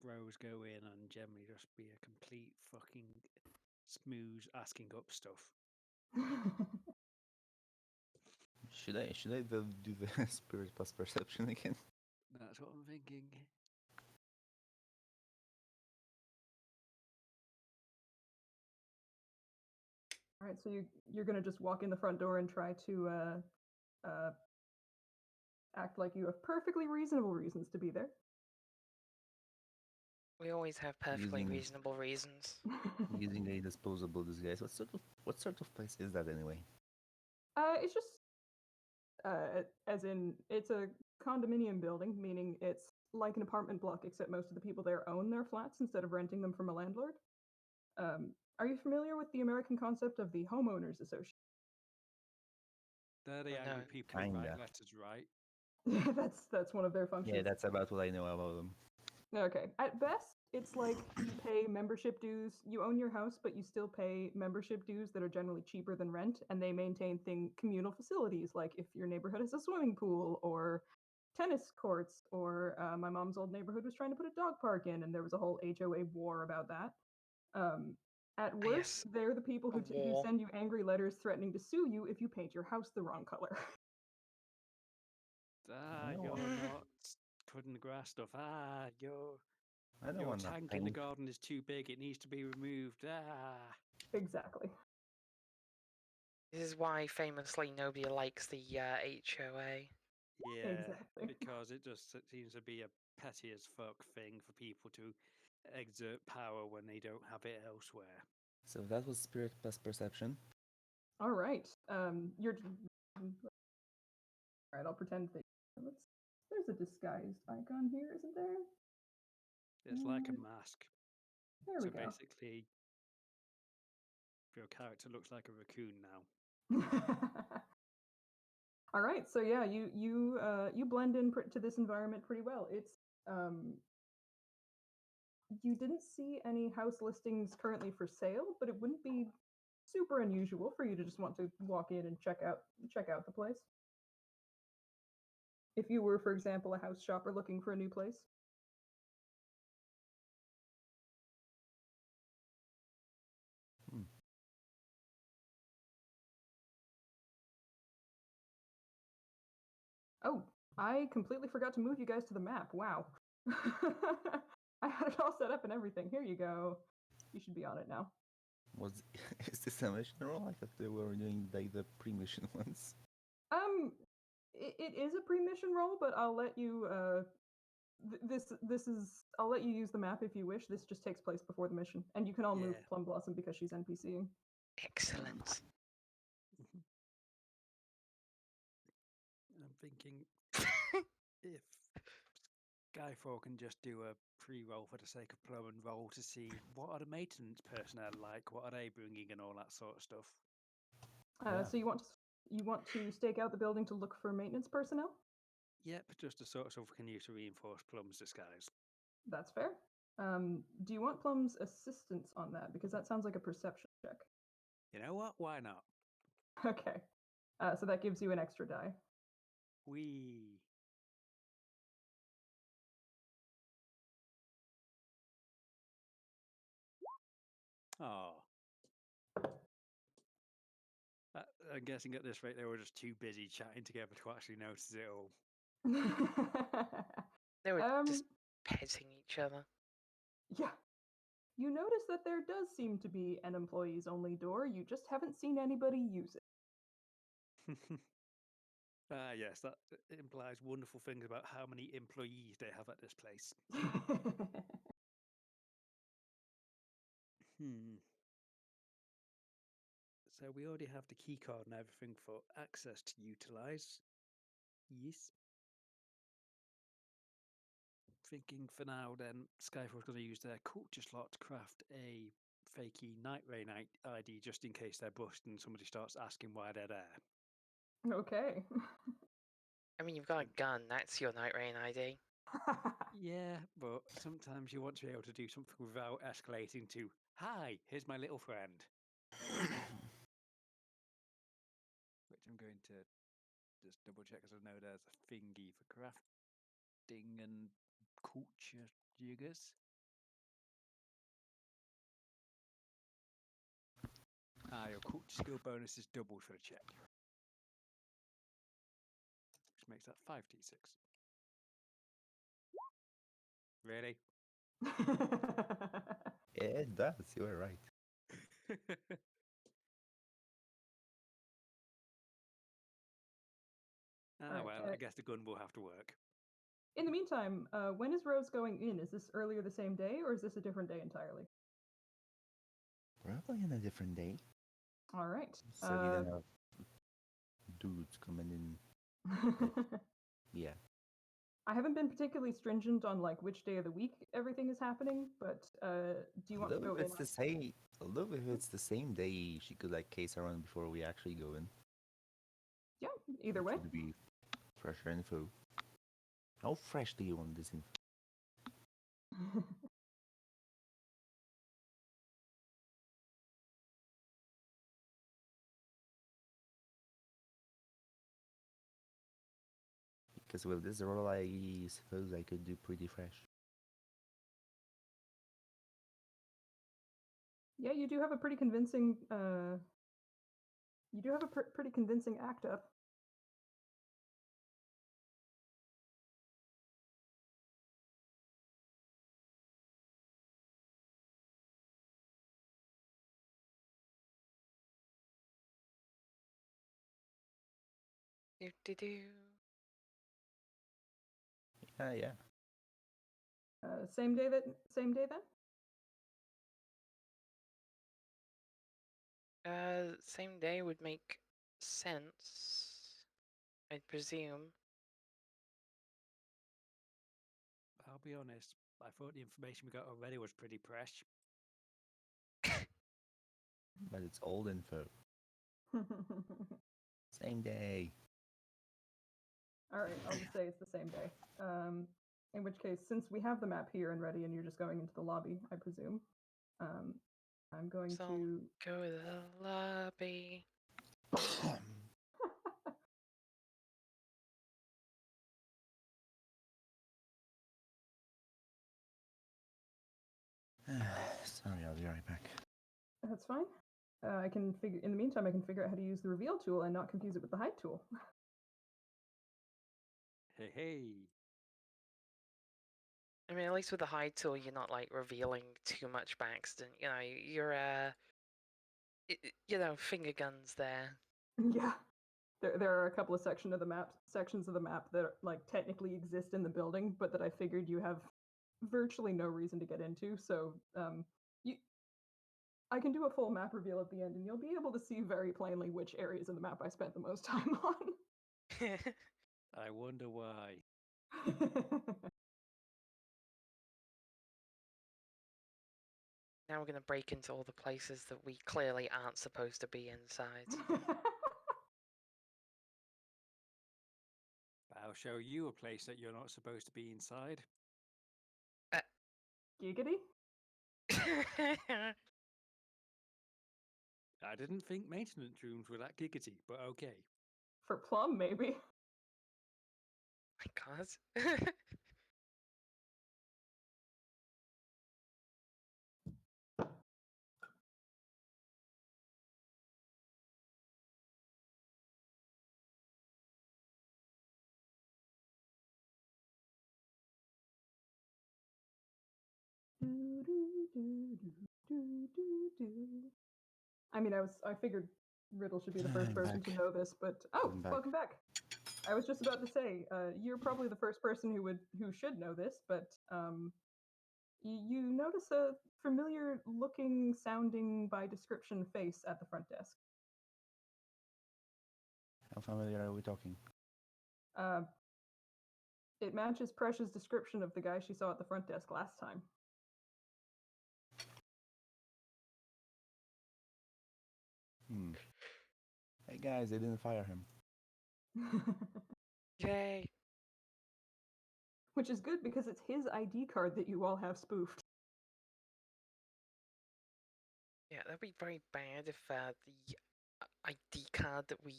bros go in and generally just be a complete fucking smooth asking up stuff. Should I do the spirit plus perception again? That's what I'm thinking. All right, so you're gonna just walk in the front door and try to act like you have perfectly reasonable reasons to be there. We always have perfectly Using- reasonable reasons. Using a disposable disguise. What sort of place is that anyway? It's just as in it's a condominium building, meaning it's like an apartment block, except most of the people there own their flats instead of renting them from a landlord. Are you familiar with the American concept of the homeowners association? They're the Oh, no. angry people who write Kinda. letters, right? That's one of their functions. Yeah, that's about what I know about them. Okay. At best, it's like you pay membership dues. You own your house, but you still pay membership dues that are generally cheaper than rent, and they maintain communal facilities, like if your neighborhood has a swimming pool or tennis courts, or my mom's old neighborhood was trying to put a dog park in, and there was a whole HOA war about that. At worst, Yes, they're the people who war. send you angry letters threatening to sue you if you paint your house the wrong color. You're No. not cutting the grass stuff. Your I don't want tank to in the paint. garden is too big. It needs to be removed. Exactly. This is why famously nobody likes the HOA. Yeah, Exactly. because it just seems to be a petty as fuck thing for people to exert power when they don't have it elsewhere. So that was spirit plus perception. All right. You're. All right. I'll pretend that. There's a disguised icon here, isn't there? It's like a mask. There So we go. basically, your character looks like a raccoon now. All right. So yeah, you blend in to this environment pretty well. It's you didn't see any house listings currently for sale, but it wouldn't be super unusual for you to just want to walk in and check out the place. If you were, for example, a house shopper looking for a new place. Oh, I completely forgot to move you guys to the map. Wow. I had it all set up and everything. Here you go. You should be on it now. Is this a mission roll? I thought they were doing like the pre-mission ones. It is a pre-mission roll, but I'll let you I'll let you use the map if you wish. This just takes place before the mission, and you can all move Yeah. Plum Blossom because she's NPCing. Excellent. I'm thinking if Skyfall can just do a pre-roll for the sake of Plum and roll to see what are the maintenance personnel like, what are they bringing, and all that sort of stuff. Yeah. So you want to stake out the building to look for maintenance personnel? Yep, just to sort of can use to reinforce Plum's disguise. That's fair. Do you want Plum's assistance on that? Because that sounds like a perception check. You know what? Why not? Okay. So that gives you an extra die. Wee. Oh. I'm guessing at this rate they were just too busy chatting together to actually notice it all. They were Um, just petting each other. Yeah. You notice that there does seem to be an employees only door. You just haven't seen anybody use it. Yes, that implies wonderful things about how many employees they have at this place. So we already have the key card and everything for access to utilize. Yes. Thinking for now, then Skyfall's going to use their culture slot to craft a fakey Night Rain ID just in case they're busted and somebody starts asking why they're there. Okay. I mean, you've got a gun. That's your Night Rain ID. Yeah, but sometimes you want to be able to do something without escalating to, hi, here's my little friend. Which I'm going to just double check because I know there's a thingy for crafting and culture jiggers. Your culture skill bonus is doubled for the check. Which makes that 5d6. Really? Yeah, it does. You are right. Alright, Well, I guess the gun will have to work. In the meantime, when is Rose going in? Is this earlier the same day, or is this a different day entirely? Probably on a different day. All right. So you don't have dudes coming in. Yeah. I haven't been particularly stringent on like which day of the week everything is happening, but do you want to Although go if in? it's the same, although if it's the same day, she could like case around before we actually go in. Yeah, either Which way. would be fresher info. How fresh do you want this info? Because with this roll, I suppose I could do pretty fresh. Yeah, you do have a pretty convincing. You do have a pretty convincing act up. Do. Yeah. Same day Same day then. Same day would make sense, I'd presume. I'll be honest. I thought the information we got already was pretty fresh. But it's old info. Same day. All right, I'll just say it's the same day. In which case, since we have the map here and ready, and you're just going into the lobby, I presume, I'm going So to go to the lobby. Sorry, I'll be right back. That's fine. I can figure. In the meantime, I can figure out how to use the reveal tool and not confuse it with the hide tool. Hey. I mean, at least with the hide tool, you're not like revealing too much by accident. You know, you're finger guns there. Yeah, there are a couple of sections of the map that like technically exist in the building, but that I figured you have virtually no reason to get into. So I can do a full map reveal at the end, and you'll be able to see very plainly which areas of the map I spent the most time on. I wonder why. Now we're going to break into all the places that we clearly aren't supposed to be inside. I'll show you a place that you're not supposed to be inside. Giggity? I didn't think maintenance rooms were that giggity, but okay. For Plum, maybe. My God. I mean, I figured Riddle should be the first I'm person to back. know this, but I'm back. welcome back. I was just about to say, you're probably the first person who should know this, but you notice a familiar looking, sounding by description face at the front desk. How familiar are we talking? It matches Precious' description of the guy she saw at the front desk last time. Hey guys, they didn't fire him. Yay. Which is good because it's his ID card that you all have spoofed. Yeah, that'd be very bad if the ID card that we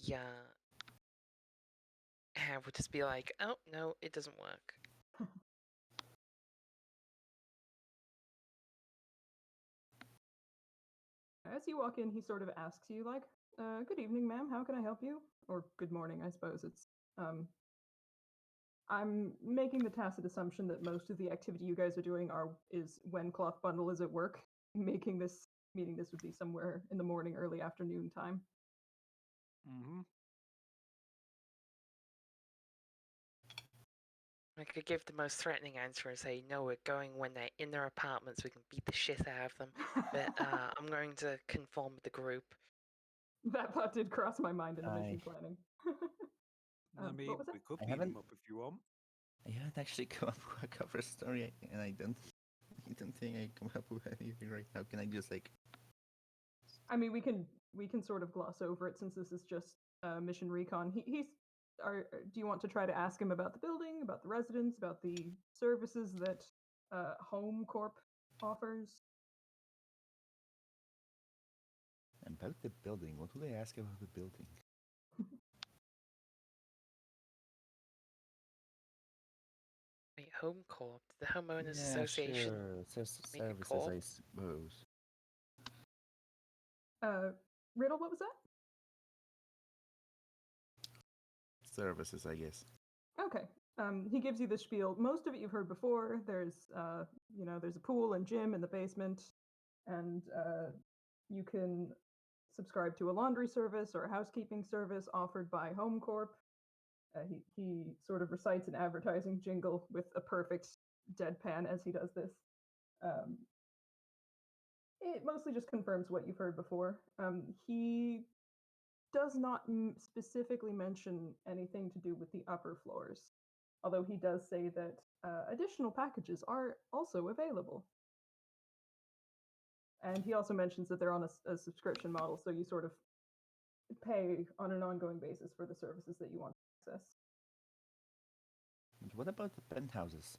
have would just be like, oh, no, it doesn't work. Okay. As you walk in, he sort of asks you, like, "Good evening, ma'am. How can I help you?" Or "Good morning," I suppose. I'm making the tacit assumption that most of the activity you guys are doing is when Cloth Bundle is at work. Meaning this would be somewhere in the morning, early afternoon time. Mm-hmm. I could give the most threatening answer and say, no, we're going when they're in their apartments. We can beat the shit out of them. But I'm going to conform with the group. That thought did cross my mind in the mission I- planning. I mean, what was we it? could I beat haven't- them up if you want. I haven't actually come up with a cover story, and I don't think I come up with anything right now. Can I just like? I mean, we can sort of gloss over it since this is just mission recon. Do you want to try to ask him about the building, about the residents, about the services that Home Corp offers? About the building. What do they ask about the building? Wait, Home Corp, the Homeowners Yeah, Association. sure. Make a Services, call. I suppose. Riddle, what was that? Services, I guess. Okay. He gives you the spiel. Most of it you've heard before. There's there's a pool and gym in the basement, and you can subscribe to a laundry service or a housekeeping service offered by Home Corp. He sort of recites an advertising jingle with a perfect deadpan as he does this. It mostly just confirms what you've heard before. He does not specifically mention anything to do with the upper floors, although he does say that additional packages are also available. And he also mentions that they're on a subscription model, so you sort of pay on an ongoing basis for the services that you want to access. What about the penthouses?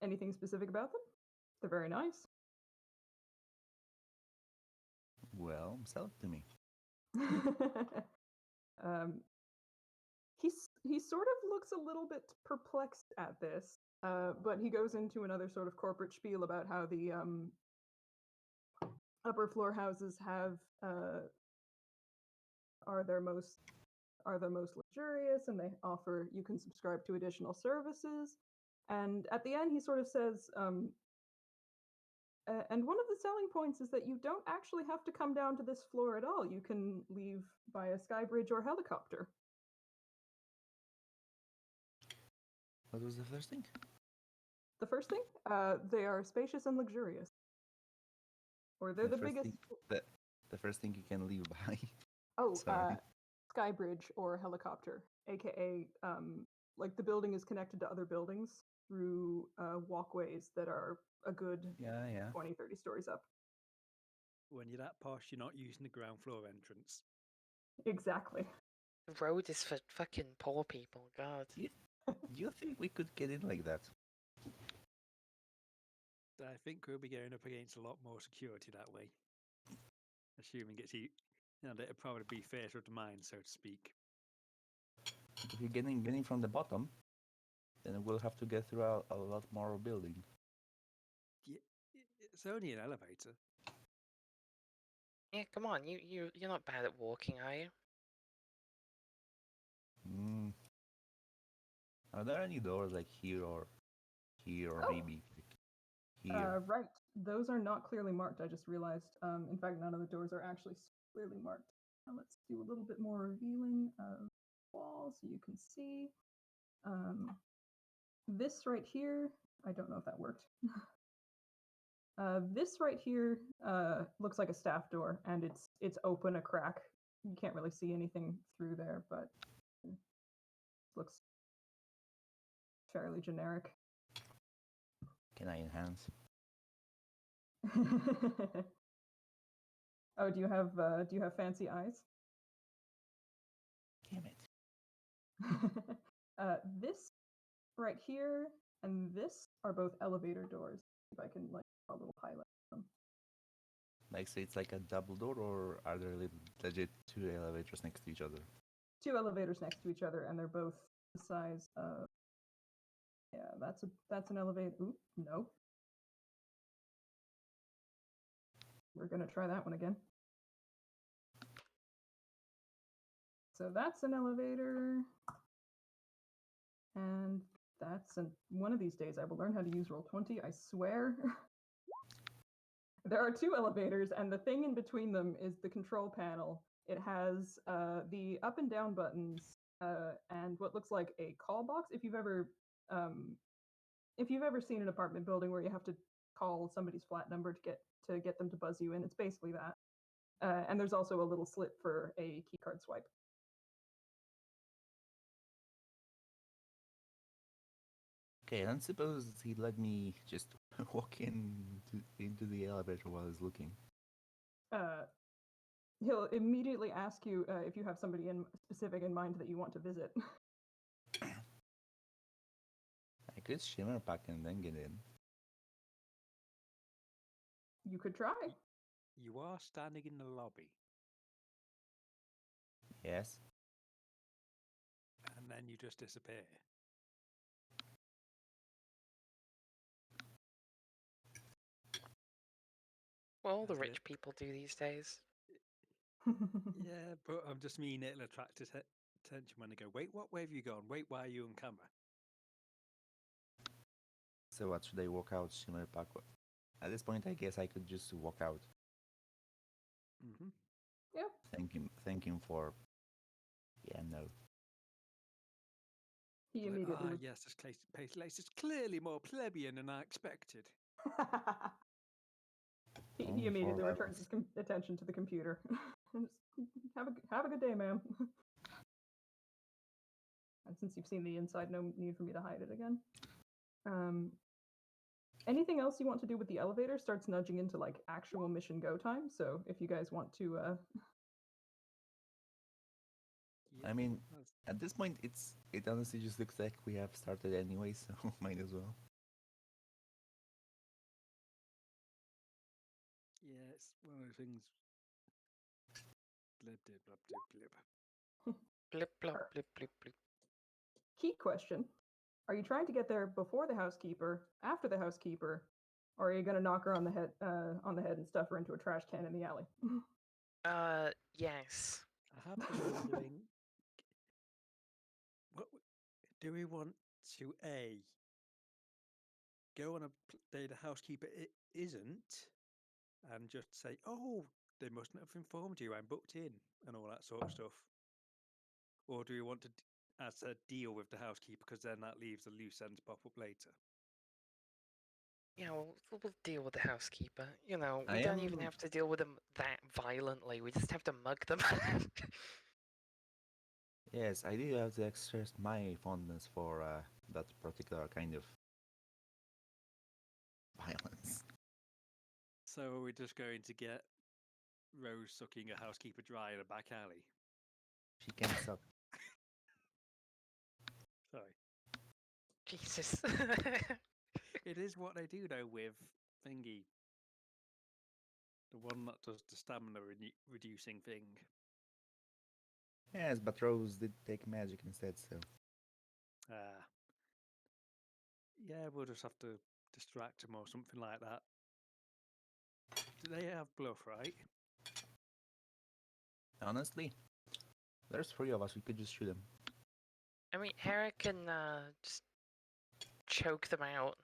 Anything specific about them? They're very nice. Well, sell it to me. He sort of looks a little bit perplexed at this, but he goes into another sort of corporate spiel about how the upper floor houses are their most luxurious, and you can subscribe to additional services. And at the end, he sort of says, and one of the selling points is that you don't actually have to come down to this floor at all. You can leave via sky bridge or helicopter. What was the first thing? The first thing, they are spacious and luxurious. Or they're the biggest. The first thing you can leave by. Oh, Sorry. sky bridge or helicopter, aka like the building is connected to other buildings through walkways that are a good Yeah. 20, 30 stories up. When you're that posh, you're not using the ground floor entrance. Exactly. The road is for fucking poor people, God. Do you think we could get in like that? I think we'll be going up against a lot more security that way. Assuming it's it'll probably be theatre of mind, so to speak. If you're getting from the bottom, then we'll have to get through a lot more building. Yeah, it's only an elevator. Yeah, come on, you're not bad at walking, are you? Are there any doors like here or Oh. maybe here? Right. Those are not clearly marked. I just realized. In fact, none of the doors are actually clearly marked. Now let's do a little bit more revealing of walls so you can see. This right here, I don't know if that worked. This right here looks like a staff door, and it's open a crack. You can't really see anything through there, but it looks fairly generic. Can I enhance? Oh, do you have fancy eyes? Damn it. This right here and this are both elevator doors. If I can like draw a little highlight of them. Like, so it's like a double door, or are there legit two elevators next to each other? Two elevators next to each other, and they're both the size of. Yeah, that's an elevator. Oop, no. We're gonna try that one again. So that's an elevator. And that's one of these days I will learn how to use Roll20, I swear. There are 2 elevators, and the thing in between them is the control panel. It has the up and down buttons and what looks like a call box. If you've ever seen an apartment building where you have to call somebody's flat number to get them to buzz you in, it's basically that. And there's also a little slit for a keycard swipe. Okay, and suppose he let me just walk into the elevator while he's looking. He'll immediately ask you if you have somebody specific in mind that you want to visit. I could shimmer back and then get in. You could try. You are standing in the lobby, Yes. and then you just disappear. Well, all the That's rich it. people do these days. Yeah, but I'm just mean it'll attract attention when they go, wait, what way have you gone? Wait, why are you on camera? So what, should I walk out, shimmer back? At this point, I guess I could just walk out. Mm-hmm. Yeah. Thank him for... Yeah, no. He immediately yes, this place is clearly more plebeian than I expected. he Only immediately 4 returns his attention to the computer. Have a good day, ma'am. And since you've seen the inside, no need for me to hide it again. Anything else you want to do with the elevator starts nudging into like actual mission go time. So if you guys want to, I mean, at this point, it honestly just looks like we have started anyway, so might as well. Yeah, it's one of those things. Blib, blib, blub, blib, blib. Blip, blop, blip, blip, blip. key question: are you trying to get there before the housekeeper, after the housekeeper, or are you going to knock her on the head and stuff her into a trash can in the alley? Yes. I have been wondering, what do we want to go on a day the housekeeper isn't, and just say, oh, they mustn't have informed you, I'm booked in, and all that sort of stuff? Or do we want to, as I said, deal with the housekeeper, because then that leaves the loose ends pop up later? Yeah, we'll deal with the housekeeper. You know, we I don't even am- have to deal with them that violently. We just have to mug them. Yes, I do have to express my fondness for that particular kind of violence. So are we just going to get Rose sucking a housekeeper dry in a back alley? She can suck. Sorry. Jesus. It is what they do, though, with Thingy. The one that does the stamina reducing thing. Yes, but Rose did take magic instead, so... Yeah, we'll just have to distract him or something like that. Do they have bluff, right? Honestly, there's 3 of us, we could just shoot them. I mean, Hera can just choke them out.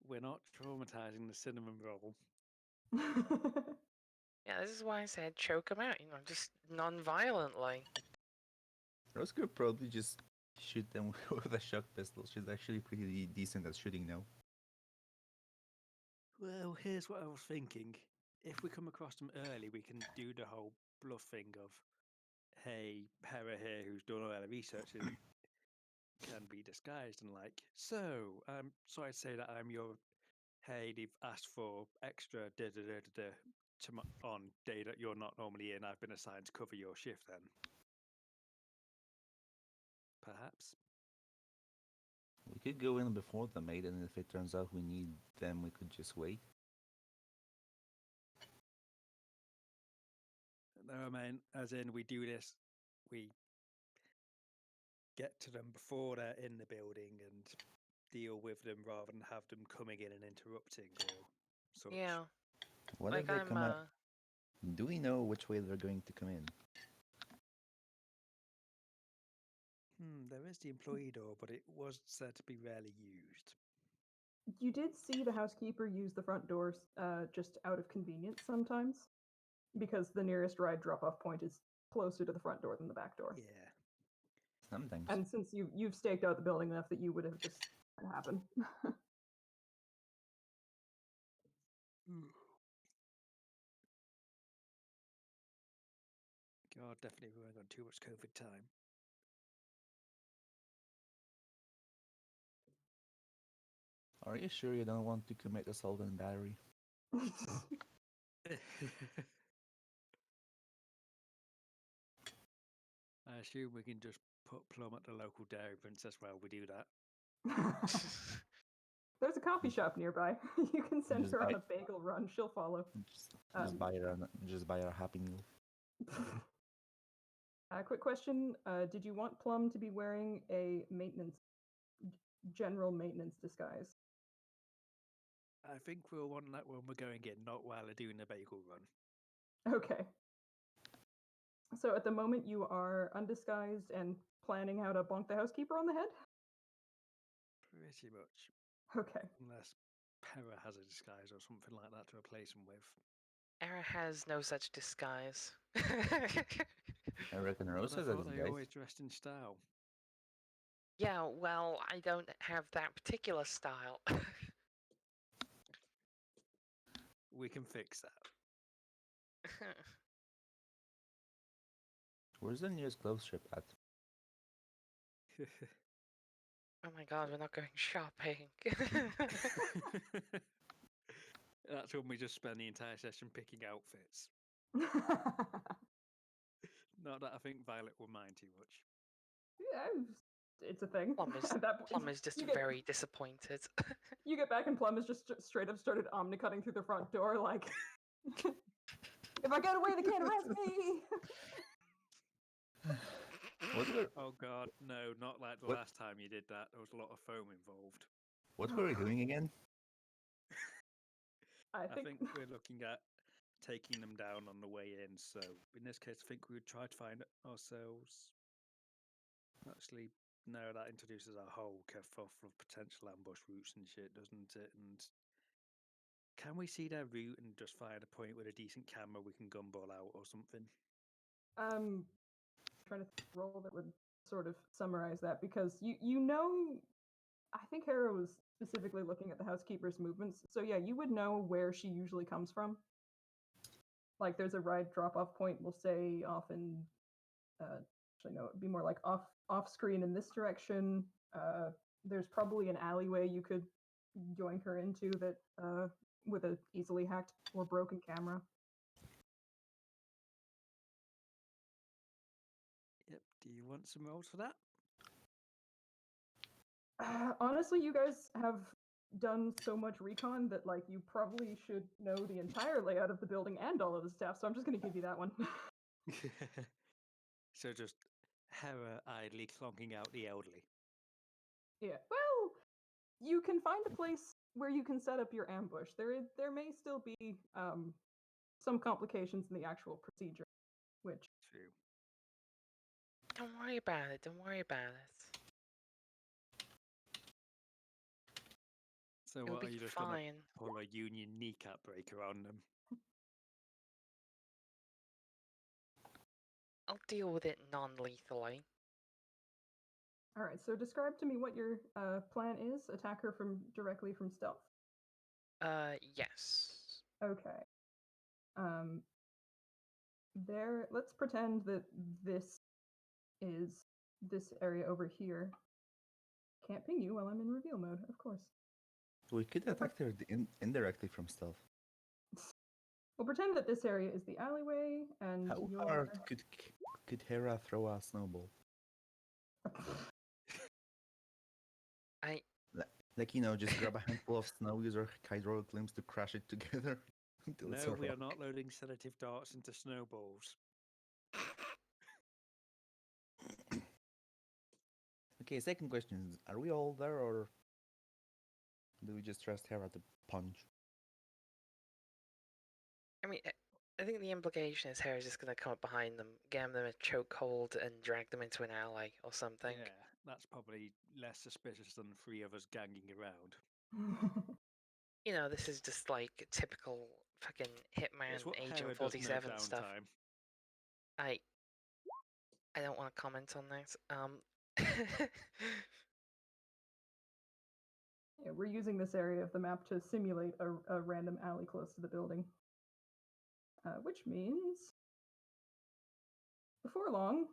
We're not traumatizing the cinnamon roll. Yeah, this is why I said choke them out, you know, just non-violently. Rose could probably just shoot them with a shock pistol. She's actually pretty decent at shooting now. Well, here's what I was thinking. If we come across them early, we can do the whole bluff thing of, hey, Hera here, who's done all her research, can be disguised, and like, so, sorry to say that I'm your, hey, they've asked for extra on day that you're not normally in. I've been assigned to cover your shift then. Perhaps. We could go in before the maid, and if it turns out we need them, we could just wait. No, I mean, as in we do this, we get to them before they're in the building and deal with them rather than have them coming in and interrupting or such. Yeah. What Like if they come out? Do we know which way they're going to come in? There is the employee door, but it was said to be rarely used. You did see the housekeeper use the front doors just out of convenience sometimes, because the nearest ride drop-off point is closer to the front door than the back door. Yeah. Sometimes. And since you've staked out the building enough that you would have just had it happen. God, definitely we weren't on too much COVID time. Are you sure you don't want to commit assault and battery? I assume we can just put Plum at the local dairy princess while we do that. There's a coffee shop nearby. You can send Just her on buy- a bagel run. She'll follow. Just buy her a Happy Meal. Quick question: did you want Plum to be wearing a general maintenance disguise? I think we'll want that when we're going in, not while they're doing the bagel run. Okay. So at the moment you are undisguised and planning how to bonk the housekeeper on the head? Pretty much. Okay. Unless Pera has a disguise or something like that to replace him with. Era has no such disguise. I reckon Rose But I has a thought they disguise. always dressed in style. Yeah, well, I don't have that particular style. We can fix that. Where's the nearest clothes shop at? Oh my god, we're not going shopping. That's when we just spend the entire session picking outfits. Not that I think Violet will mind too much. Yeah, it's a thing. Plum is, At that point, Plum is just you get- very disappointed. You get back and Plum has just straight up started omnicutting through the front door like, if I get away, they can't arrest me! What were Oh god, no, not like the What? last time you did that. There was a lot of foam involved. what were we doing again? I I think we're looking at taking them down on the way in, so in this case I think we would try to find ourselves. Actually, no, that introduces a whole kerfuffle of potential ambush routes and shit, doesn't it? And can we see their route and just find a point with a decent camera we can gumball out or something? Trying to roll that would sort of summarize that, because you know, I think Hera was specifically looking at the housekeeper's movements, so yeah, you would know where she usually comes from. Like there's a ride drop-off point, we'll say often, actually no, it'd be more like off screen in this direction. There's probably an alleyway you could join her into that with a easily hacked or broken camera. Yep. Do you want some rolls for that? Honestly, you guys have done so much recon that like you probably should know the entire layout of the building and all of the staff, so I'm just going to give you that one. So just Hera idly clonking out the elderly. Yeah. Well, you can find a place where you can set up your ambush. There may still be some complications in the actual procedure, which True. Don't worry about it, don't worry about it. So It'll what, are be you just gonna fine. pull a Union kneecap breaker on them? I'll deal with it non-lethally. all right. So describe to me what your plan is. Attack her directly from stealth. Yes. Okay. Let's pretend that this is this area over here. Can't ping you while I'm in reveal mode, of course. We could attack her indirectly from stealth. We'll pretend that this area is the alleyway, and How you're... hard could Hera throw a snowball? I Like, just grab a handful of snow, use our hydraulic limbs to crash it together until it's a No, we are rock. not loading sedative darts into snowballs. Okay, second question is, are we all there, or do we just trust Hera to punch? mean, I think the implication is Hera's just gonna come up behind them, give them a chokehold, and drag them into an alley or something. Yeah, that's probably less suspicious than 3 of us ganging around. You know, this is just like typical fucking Hitman It's what Agent Hera does in her 47 stuff. downtime. I don't want to comment on that. Yeah, we're using this area of the map to simulate a random alley close to the building. Which means, before long,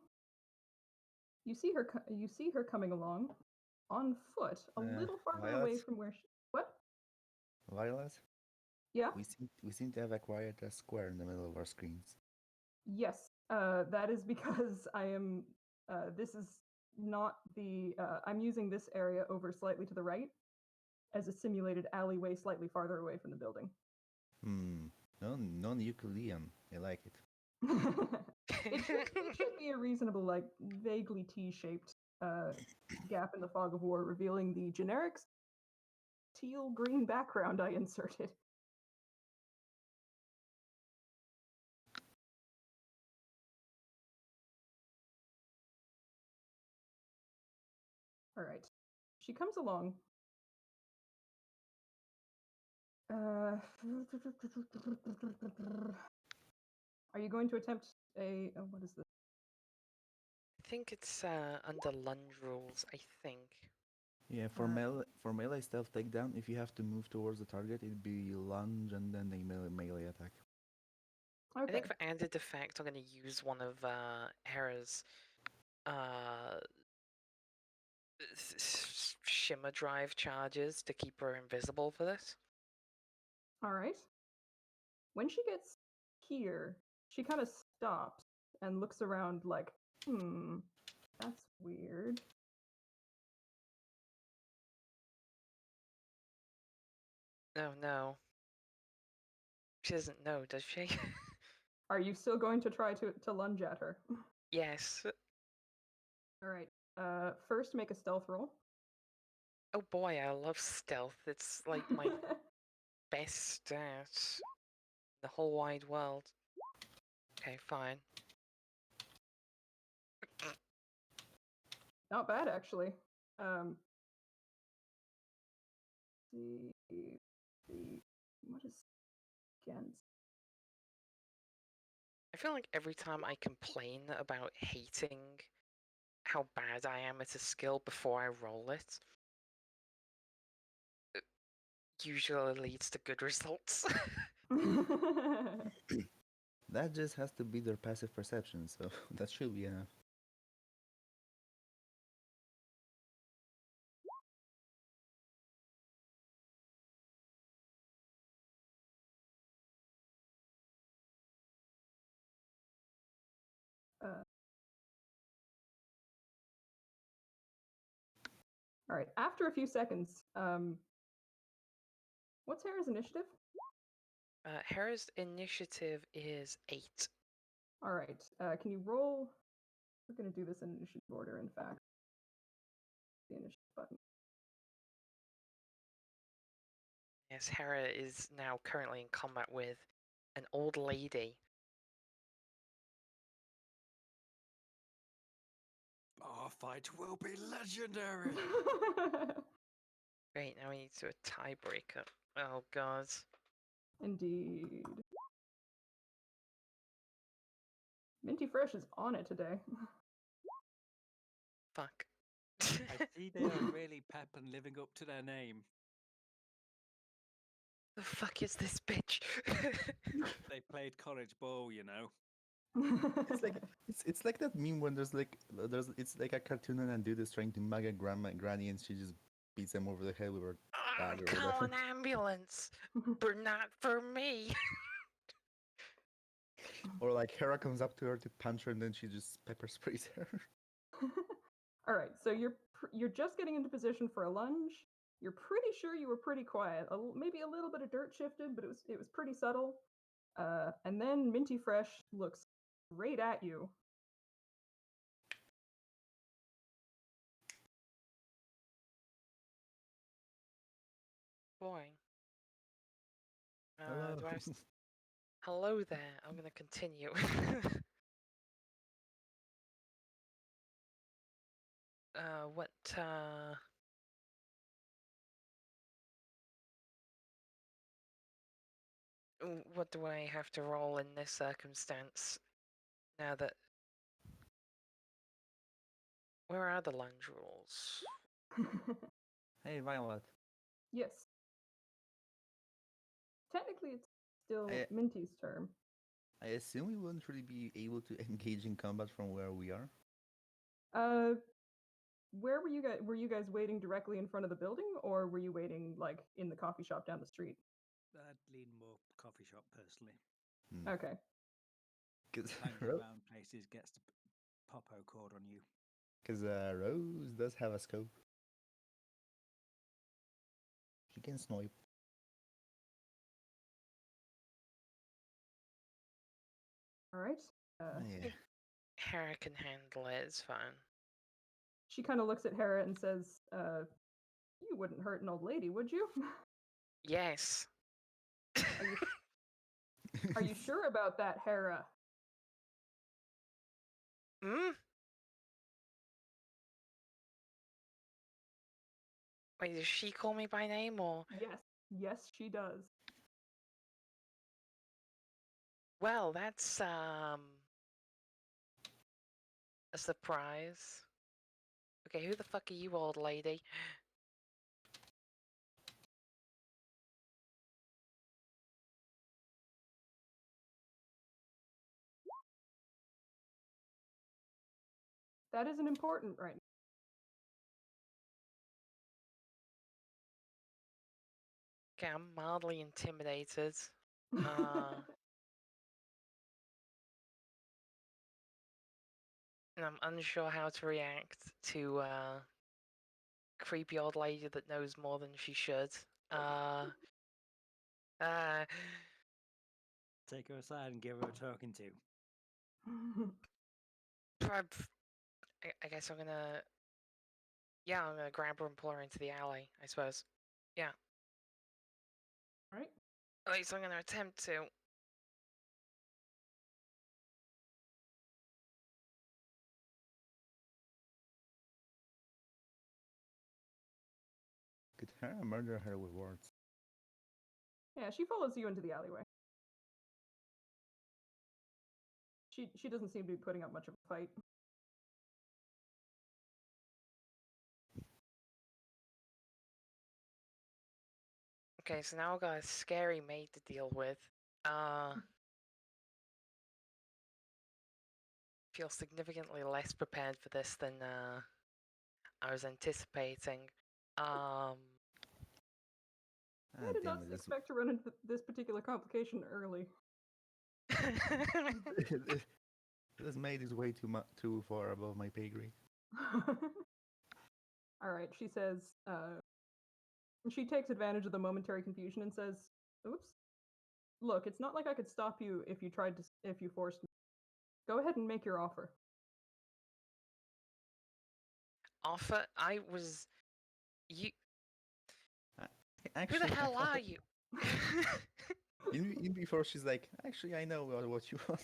you see her coming along on foot, a little farther away Violet? from where she. What? Violet? Yeah. We seem to have acquired a square in the middle of our screens. Yes. That is because I am. This is not the. I'm using this area over slightly to the right as a simulated alleyway slightly farther away from the building. Non-Euclidean. I like it. It should be a reasonable, like, vaguely T-shaped gap in the fog of war, revealing the generic teal-green background I inserted. All right. She comes along. Are you going to attempt a... Oh, what is this? I think it's under lunge rules, I think. Yeah, for melee stealth takedown, if you have to move towards the target, it'd be lunge and then a melee attack. Okay. I think for added effect, I'm going to use one of Hera's shimmer drive charges to keep her invisible for this. All right. When she gets here, she kind of stops and looks around like, that's weird. No. She doesn't know, does she? Are you still going to try to lunge at her? Yes. All right. First, make a stealth roll. Oh boy, I love stealth. It's like my best stat in the whole wide world. Okay, fine. Not bad, actually. What is against? I feel like every time I complain about hating how bad I am at a skill before I roll it, it usually leads to good results. That just has to be their passive perception, so that should be enough. All right. After a few seconds, what's Hera's initiative? Hera's initiative is 8. All right. Can you roll? We're going to do this in initiative order, in fact. The initiative button. Yes, Hera is now currently in combat with an old lady. Our fight will be legendary. Great, now we need to do a tiebreaker. Oh god. Indeed. Minty Fresh is on it today. Fuck. I see they are really pep and living up to their name. The fuck is this bitch? They played college ball, you know. It's like it's like that meme when there's it's like a cartoon and a dude is trying to mug a granny and she just beats him over the head with her dagger or Call whatever. an ambulance, but not for me. Or like Hera comes up to her to punch her and then she just pepper sprays her. All right, so you're just getting into position for a lunge. You're pretty sure you were pretty quiet. Maybe a little bit of dirt shifted, but it was pretty subtle. And then Minty Fresh looks right at you. Boy. Hello. Hello there. I'm gonna continue. What, what do I have to roll in this circumstance? Now that... Where are the lunge rules? Hey, Violet. Yes. Technically, it's still I- Minty's turn. I assume we wouldn't really be able to engage in combat from where we are. Where were you guys? Were you guys waiting directly in front of the building, or were you waiting like in the coffee shop down the street? I'd lean more coffee shop personally. Okay. Because Hanging around places gets the popo cord on you. Rose does have a scope. She can snipe. All right. Yeah. Hera can handle it, it's fine. She kind of looks at Hera and says, "You wouldn't hurt an old lady, would you? Yes. Are you sure about that, Hera?" Hmm? Wait, does she call me by name or? Yes, she does. Well, that's a surprise. Okay, who the fuck are you, old lady? That isn't important right now. Okay, I'm mildly intimidated. And I'm unsure how to react to creepy old lady that knows more than she should. Uh, Take her aside and give her a talking to. I guess I'm gonna... Yeah, I'm gonna grab her and pull her into the alley, I suppose. Yeah. Right. At least I'm gonna attempt to. Could Hera murder her with words? Yeah, she follows you into the alleyway. She doesn't seem to be putting up much of a fight. Okay, so now I've got a scary maid to deal with. Feel significantly less prepared for this than I was anticipating. Ah, I did damn not it! expect to run into this particular complication early. This maid is way too far above my pay grade. All right, she says, she takes advantage of the momentary confusion and says, "Oops. Look, it's not like I could stop you if you forced me. Go ahead and make your offer." Offer? I was... You... Who Actually, the hell are you? in before she's like, actually, I know what you want.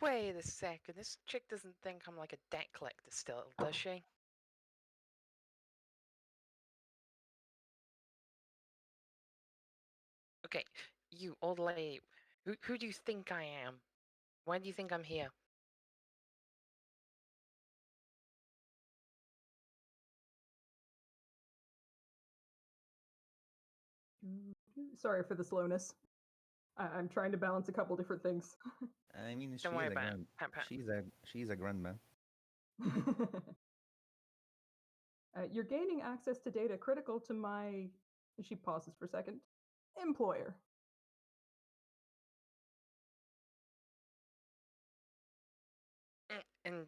Wait a second, this chick doesn't think I'm like a debt collector still, does she? Okay, you old lady, who do you think I am? Why do you think I'm here? Sorry for the slowness. I'm trying to balance a couple different things. I mean, Don't worry about it. Pat, pat. she's a grandma. You're gaining access to data critical to my... She pauses for a second. Employer. And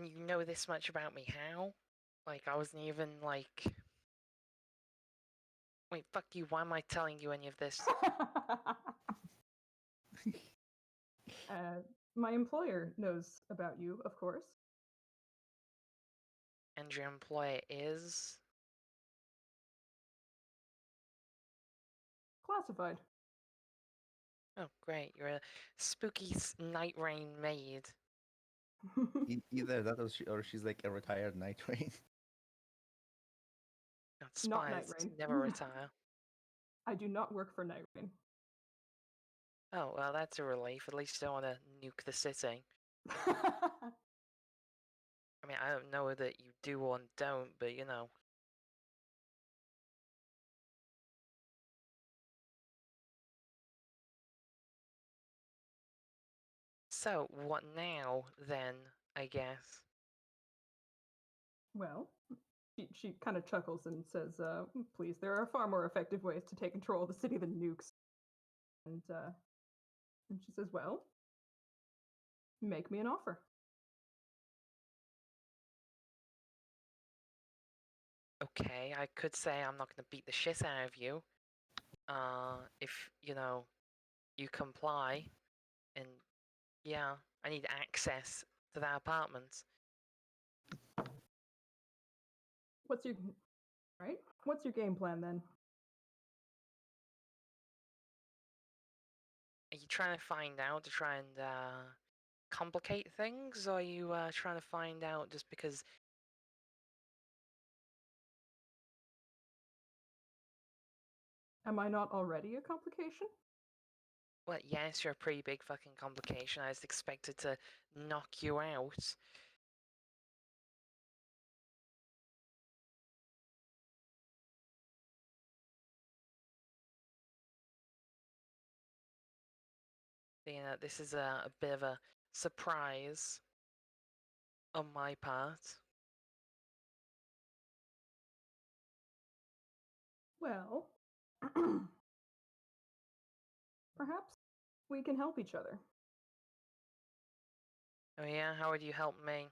you know this much about me, how? Like, I wasn't even like... Wait, fuck you, why am I telling you any of this? My employer knows about you, of course. And your employer is? Classified. Oh, great. You're a spooky night rain maid. Either that or she's like a retired night train. God, Not Night spies Rain. never retire. I do not work for Night Rain. Oh, well, that's a relief. At least you don't want to nuke the city. I mean, I don't know that you do or don't, but you know. So, what now, then, I guess? Well, she kind of chuckles and says, please, there are far more effective ways to take control of the city than nukes. And she says, well, make me an offer. Okay, I could say I'm not going to beat the shit out of you. If, you know, you comply. And, yeah, I need access to that apartment. What's your game plan then? Are you trying to find out to try and, complicate things? Or are you, trying to find out just because... Am I not already a complication? Well, yes, you're a pretty big fucking complication. I was expected to knock you out. You know, this is a bit of a surprise on my part. Well, perhaps we can help each other. Oh yeah, how would you help me?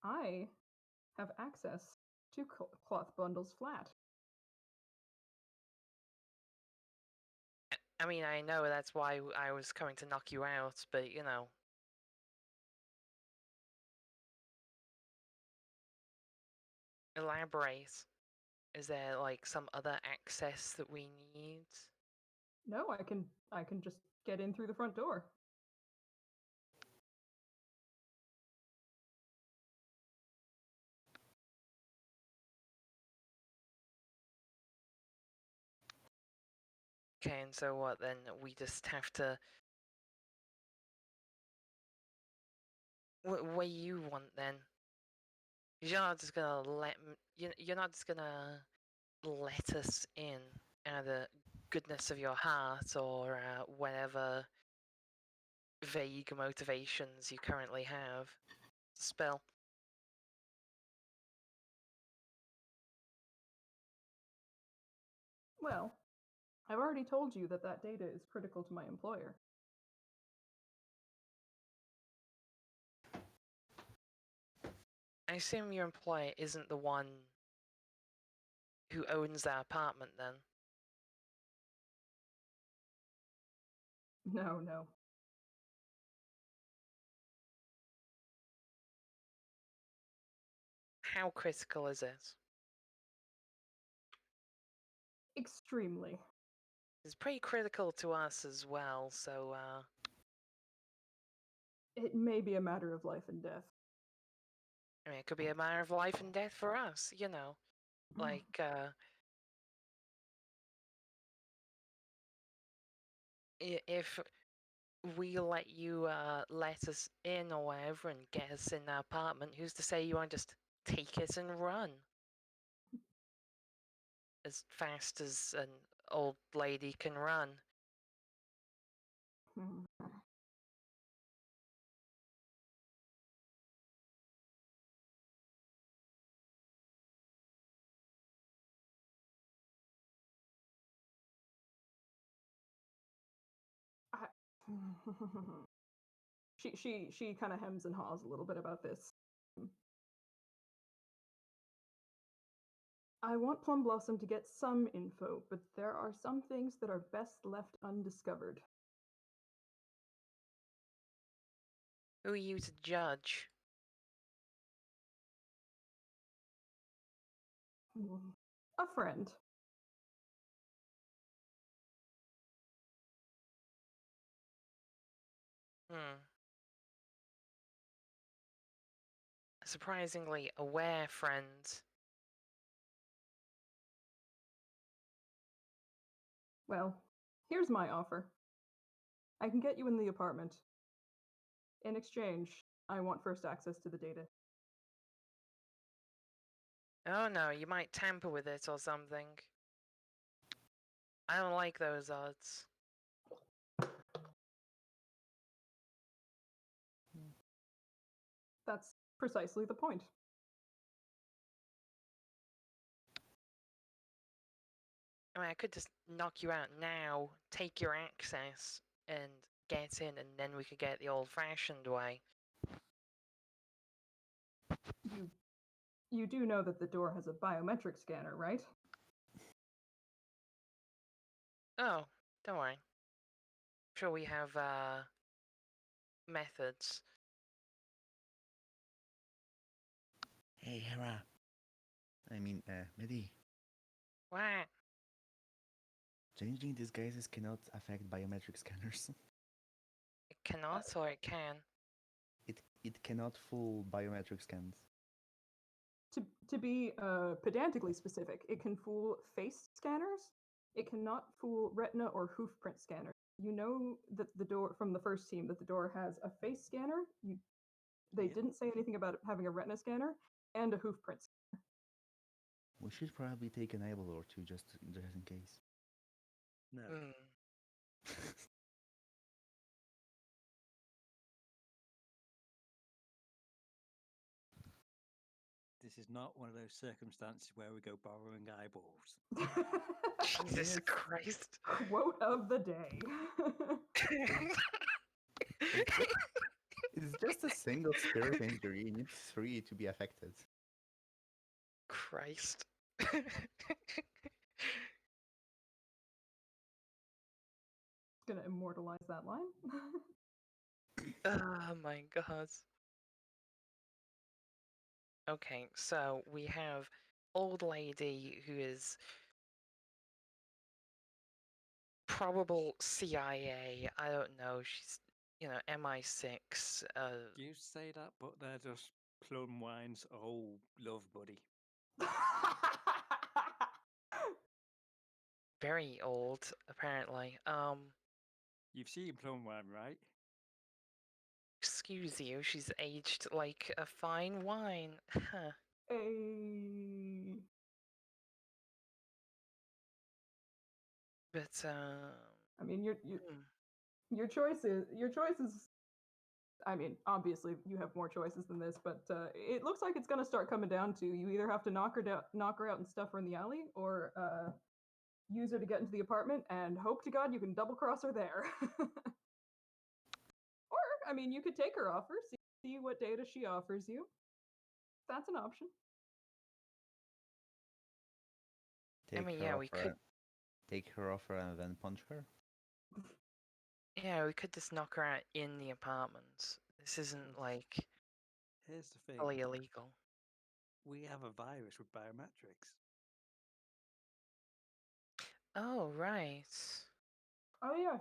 I have access to cloth bundles flat. I mean, I know that's why I was coming to knock you out, but you know. Elaborate. Is there like some other access that we need? No, I can just get in through the front door. Okay, and so what then? We just have to... What you want then? You're not just gonna you're not just gonna let us in out of the goodness of your heart or whatever vague motivations you currently have. Spill. Well, I've already told you that that data is critical to my employer. I assume your employer isn't the one who owns that apartment then? No, no. How critical is it? Extremely. It's pretty critical to us as well, so It may be a matter of life and death. I mean, it could be a matter of life and death for us, you know. Like, if we let you let us in or whatever and get us in the apartment, who's to say you won't just take it and run? As fast as an old lady can run. She kind of hems and haws a little bit about this. I want Plum Blossom to get some info, but there are some things that are best left undiscovered. Who are you to judge? A friend. Hmm. A surprisingly aware friend. Well, here's my offer. I can get you in the apartment. In exchange, I want first access to the data. Oh no, you might tamper with it or something. I don't like those odds. That's precisely the point. I mean, I could just knock you out now, take your access, and get in, and then we could get the old-fashioned way. You do know that the door has a biometric scanner, right? Oh, don't worry. I'm sure we have methods. Hey, Hera. I mean, Midi. What? Changing disguises cannot affect biometric scanners. It cannot or it can? It cannot fool biometric scans. To be pedantically specific, it can fool face scanners. It cannot fool retina or hoof print scanners. You know that the door from the first team that the door has a face scanner. They Yep. didn't say anything about it having a retina scanner and a hoof print. We should probably take an eyeball or two just in case. No. Hmm. This is not one of those circumstances where we go borrowing eyeballs. Jesus Yes. Christ. Quote of the day. It's just a single spirit injury. You need three to be affected. Christ. Gonna immortalize that line. Oh my god. Okay, so we have old lady who is probable CIA. I don't know. She's, MI6. You say that, but they're just plum wine's old love buddy. Very old, apparently. You've seen plum wine, right? Excuse you. She's aged like a fine wine. Huh. A But I mean, hmm. your choices. I mean, obviously you have more choices than this, but it looks like it's going to start coming down to you either have to knock her out and stuff her in the alley, or use her to get into the apartment and hope to God you can double cross her there. Or, I mean, you could take her offer, see what data she offers you. That's an option. Take mean, her yeah, off we her, could. take her off her and then punch her. Yeah, we could just knock her out in the apartment. This isn't like Here's the thing. fully illegal. We have a virus with biometrics. Oh, right. Oh yeah,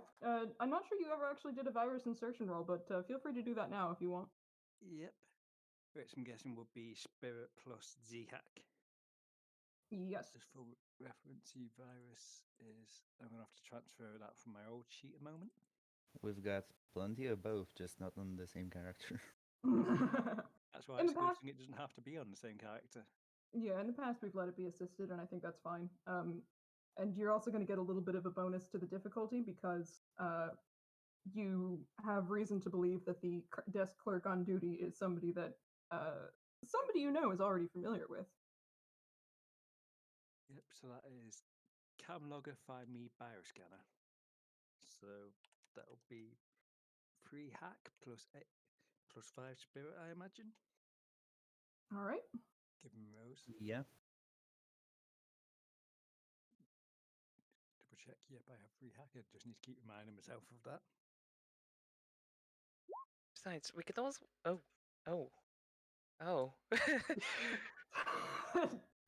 I'm not sure you ever actually did a virus insertion roll, but feel free to do that now if you want. Yep. Which I'm guessing would be Spirit plus Z-Hack. Yes. Just for reference, virus is... I'm going to have to transfer that from my old sheet a moment. We've got plenty of both, just not on the same character. That's why In it's the a good past, thing it doesn't have to be on the same character. yeah, in the past we've let it be assisted, and I think that's fine. And you're also going to get a little bit of a bonus to the difficulty because you have reason to believe that the desk clerk on duty is somebody that somebody you know is already familiar with. Yep, so that is Camlogger Find Me Bioscanner. So that'll be 3 hack plus 5 spirit, I imagine. All right. Give him Rose. Yeah. Double check. Yep, I have 3 hack. I just need to keep reminding myself of that. Besides, we could also. Oh.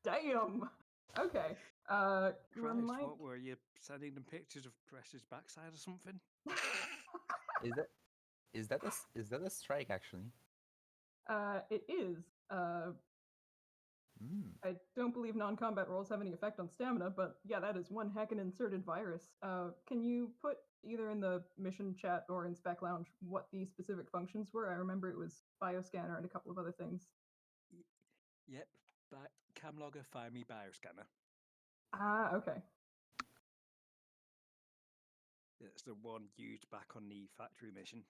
Damn. Okay. Christ, Remind. what were you sending them pictures of Press's backside or something? Is that a strike actually? It is. I don't believe non-combat rolls have any effect on stamina, but yeah, that is one heckin' inserted virus. Can you put either in the mission chat or in Spec Lounge what the specific functions were? I remember it was bioscanner and a couple of other things. Yep, camlogger, fire me bioscanner. Ah, okay. It's the one used back on the factory mission.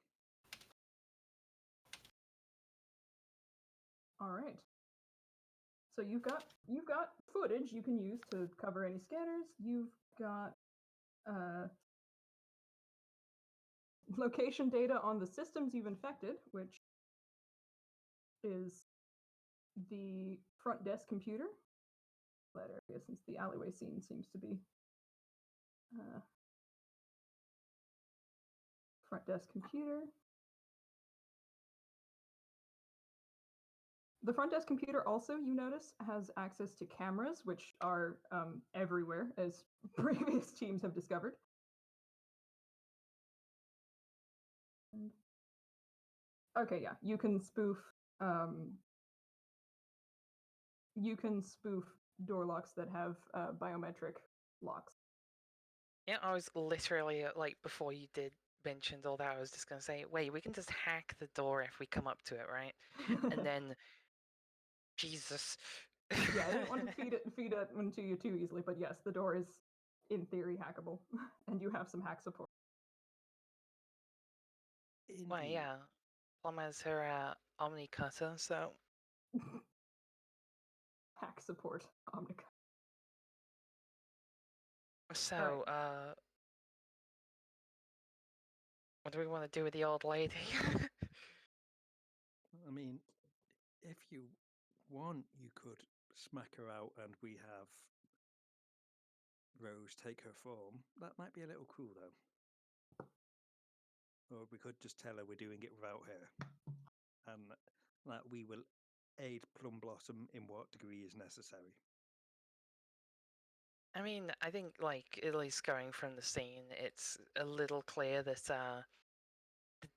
All right. So you've got footage you can use to cover any scanners. You've got location data on the systems you've infected, which is the front desk computer. That area, since the alleyway scene seems to be front desk computer. The front desk computer also, you notice, has access to cameras, which are everywhere, as previous teams have discovered. Okay, yeah, you can spoof door locks that have biometric locks. Yeah, I was literally like before you did mentioned all that, I was just gonna say, wait, we can just hack the door if we come up to it, right? And then, Jesus. Yeah, I didn't want to feed it into you too easily, but yes, the door is in theory hackable, and you have some hack support. Well, yeah, Plum has her Omni cutter, so Hack support, Omnica. so what do we want to do with the old lady? I mean, if you want, you could smack her out and we have Rose take her form. That might be a little cool, though. Or we could just tell her we're doing it without her. And that we will aid Plum Blossom in what degree is necessary. I mean, I think, like, at least going from the scene, it's a little clear that the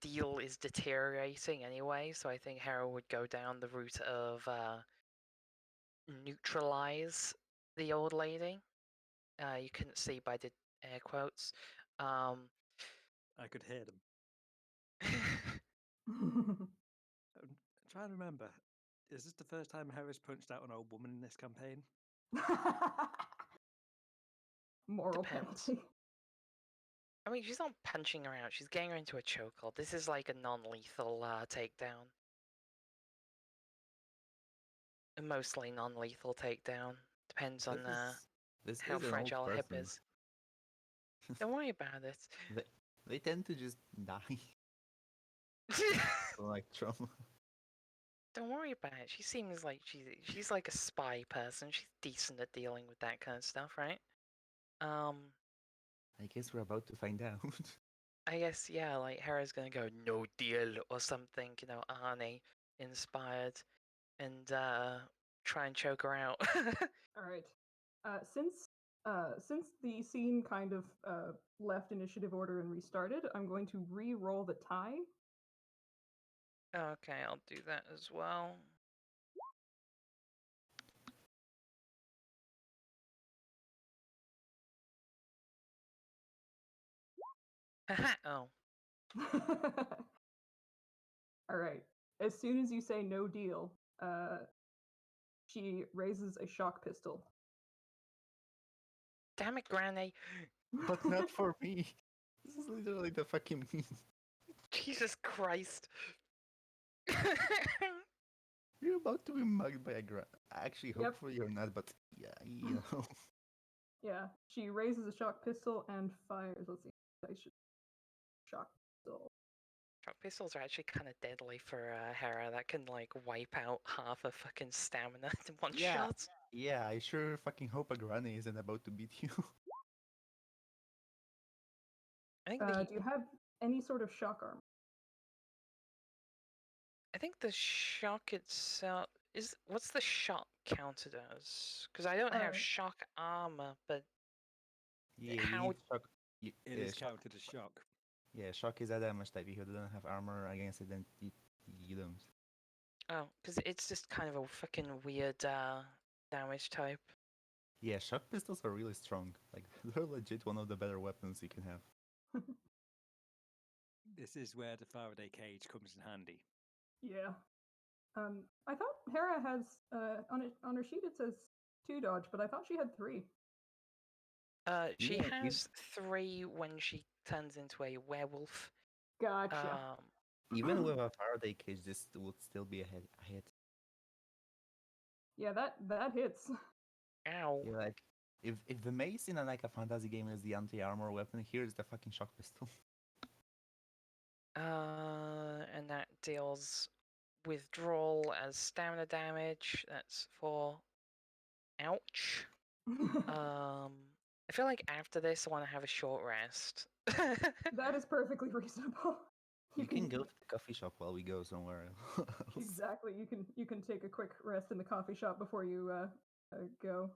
deal is deteriorating anyway, so I think Hera would go down the route of neutralize the old lady. You couldn't see, but I did air quotes. I could hear them. I'm trying to remember. Is this the first time Hera's punched out an old woman in this campaign? Moral Depends. penalty. I mean, she's not punching her out. She's getting her into a chokehold. This is like a non-lethal takedown. A mostly non-lethal takedown. Depends on This how is an old fragile a hip person. is. Don't worry about it. They tend to just die. Like trauma. Don't worry about it. She seems like she's like a spy person. She's decent at dealing with that kind of stuff, right? I guess we're about to find out. I guess, yeah, like Hera's gonna go no deal or something, you know, Arnie inspired, and try and choke her out. All right. Since the scene kind of left initiative order and restarted, I'm going to re-roll the tie. Okay, I'll do that as well. Haha, oh. All right. As soon as you say no deal, she raises a shock pistol. Damn it, Granny. But not for me. This is literally the fucking meme. Jesus Christ. You're about to be mugged by a Actually, Yep. hopefully you're not, but yeah, you know. Yeah, she raises a shock pistol and fires. Let's see. I should shock pistol. Shock pistols are actually kind of deadly for Hera. That can, like, wipe out half a fucking stamina in one shot. Yeah, I sure fucking hope a granny isn't about to beat you. I think Do you have any sort of shock armor? I think the shock itself. what's the shock counted as? Because I don't have shock armor, but Yeah, you how? need shock. It is Shock. counted as shock. Yeah, shock is a damage type. If you don't have armor against it, then you don't. Oh, because it's just kind of a fucking weird damage type. Yeah, shock pistols are really strong. Like they're legit one of the better weapons you can have. This is where the Faraday cage comes in handy. Yeah. I thought Hera has on her sheet it says 2 dodge, but I thought she had 3. She Yeah, has 3 when she turns into a werewolf. Gotcha. Even with a Faraday cage, this would still be a hit. Yeah, that hits. Ow. Yeah, like if the mace in a fantasy game is the anti-armor weapon, here is the fucking shock pistol. And that deals withdrawal as stamina damage. That's 4. Ouch. I feel like after this, I want to have a short rest. That is perfectly reasonable. You can go to the coffee shop while we go somewhere else. Exactly. You can take a quick rest in the coffee shop before you go.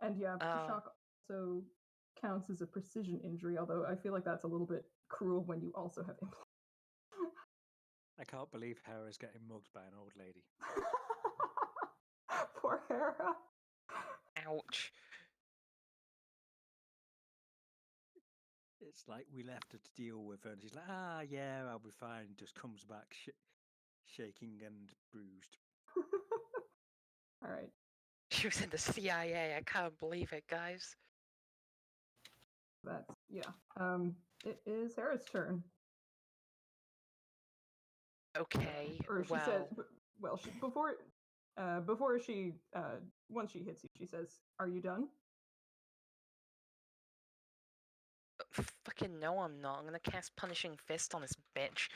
And yeah, shock also counts as a precision injury, although I feel like that's a little bit cruel when you also have implant. I can't believe Hera's getting mugged by an old lady. Poor Hera. Ouch. It's like we left her to deal with her, and she's like, "Ah, yeah, I'll be fine." Just comes back shaking and bruised. All right. She was in the CIA. I can't believe it, guys. That's yeah. It is Hera's turn. Okay. Or she says, well, she before she once she hits you, she says, "Are you done?" Fucking no, I'm not. I'm gonna cast Punishing Fist on this bitch.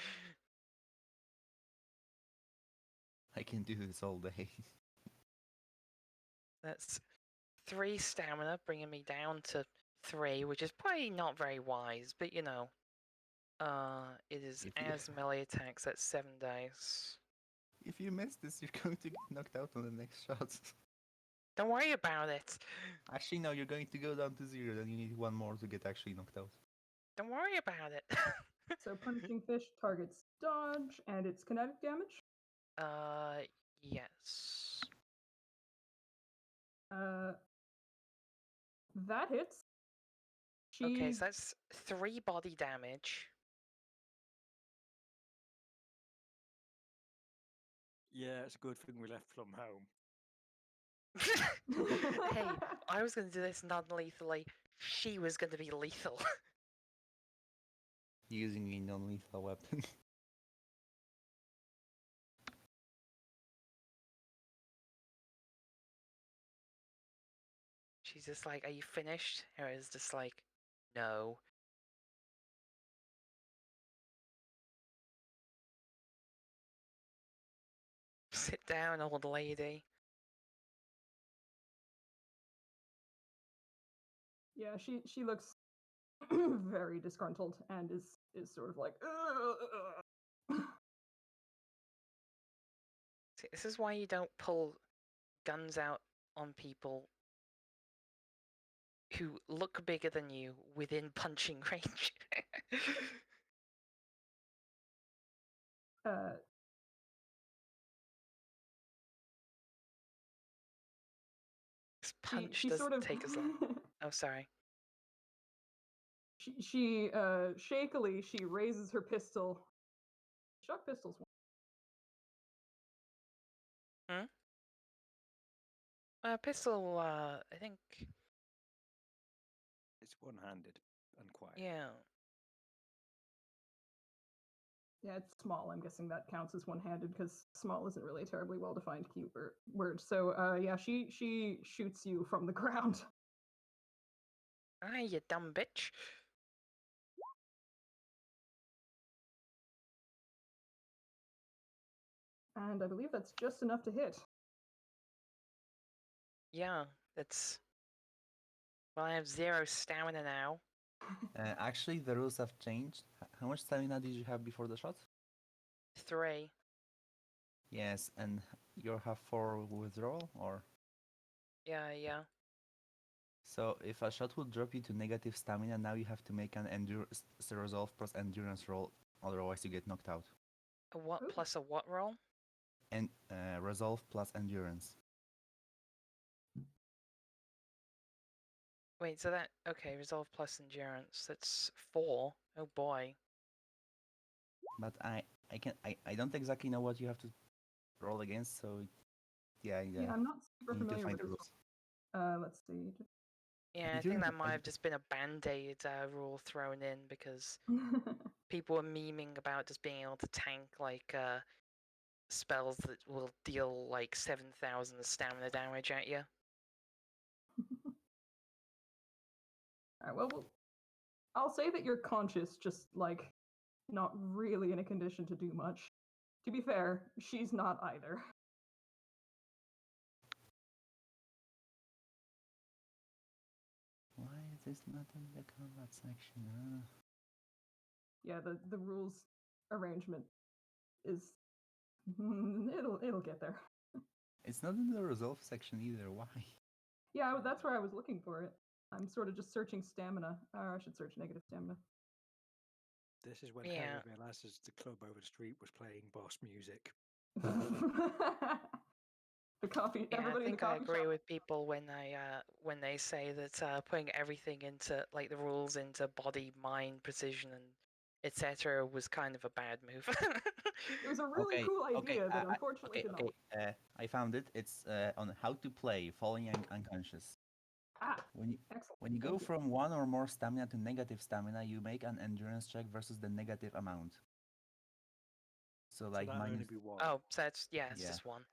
I can do this all day. That's 3 stamina, bringing me down to 3, which is probably not very wise, but you know. It is as melee attacks at 7 dice. If you miss this, you're going to get knocked out on the next shot. Don't worry about it. Actually, no, you're going to go down to 0, then you need 1 more to get actually knocked out. Don't worry about it. So punishing fish targets dodge and it's kinetic damage. Yes. That hits. Okay, so that's 3 body damage. Yeah, it's a good thing we left from home. Hey, I was going to do this non-lethally. She was going to be lethal. Using a non-lethal weapon. She's just like, "Are you finished?" Hera's just like, "No." Sit down, old lady. Yeah, she looks very disgruntled and is sort of like. See, this is why you don't pull guns out on people who look bigger than you within punching range. This punch she doesn't sort of take as long. Oh, sorry. She shakily she raises her pistol. Shock pistols. Pistol, I think. It's one-handed and quiet. Yeah. Yeah, it's small. I'm guessing that counts as one-handed because small isn't really a terribly well-defined word. So, yeah, she shoots you from the ground. Ah, you dumb bitch. And I believe that's just enough to hit. Yeah, that's. Well, I have 0 stamina now. Actually, the rules have changed. How much stamina did you have before the shot? 3. Yes, and you have 4 withdrawal, or Yeah. so if a shot would drop you to negative stamina, now you have to make an resolve plus endurance roll, otherwise you get knocked out. A what Ooh. plus a what roll? And resolve plus endurance. Wait, so that okay, resolve plus endurance. That's 4. Oh boy. But I don't exactly know what you have to roll against, so yeah, Yeah, I'm not super you need to familiar find with the this. rules. Let's see. Yeah, I Did you think that remember? might have just been a band-aid rule thrown in because people were memeing about just being able to tank like spells that will deal like 7,000 stamina damage at you. Alright, well, I'll say that you're conscious, just like not really in a condition to do much. To be fair, she's not either. Why is this not in the combat section? Yeah, the rules arrangement is it'll get there. It's not in the resolve section either. Why? Yeah, that's where I was looking for it. I'm sort of just searching stamina. Or I should search negative stamina. This is when Yeah. Hera realizes the club over the street was playing boss music. The coffee. Yeah, Everybody I in the think I coffee agree shop. with people when they say that putting everything into like the rules into body, mind, precision, and etc. was kind of a bad move. It was a really cool idea that unfortunately did not work. I found it. It's on how to play, falling unconscious. Ah, When you excellent. when you go Thank you. from 1 or more stamina to negative stamina, you make an endurance check versus the negative amount. So So like that'll only minus. be 1. Oh, so it's it's Yeah. just 1.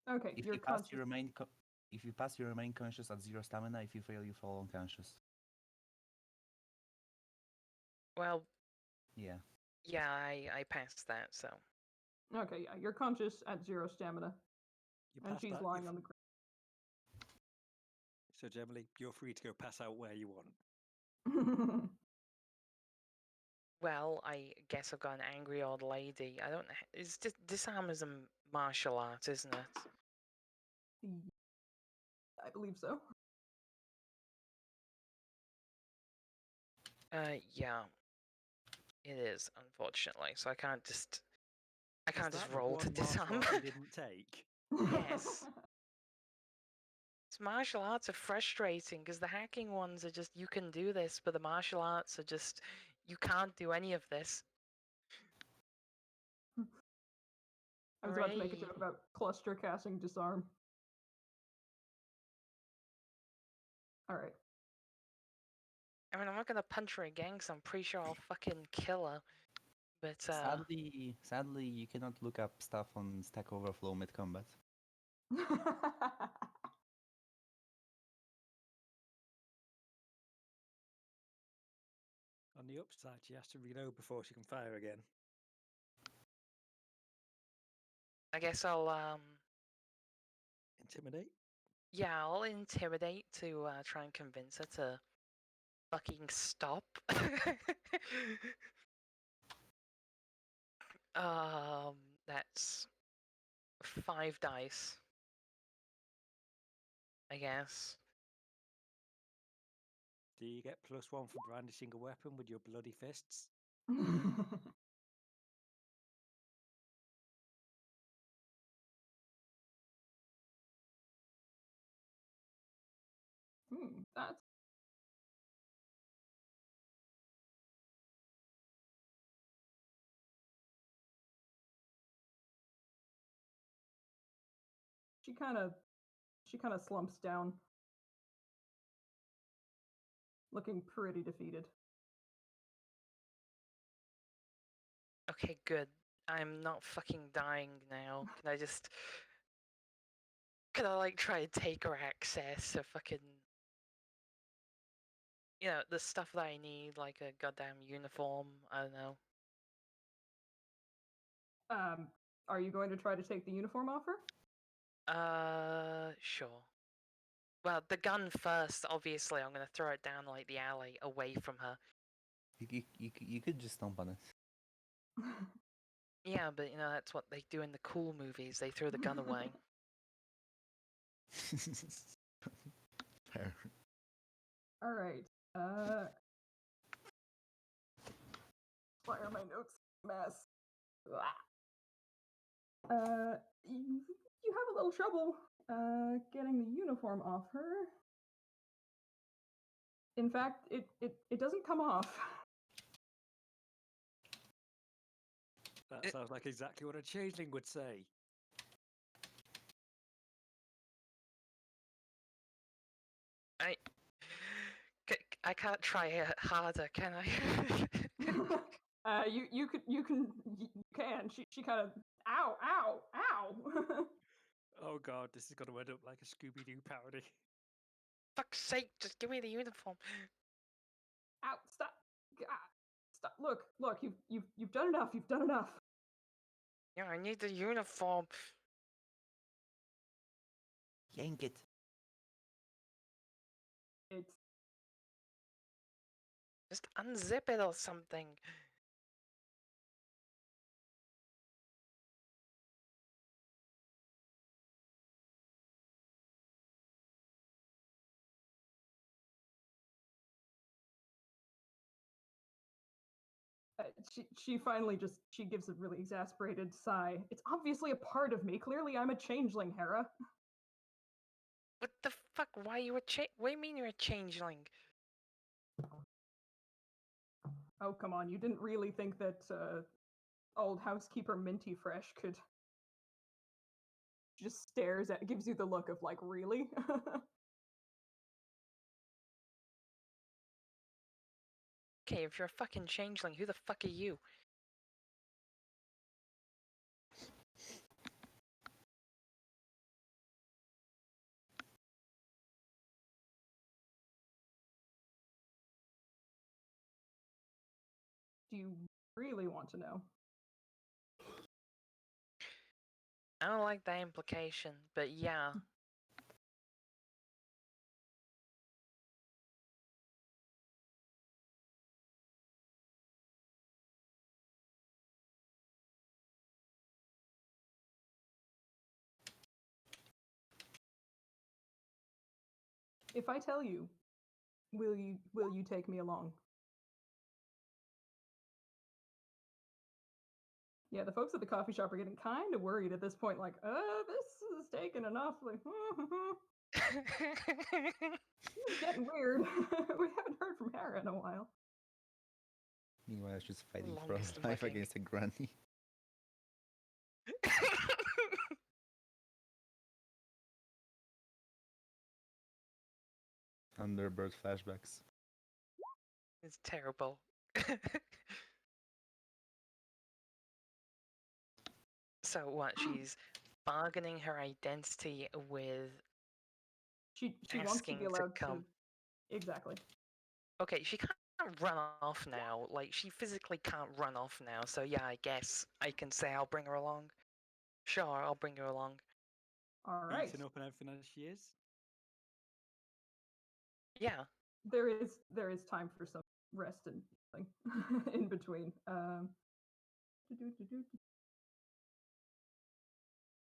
Okay, If you're you pass, conscious. you remain. If you pass, you remain conscious at 0 stamina. If you fail, you fall unconscious. Well, Yeah. yeah, I passed that, so. Okay, yeah, you're conscious at 0 stamina, You and pass she's that, lying on the ground. so generally you're free to go pass out where you want. Well, I guess I've got an angry old lady. I don't know. It's just disarm is a martial art, isn't it? I believe so. Yeah, it is, unfortunately. So I can't just Is that the roll to one martial disarm. art you didn't take? Yes. Martial arts are frustrating because the hacking ones are just you can do this, but the martial arts are just you can't do any of this. I was about to make a Hooray. joke about cluster casting disarm. Alright. I mean, I'm not gonna punch her again because I'm pretty sure I'll fucking kill her. But Sadly, you cannot look up stuff on Stack Overflow mid combat. On the upside, she has to reload before she can fire again. I guess I'll Intimidate? yeah, I'll intimidate to try and convince her to fucking stop. That's 5 dice, I guess. Do you get +1 for brandishing a weapon with your bloody fists? That's she kind of slumps down, looking pretty defeated. Okay, good. I'm not fucking dying now. Can I like try to take her access to fucking the stuff that I need, like a goddamn uniform, I don't know. Are you going to try to take the uniform off her? Sure. Well, the gun first, obviously. I'm gonna throw it down like the alley away from her. You could just stomp on it. Yeah, but that's what they do in the cool movies. They throw the gun away. Fair. All right. Why are my notes a mess? You have a little trouble getting the uniform off her. In fact, it doesn't come off. That sounds like exactly what a changeling would say. I can't try harder, can I? You can. She kind of ow. Oh god, this is going to end up like a Scooby-Doo parody. Fuck's sake, just give me the uniform. Ow! Stop! Stop! Look! You've done enough. You've done enough. Yeah, I need the uniform. Yank it. It's Just unzip it or something. she finally just she gives a really exasperated sigh. It's obviously a part of me. Clearly, I'm a changeling, Hera. What the fuck? Why you a what do you mean you're a changeling? Oh, come on. You didn't really think that old housekeeper Minty Fresh could just stares at, gives you the look of like, really? Okay, if you're a fucking changeling, who the fuck are you? Do you really want to know? I don't like that implication, but yeah. If I tell you, will you take me along? Yeah, the folks at the coffee shop are getting kind of worried at this point, like, this is taking enough. Like, this is getting weird. We haven't heard from Hera in a while. Meanwhile, she's fighting for her Longest life mugging. against a granny. Thunderbird flashbacks. It's terrible. So what? She's bargaining her identity with She wants to be asking to allowed come. to. Exactly. Okay, she can't run off now. Like, she physically can't run off now. So yeah, I guess I can say I'll bring her along. Sure, I'll bring her along. All right. Beaten up and everything as she is. Yeah. There is time for some rest and healing in between.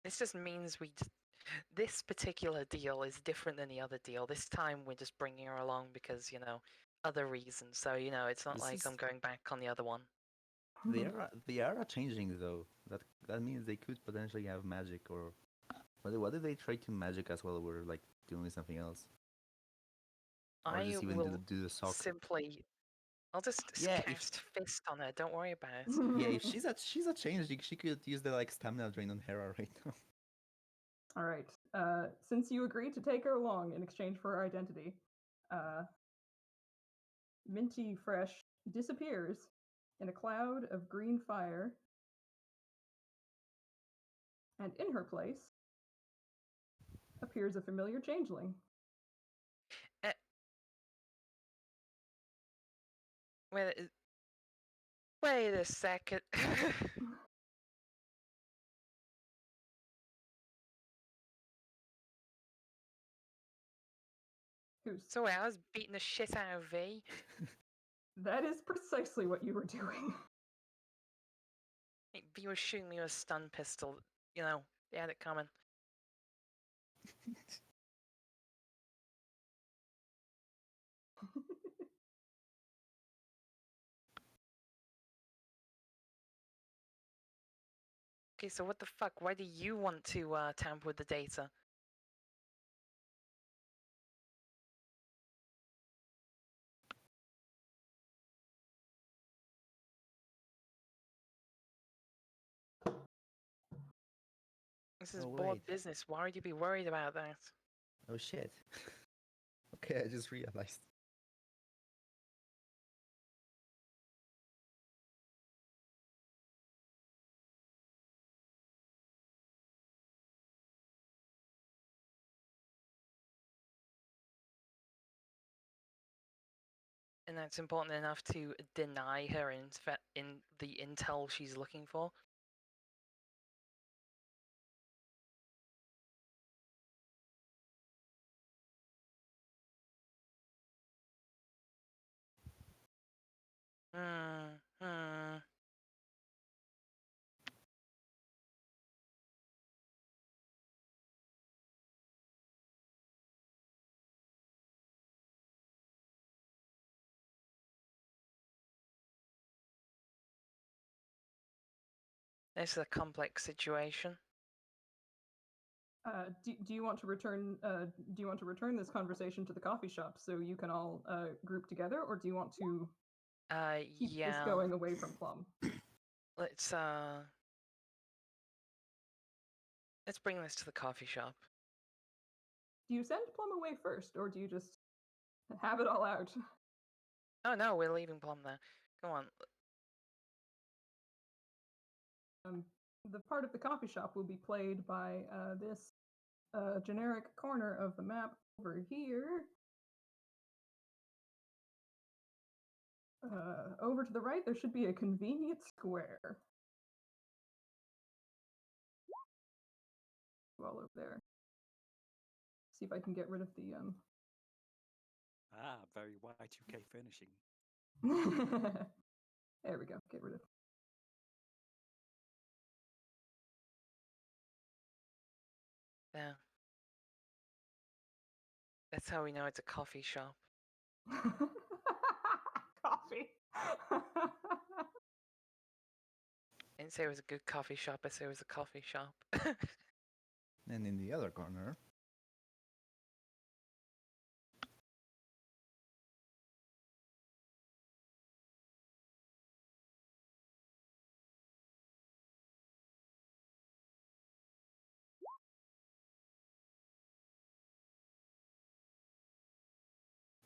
This just means this particular deal is different than the other deal. This time we're just bringing her along because, other reasons. So, it's not This like is- I'm going back on the other one. They are changing though. That means they could potentially have magic or what if they try to magic as well? We're like doing something else. Or I just even will do the sock. I'll just Yeah, cast fist on her. Don't worry about it. Yeah, if she's a changeling, she could use the like stamina drain on Hera right now. All right. Since you agreed to take her along in exchange for her identity, Minty Fresh disappears in a cloud of green fire, and in her place appears a familiar changeling. Wait a second. So I was beating the shit out of V. That is precisely what you were doing. If you were shooting me with a stun pistol, you know, they had it coming. Okay, so what the fuck? Why do you want to tamper with the data? This is Oh board wait. business. Why would you be worried about that? Oh shit. Okay, I just realized. And that's important enough to deny her in the intel she's looking for. Hmm. This is a complex situation. Do you want to return? Do you want to return this conversation to the coffee shop so you can all group together, or do you want to keep this Yeah. going away from Plum? Let's bring this to the coffee shop. Do you send Plum away first, or do you just have it all out? Oh no, we're leaving Plum there. Come on. The part of the coffee shop will be played by this generic corner of the map over here. Over to the right, there should be a convenient square. All over there. See if I can get rid of the Ah, very Y2K furnishing. There we go. Get rid of. Yeah. That's how we know it's a coffee shop. Coffee. I didn't say it was a good coffee shop, I said it was a coffee shop. And in the other corner,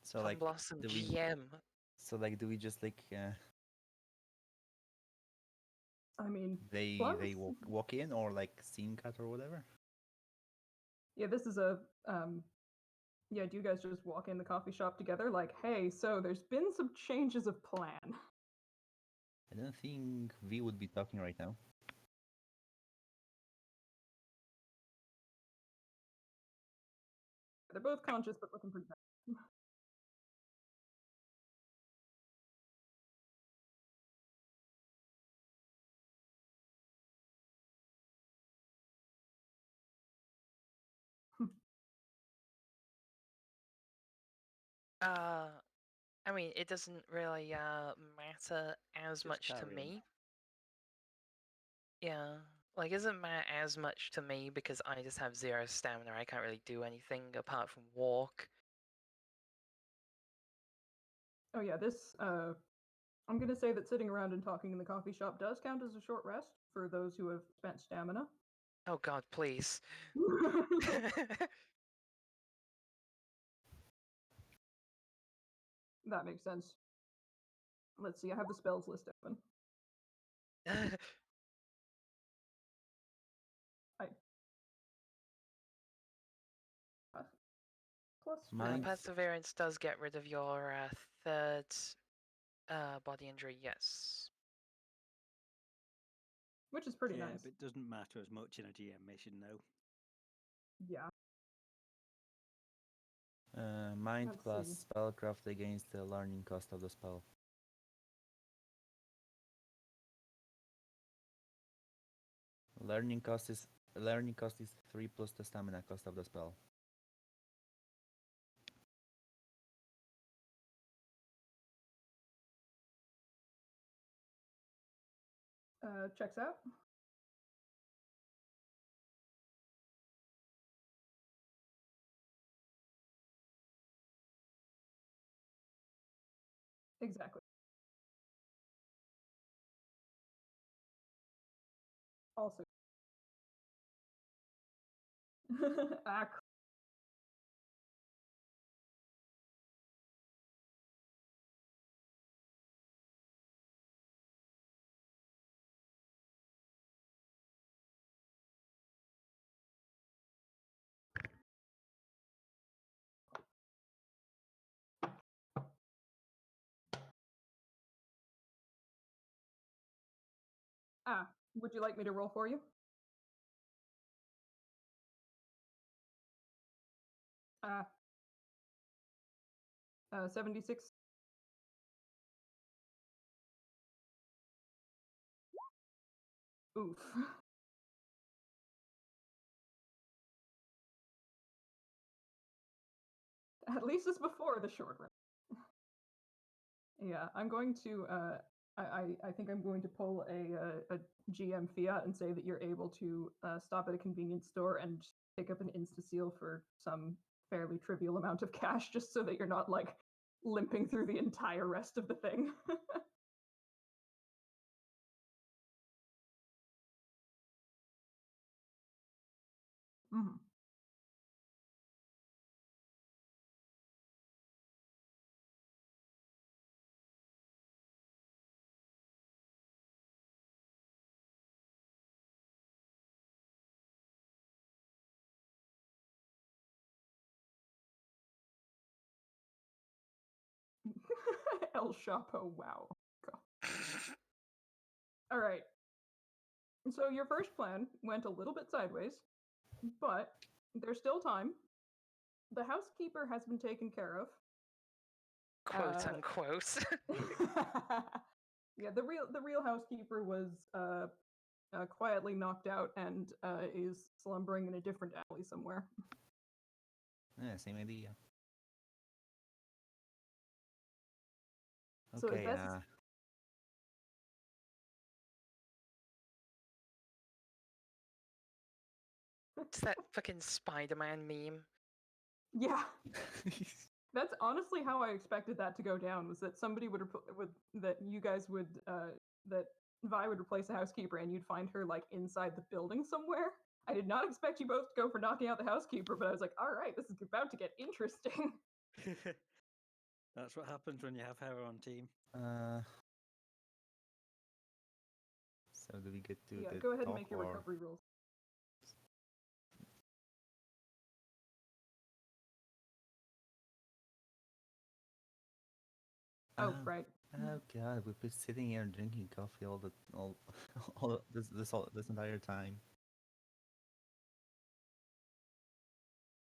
so Plum like, Blossom do we? GM. So like, do we just like I mean, they Plum. walk in or like scene cut or whatever? Yeah, this is a yeah, do you guys just walk in the coffee shop together like, hey, so there's been some changes of plan? I don't think V would be talking right now. They're both conscious but looking pretty bad. I mean, it doesn't really matter as Just much to carry on. me. Yeah, like, it doesn't matter as much to me because I just have 0 stamina. I can't really do anything apart from walk. Oh yeah, this I'm gonna say that sitting around and talking in the coffee shop does count as a short rest for those who have spent stamina. Oh god, please. That makes sense. Let's see, I have the spells list open. I plus Mine- Perseverance does get rid of your third body injury, yes. which is pretty Yeah, nice. but it doesn't matter as much in a GM mission, though. Yeah. Mind Let's plus see. spellcraft against the learning cost of the spell. Learning cost is 3 plus the stamina cost of the spell. Checks out. Exactly. Also. Ah, would you like me to roll for you? 76. Oof. At least it's before the short rest. Yeah, I'm going to. I think I'm going to pull a GM fiat and say that you're able to stop at a convenience store and pick up an insta-seal for some fairly trivial amount of cash, just so that you're not like limping through the entire rest of the thing. Mhm. El Chapo, wow. All right. So your first plan went a little bit sideways, but there's still time. The housekeeper has been taken care of. Quote unquote. Yeah, the real housekeeper was quietly knocked out and is slumbering in a different alley somewhere. Yeah, same idea. So as Okay, best as It's that fucking Spider-Man meme. yeah, that's honestly how I expected that to go down. Was that somebody would that you guys would that Vi would replace the housekeeper and you'd find her like inside the building somewhere. I did not expect you both to go for knocking out the housekeeper, but I was like, all right, this is about to get interesting. That's what happens when you have her on team. So do we get to Yeah, the go ahead and top make your or recovery rolls. Oh, right. Oh god, we've been sitting here and drinking coffee this entire time.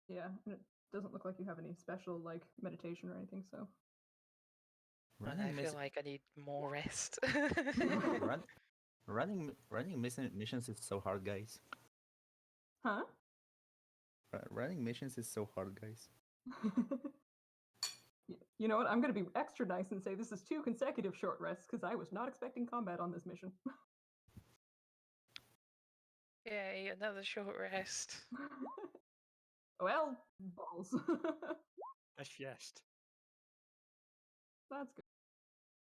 Yeah, and it doesn't look like you have any special like meditation or anything, so. And I feel like I need more rest. Running missions is so hard, guys. Huh? Running missions is so hard, guys. You know what? I'm going to be extra nice and say this is 2 consecutive short rests because I was not expecting combat on this mission. Yay, another short rest. Well, balls. A chest. That's good.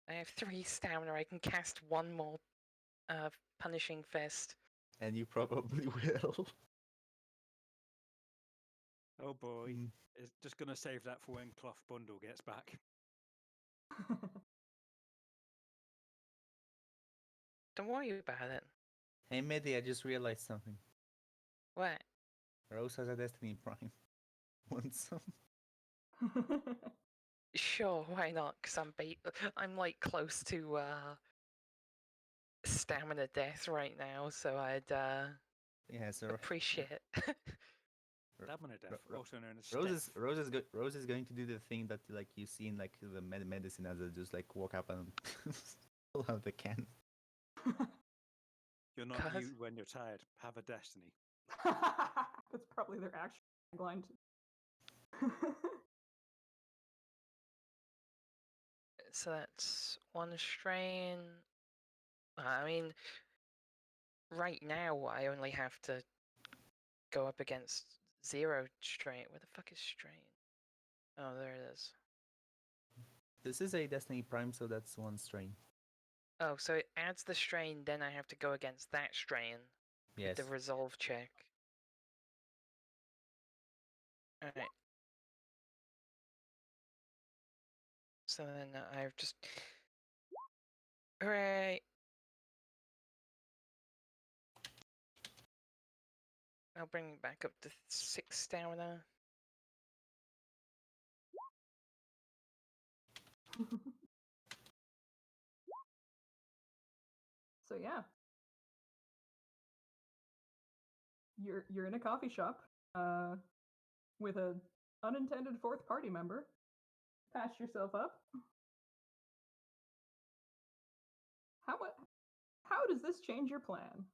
I have 3 stamina. I can cast 1 more punishing fist. And you probably will. Oh boy. It's just going to save that for when Cloth Bundle gets back. Don't worry about it. Hey, Medi, I just realized something. What? Rose has a Destiny Prime. Want some? Sure, why not? Because I'm like close to stamina death right now, so I'd Yeah, so appreciate it. Stamina death, also known as Rose is going to do the thing that like you see in like the medicine as they just like walk up and pull out the can. You're not Cause- you when you're tired. Have a destiny. That's probably their actual tagline. So that's one strain. I mean, right now I only have to go up against 0 strain. Where the fuck is strain? Oh, there it is. This is a Destiny Prime, so that's one strain. Oh, so it adds the strain, then I have to go against that strain with Yes. the resolve check. Alright. So then I've just... Hooray! I'll bring it back up to 6 stamina. So yeah, you're in a coffee shop with a unintended fourth party member. Patch yourself up. How does this change your plan?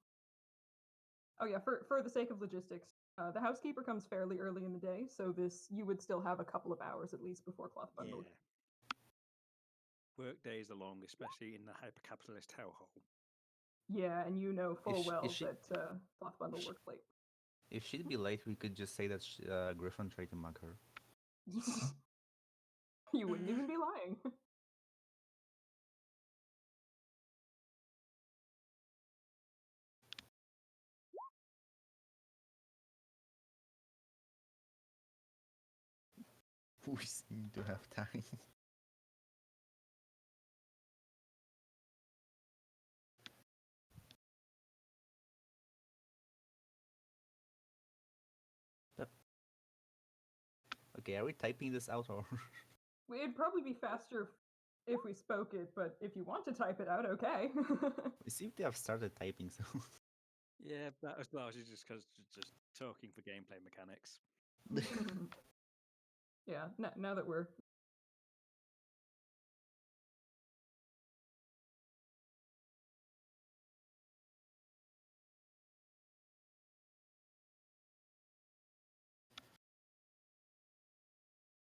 Oh yeah, for the sake of logistics, the housekeeper comes fairly early in the day, so you would still have a couple of hours at least before cloth bundle. Yeah. Work days are long, especially in the hyper-capitalist hellhole. Yeah, and you know full well is she- that cloth bundle works late. If she'd be late, we could just say that Griffin tried to mug her. You wouldn't even be lying. We seem to have time. Okay, are we typing this out or? It'd probably be faster if we spoke it, but if you want to type it out, okay. We seem to have started typing, so. Yeah, that was largely just because just talking for gameplay mechanics. Yeah, now that we're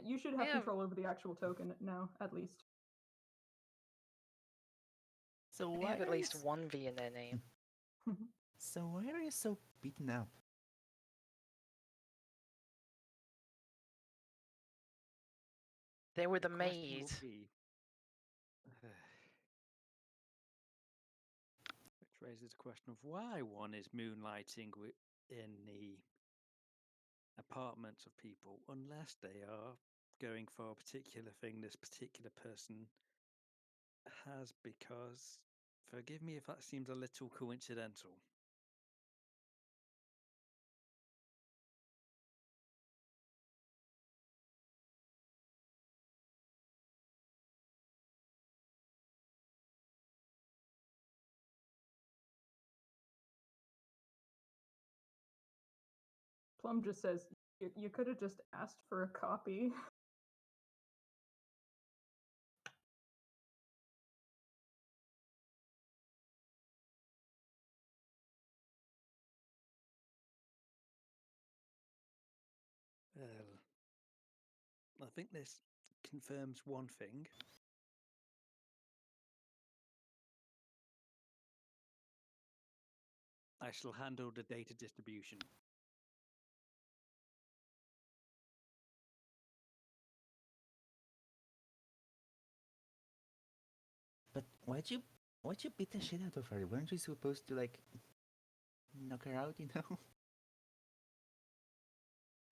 you should have Yeah. control over the actual token now, at least. So They why have at are you least one V in their name. So why are you so beaten up? They were the question maid. will be, which raises the question of why one is moonlighting in the apartments of people, unless they are going for a particular thing this particular person has, because, forgive me if that seems a little coincidental. Plum just says, you could have just asked for a copy. Well, I think this confirms one thing. I shall handle the data distribution. But why'd you beat the shit out of her? Weren't you supposed to like knock her out, you know?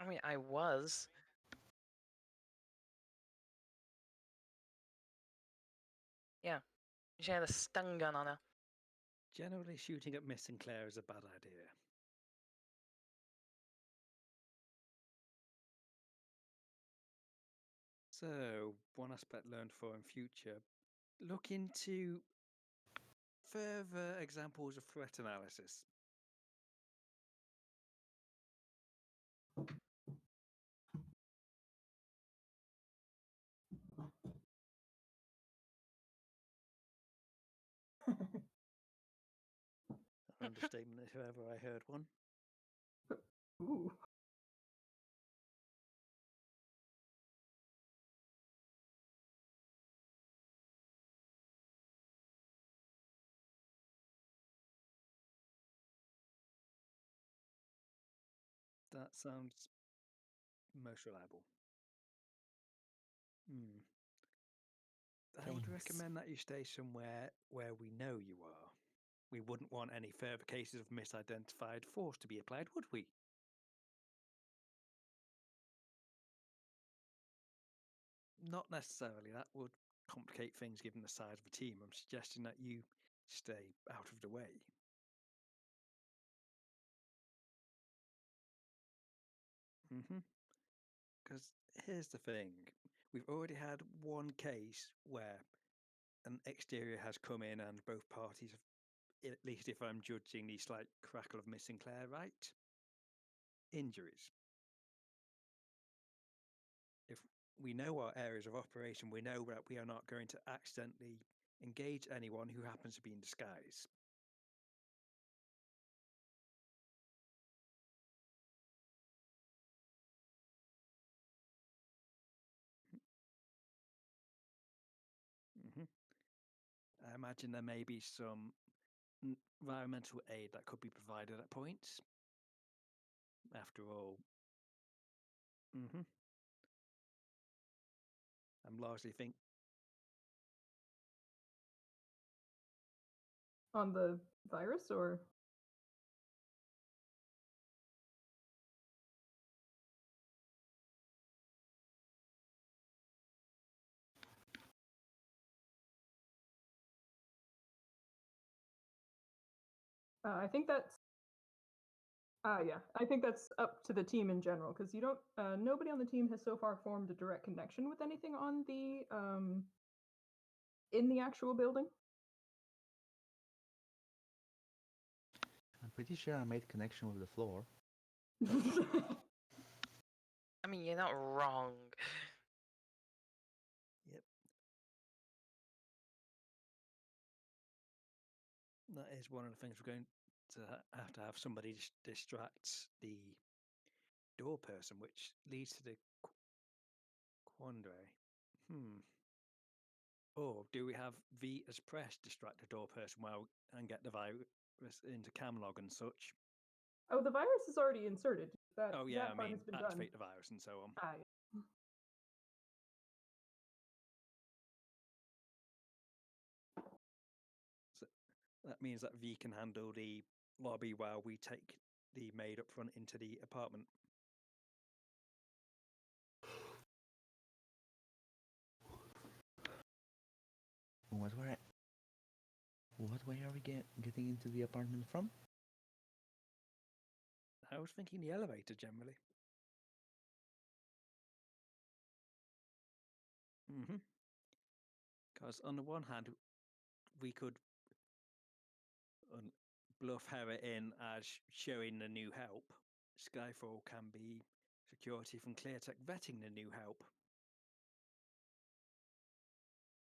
I mean, I was. Yeah. She had a stun gun on her. Generally, shooting at Miss Sinclair is a bad idea. So, one aspect learned for in future, look into further examples of threat analysis. understatement if ever I heard one. Ooh. That sounds most reliable. I would Thanks. recommend that you stay somewhere where we know you are. We wouldn't want any further cases of misidentified force to be applied, would we? Not necessarily. That would complicate things given the size of the team. I'm suggesting that you stay out of the way. Because here's the thing. We've already had one case where an exterior has come in and both parties have, at least if I'm judging the slight crackle of Miss Sinclair right, injuries. If we know our areas of operation, we know that we are not going to accidentally engage anyone who happens to be in disguise. I imagine there may be some environmental aid that could be provided at points. After all, I'm largely think On the virus, or? I think that's. Yeah, I think that's up to the team in general because you don't. Nobody on the team has so far formed a direct connection with anything on the in the actual building. I'm pretty sure I made connection with the floor. I mean, you're not wrong. Yep. That is one of the things we're going to have somebody distract the door person, which leads to the quandary. Or do we have V as press distract the door person and get the virus into Camlog and such? Oh, the virus is already inserted. That Oh yeah, that part has been done. activate the virus and so on. Yeah. So that means that V can handle the lobby while we take the maid up front into the apartment. What way are we getting into the apartment from? I was thinking the elevator generally. Because on the one hand, we could bluff Hera in as showing the new help. Skyfall can be security from ClearTech vetting the new help.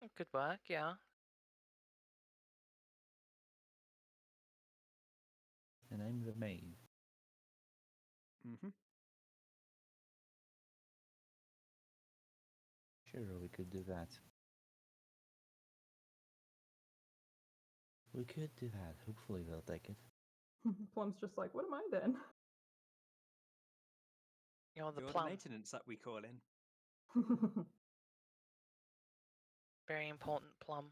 It could work, yeah. And I'm the maid. Sure, we could do that. We could do that. Hopefully they'll take it. Plum's just like, what am I then? You're the You're the plum. maintenance that we call in. Very important plum.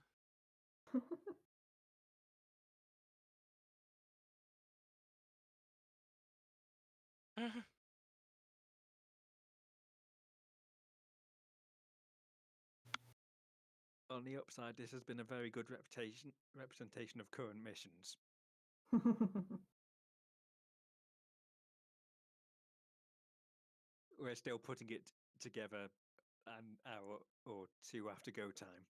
On the upside, this has been a very good representation of current missions. We're still putting it together an hour or two after go time.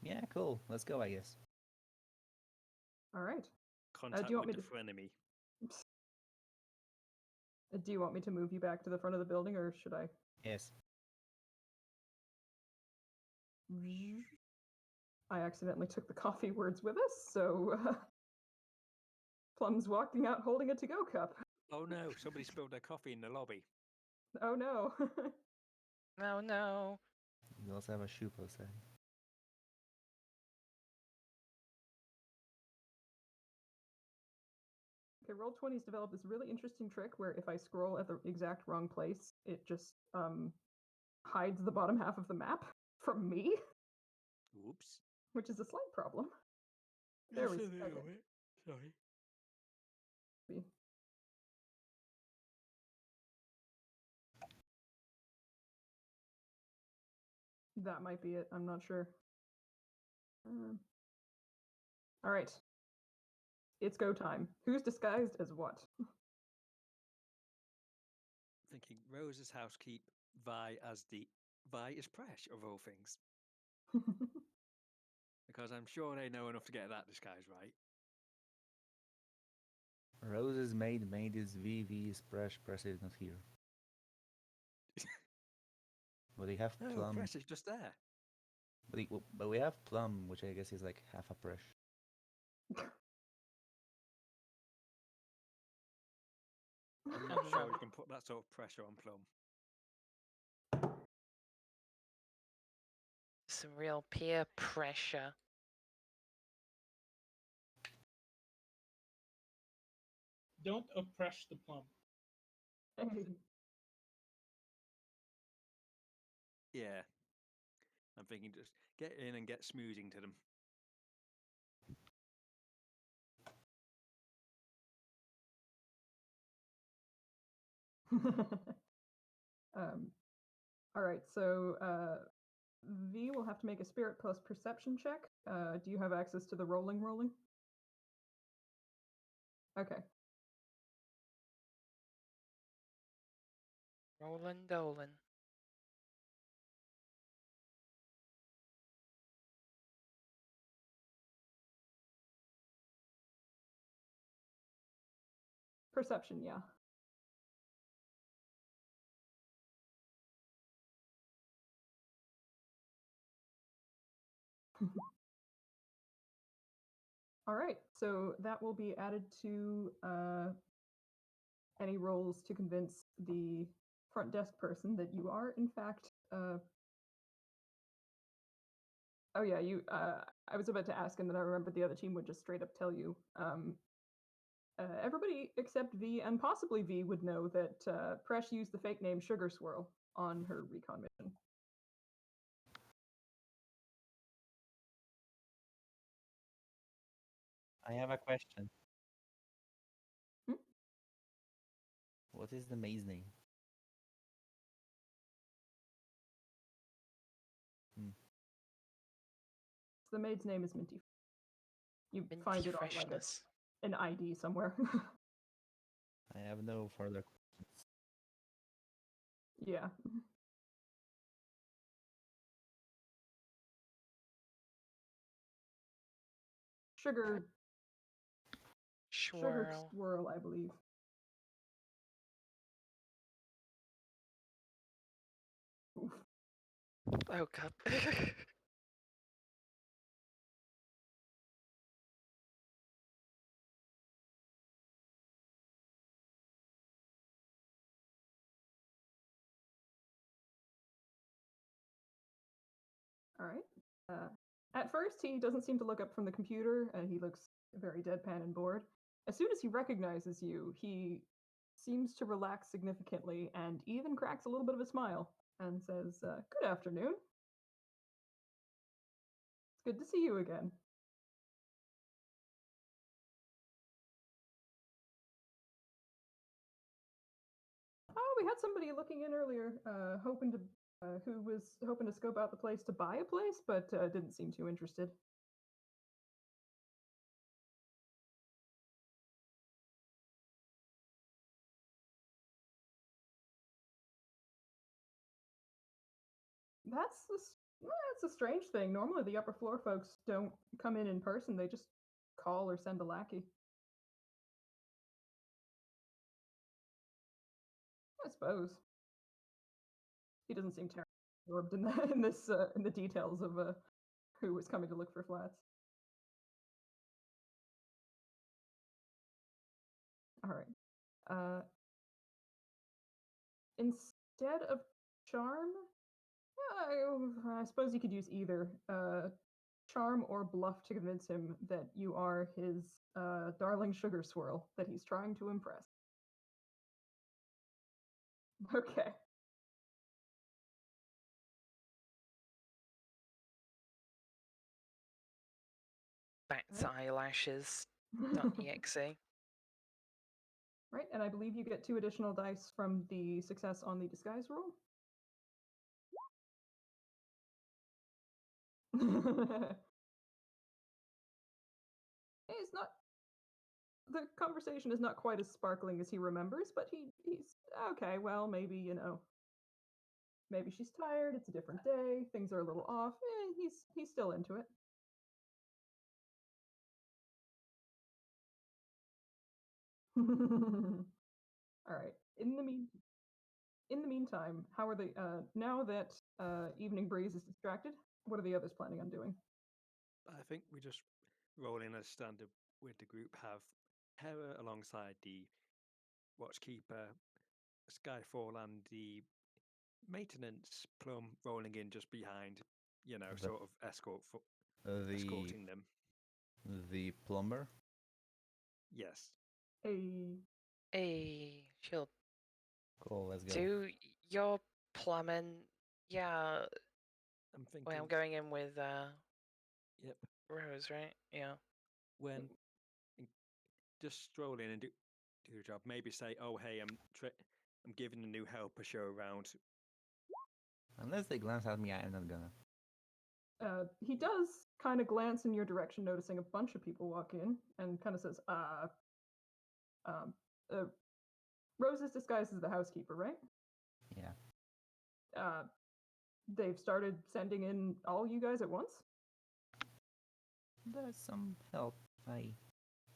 Yeah, cool. Let's go, I guess. All right. Contact you want with me the frenemy. Do you want me to move you back to the front of the building, or should I? Yes. I accidentally took the coffee words with us, so Plum's walking out holding a to-go cup. Oh no, somebody spilled their coffee in the lobby. Oh no. No, no. You also have a shoe outside. Okay, Roll20's developed this really interesting trick where if I scroll at the exact wrong place, it just hides the bottom half of the map from me, Oops. which is a slight problem. There we Just a go. little Okay. bit. Sorry. That might be it. I'm not sure. All right. It's go time. Who's disguised as what? Thinking Rose's housekeep, Vi as the Vi is Presh of all things. Because I'm sure they know enough to get that disguise right. Rose's maid is VV is Press is not here. But they have No, Plum. Presh is just there. But we have Plum, which I guess is like half a Presh. I'm not sure you can put that sort of pressure on Plum. Some real peer pressure. Don't oppress the plum. Hey. Yeah. I'm thinking just get in and get smoozing to them. All right, so V will have to make a spirit plus perception check. Do you have access to the rolling? Okay. Rollin' dolin'. Perception, yeah. All right, so that will be added to any rolls to convince the front desk person that you are, in fact, oh yeah, you. I was about to ask, and then I remembered the other team would just straight up tell you. Everybody except V and possibly V would know that Presh used the fake name Sugar Swirl on her recon mission. I have a question. Hmm? What is the maid's name? The maid's name is Minty. You Minty find it on like freshness. an ID somewhere. I have no further questions. Yeah. Sugar Swirl. Swirl, I believe. Oof. Oh god. All right. At first, he doesn't seem to look up from the computer, and he looks very deadpan and bored. As soon as he recognizes you, he seems to relax significantly and even cracks a little bit of a smile and says, "Good afternoon. It's good to see you again." Oh, we had somebody looking in earlier, who was hoping to scope out the place to buy a place, but didn't seem too interested. That's a strange thing. Normally, the upper floor folks don't come in person; they just call or send a lackey. suppose. He doesn't seem terribly absorbed in in the details of who was coming to look for flats. All right. Instead of charm, I suppose you could use either charm or bluff to convince him that you are his darling sugar swirl that he's trying to impress. Okay. Bat's eyelashes.exe. Right, and I believe you get 2 additional dice from the success on the disguise roll. It's not. The conversation is not quite as sparkling as he remembers, but he's okay. Well, maybe maybe she's tired. It's a different day. Things are a little off. He's still into it. All right. In the meantime, how are the now that Evening Breeze is distracted? What are the others planning on doing? I think we just roll in as standard with the group. Have Hera alongside the watchkeeper, Skyfall, and the maintenance plum rolling in just behind. The- Sort of The escorting them. the plumber. Yes. Hey, she'll Cool. Let's go. do your plumbing. Yeah, I'm thinking. well, I'm going in with Yep. Rose, right? Yeah. When just stroll in and do your job. Maybe say, "Oh, hey, I'm giving the new helper show around." Unless they glance at me, I'm not gonna. He does kind of glance in your direction, noticing a bunch of people walk in, and kind of says, Rose is disguised as the housekeeper, right? Yeah. They've started sending in all you guys at once? There's some help I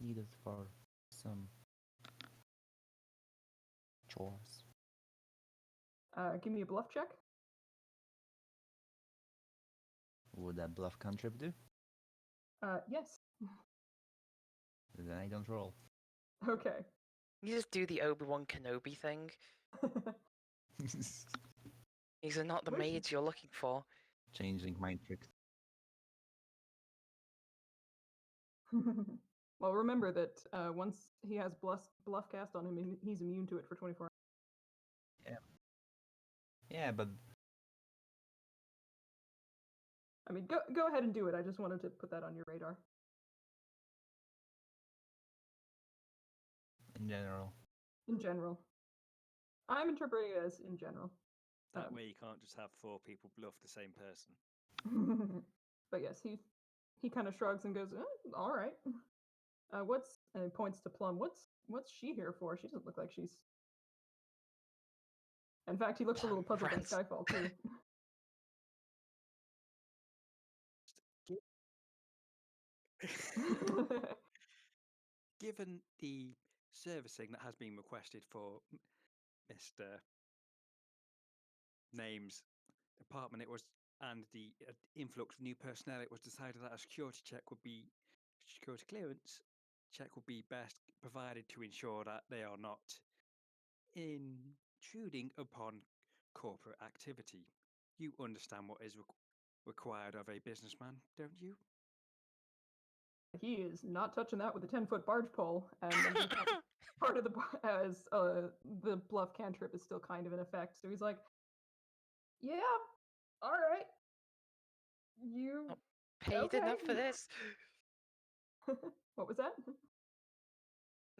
needed for some chores. Give me a bluff check. Would that bluff cantrip do? Yes. Then I don't roll. Okay. You just do the Obi-Wan Kenobi thing. These are not the Where's- maids you're looking for. Changing mind tricks. Well, remember that once he has bluff cast on him, he's immune to it for 24 hours. Yeah, but I mean, go ahead and do it. I just wanted to put that on your radar. in general. In general. I'm interpreting it as in general. That way, you can't just have 4 people bluff the same person. But yes, he kind of shrugs and goes, all right. And he points to Plum. What's she here for? She doesn't look like she's. In fact, he looks a little puzzled by Friends. Skyfall too. Given the servicing that has been requested for Mr. Name's apartment, and the influx of new personnel, it was decided that a security clearance check would be best provided to ensure that they are not intruding upon corporate activity. You understand what is required of a businessman, don't you? He is not touching that with a 10-foot barge pole, and part of the bluff cantrip is still kind of in effect. So he's like, "Yeah, all right, you Paid okay?" enough for this. What was that?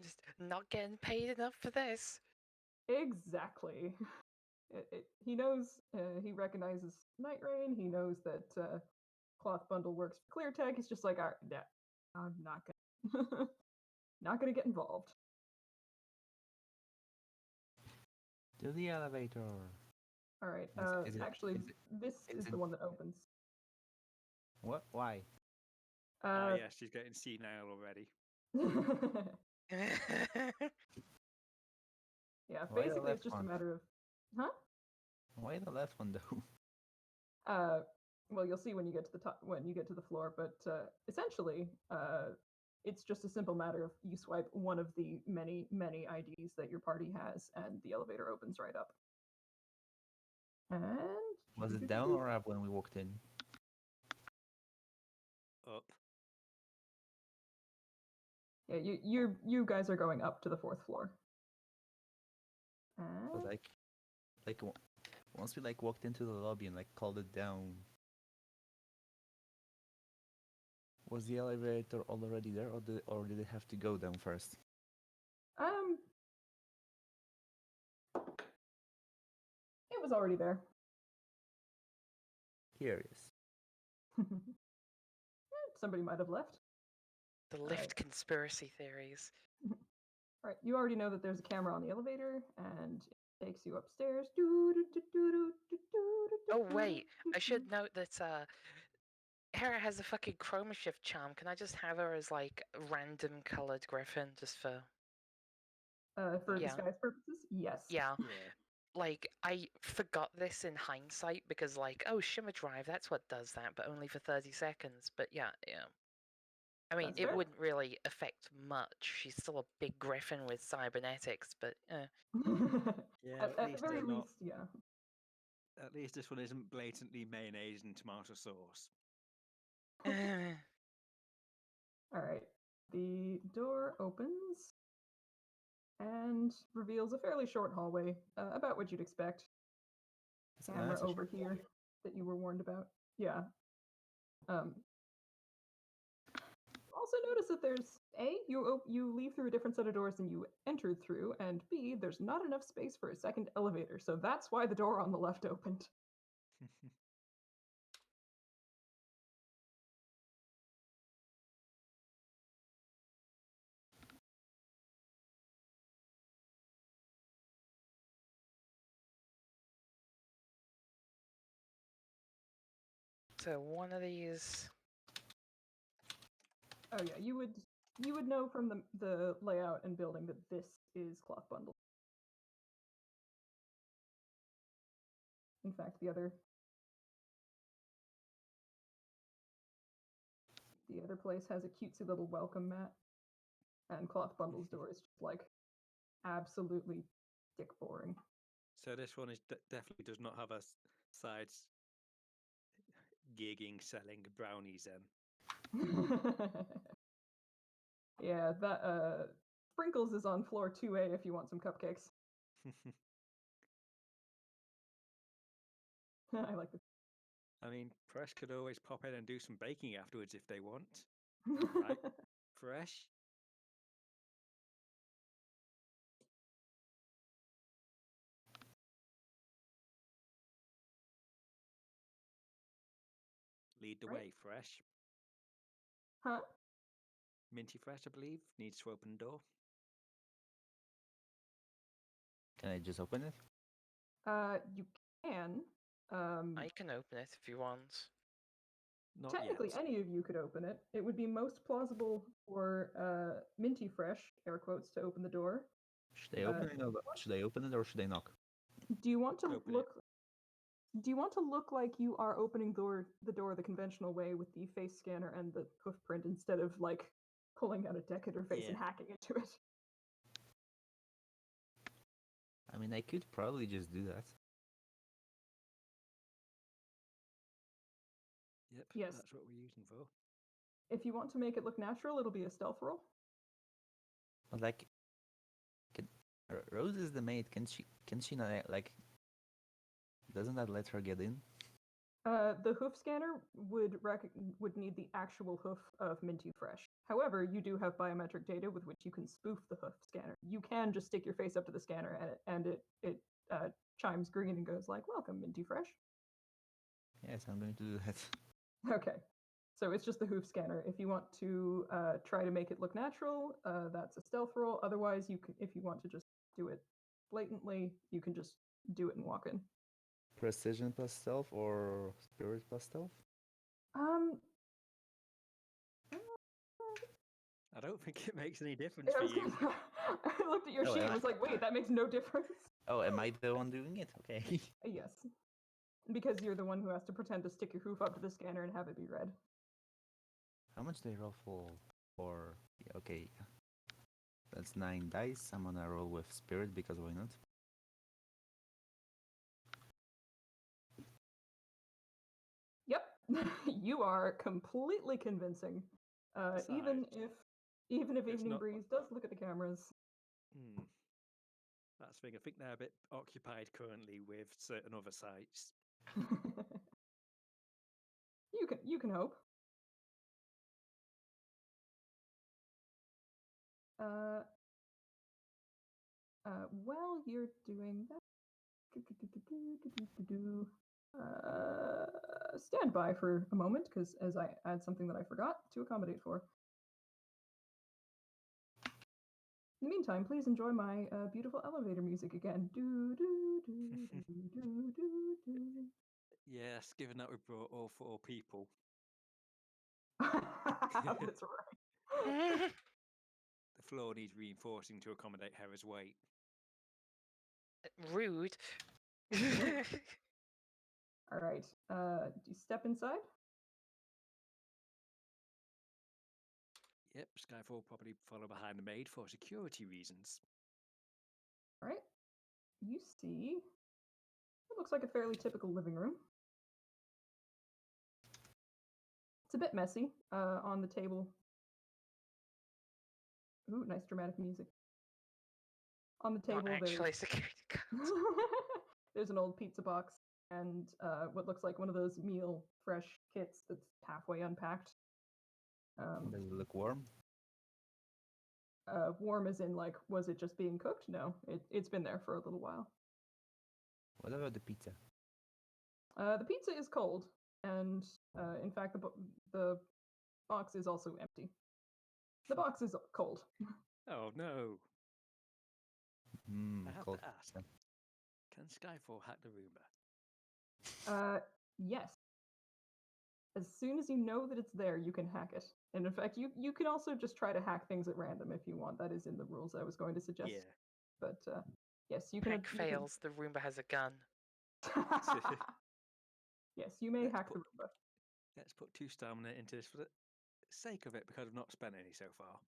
Just not getting paid enough for this. Exactly. He knows. He recognizes Night Rain. He knows that Cloth Bundle works for ClearTech. He's just like, all right, yeah, I'm not gonna, not gonna get involved. To the elevator. All right. Actually, this is the one that opens. What? Why? Yes, she's getting senile already. Yeah, Why the basically, left it's just one? a matter of Huh? Why the left one though? Well, you'll see when you get to the top, when you get to the floor. But essentially, it's just a simple matter of you swipe one of the many, many IDs that your party has, and the elevator opens right up. And Was it down or up when we walked in? Up. Yeah, you guys are going up to the 4th floor. But And once we walked into the lobby and called it down, was the elevator already there, or did it have to go down first? It was already there. Curious. Somebody might have left. The lift conspiracy theories. All right, you already know that there's a camera on the elevator, and it takes you upstairs. Oh wait, I should note that Hera has a fucking chroma shift charm. Can I just have her as a random colored griffin just for For Yeah. disguise purposes, yes. yeah. Yeah. I forgot this in hindsight because oh, Shimmer Drive, that's what does that, but only for 30 seconds. But yeah. I mean, That's it fair. wouldn't really affect much. She's still a big griffin with cybernetics, but Yeah, at the very least, yeah. At least this one isn't blatantly mayonnaise and tomato sauce. All right. The door opens and reveals a fairly short hallway, about what you'd expect. Camera That's a over short here that you were warned about. Yeah. Also notice that there's A, you leave through a different set of doors than you entered through, and B, there's not enough space for a second elevator, so that's why the door on the left opened. so one of these. Oh yeah, you would know from the layout and building that this is cloth bundle. In fact, the other place has a cutesy little welcome mat, and cloth bundle's door is just absolutely dick boring. So this one is definitely does not have a sides gigging selling brownies then. Yeah, that Sprinkles is on floor 2A if you want some cupcakes. I like it. I mean, Fresh could always pop in and do some baking afterwards if they want. Right? Fresh? Lead the Right. way, Fresh. Huh? Minty Fresh, I believe, needs to open the door. Can I just open it? You can. I can open it if you want. Not Technically, yet. any of you could open it. It would be most plausible for Minty Fresh, air quotes, to open the door. Should I open it? Or should I open it or should I knock? Do you want to Open it. look? Do you want to look like you are opening the door the conventional way with the face scanner and the hoof print instead of pulling out a decator face and Yeah. hacking into it? I mean, I could probably just do that. Yep. Yes. That's what we're using for. If you want to make it look natural, it'll be a stealth roll. But Rose is the maid. Can she not Doesn't that let her get in? The hoof scanner would need the actual hoof of Minty Fresh. However, you do have biometric data with which you can spoof the hoof scanner. You can just stick your face up to the scanner and it chimes green and goes "Welcome, Minty Fresh." Yes, I'm going to do that. Okay, so it's just the hoof scanner. If you want to try to make it look natural, that's a stealth roll. Otherwise, you can, if you want to just do it blatantly, you can just do it and walk in. Precision plus stealth or spirit plus stealth? I don't think it makes any difference I, for was you. I looked at your Oh, sheet am and was like, wait, that makes no difference. Oh, am I the one doing it? Okay. Yes. Because you're the one who has to pretend to stick your hoof up to the scanner and have it be read. How much do I roll for? Yeah, okay. That's 9 dice. I'm gonna roll with spirit because why not? Yep. You are completely convincing. Even Besides, if it's Evening not. Breeze does look at the cameras. Hmm, that's the thing. I think they're a bit occupied currently with certain other sites. you can hope. While you're doing that, stand by for a moment, because as I add something that I forgot to accommodate for. In the meantime, please enjoy my beautiful elevator music again. Do do do do do do do. Yes, given that we brought all 4 people, That's right. the floor needs reinforcing to accommodate Hera's weight. Rude. All right. Do you step inside? Yep, Skyfall will probably follow behind the maid for security reasons. All right. You see, it looks like a fairly typical living room. It's a bit messy. On the table. Ooh, nice dramatic music. On the Not table, actually security guards. there's an old pizza box and what looks like one of those meal fresh kits that's halfway unpacked. Does it look warm? Warm as in, like, was it just being cooked? No, it's been there for a little while. What about the pizza? The pizza is cold, and in fact, the box is also empty. The box is cold. Oh no! I have Cold. to ask, can Skyfall hack the Roomba? Yes. As soon as you know that it's there, you can hack it. And in fact, you can also just try to hack things at random if you want. That is in the rules I was going to suggest. Yeah. But yes, you can. Hack fails. The Roomba has a gun. Yes, you may hack the Roomba. Let's put 2 stamina into this for the sake of it, because I've not spent any so far.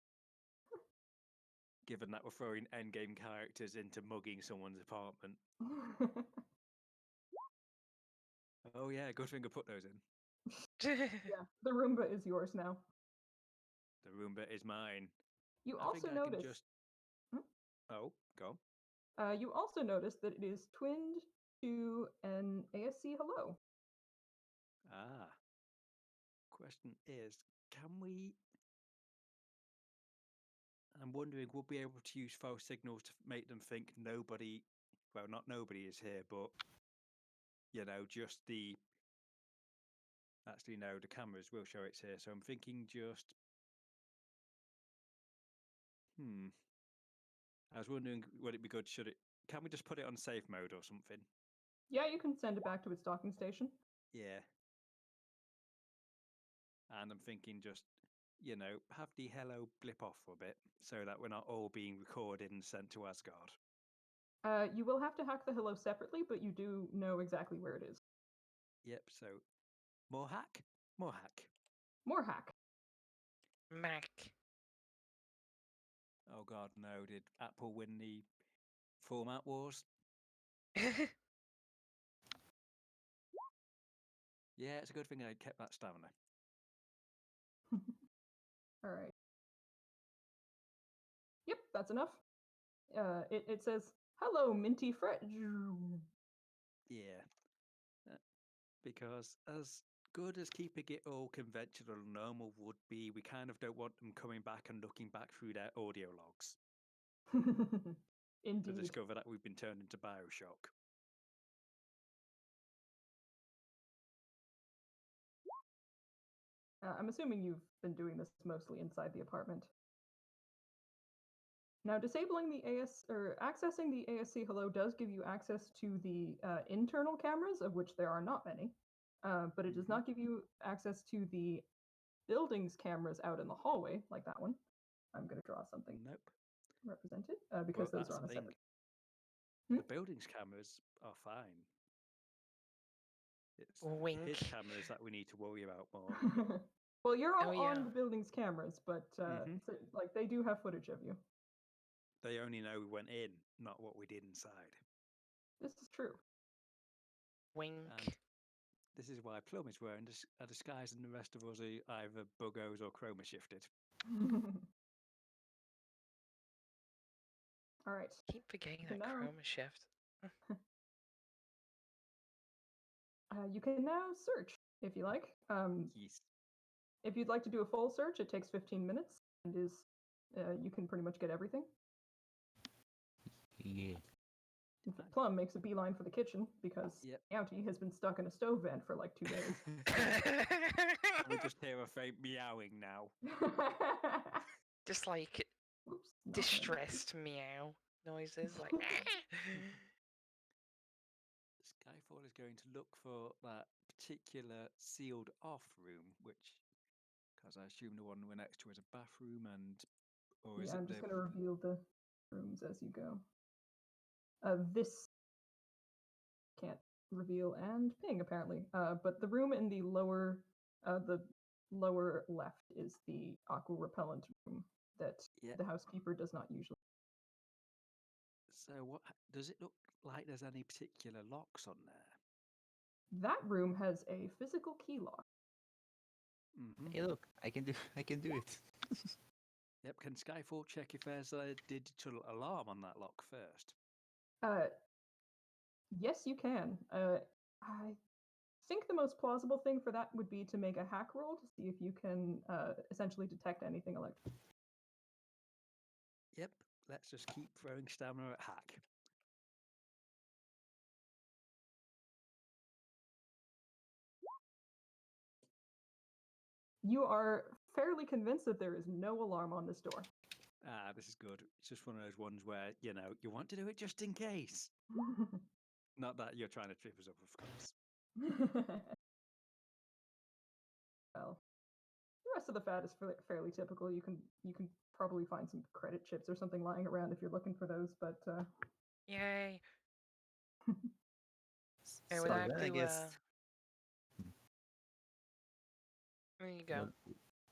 Given that we're throwing endgame characters into mugging someone's apartment. Oh yeah, good thing I put those in. Yeah, the Roomba is yours now. The Roomba is mine. You I also think I notice. can just... Oh, go. You also notice that it is twinned to an ASC hello. Ah. Question is, can we... I'm wondering, we'll be able to use false signals to make them think nobody... Well, not nobody is here, but... You know, just the... Actually, no, the cameras will show it's here. So I'm thinking just... I was wondering, would it be good, should it... Can we just put it on safe mode or something? Yeah, you can send it back to its docking station. Yeah. And I'm thinking just, you know, have the hello blip off for a bit so that we're not all being recorded and sent to Asgard. You will have to hack the hello separately, but you do know exactly where it is. Yep, so more hack? More hack. More hack. Mac. Oh god, no. Did Apple win the format wars? Yeah, it's a good thing I kept that stamina. All right. Yep, that's enough. It says, hello, Minty Fred. Yeah. Because as good as keeping it all conventional and normal would be, we kind of don't want them coming back and looking back through their audio logs to Indeed. discover that we've been turned into Bioshock. I'm assuming you've been doing this mostly inside the apartment. Now, disabling the accessing the ASC hello does give you access to the internal cameras, of which there are not many, but it does not give you access to the building's cameras out in the hallway, like that one. I'm going to draw something Nope. represented because Well, those that's are on a the thing. separate. The building's cameras are fine. It's Wink. his cameras that we need to worry about more. Well, you're all Oh, on yeah. the building's cameras, but Mhm. so, like they do have footage of you. They only know we went in, not what we did inside. This is true. Wink. And this is why Plum is wearing a disguise and the rest of us are either buggos or chroma shifted. All right. Keep forgetting You that can now- chroma shift. You can now search if you like. Yes. If you'd like to do a full search, it takes 15 minutes and is you can pretty much get everything. Yeah. Plum makes a beeline for the kitchen because Yep. Auntie has been stuck in a stove vent for like 2 days. We just hear a faint meowing now. Just like Oops, not gonna- distressed meow noises, like. Skyfall is going to look for that particular sealed off room, which, because I assume the one we're next to is a bathroom, or is Yeah, it I'm just the going to reveal the rooms as you go. This can't reveal and ping apparently, but the room in the lower left is the aqua repellent room that Yeah. the housekeeper does not usually. So what does it look like? There's any particular locks on there? That room has a physical key lock. Mm-hmm. Hey, look, I can do it. Yep. Can Skyfall check if there's a digital alarm on that lock first? Yes, you can. I think the most plausible thing for that would be to make a hack roll to see if you can essentially detect anything electric. Yep. Let's just keep throwing stamina at hack. You are fairly convinced that there is no alarm on this door. Ah, this is good. It's just one of those ones where, you want to do it just in case. Not that you're trying to trip us up, of course. Well, the rest of the fat is fairly typical. You can probably find some credit chips or something lying around if you're looking for those, but Yay. I So would have then I to, guess there you go.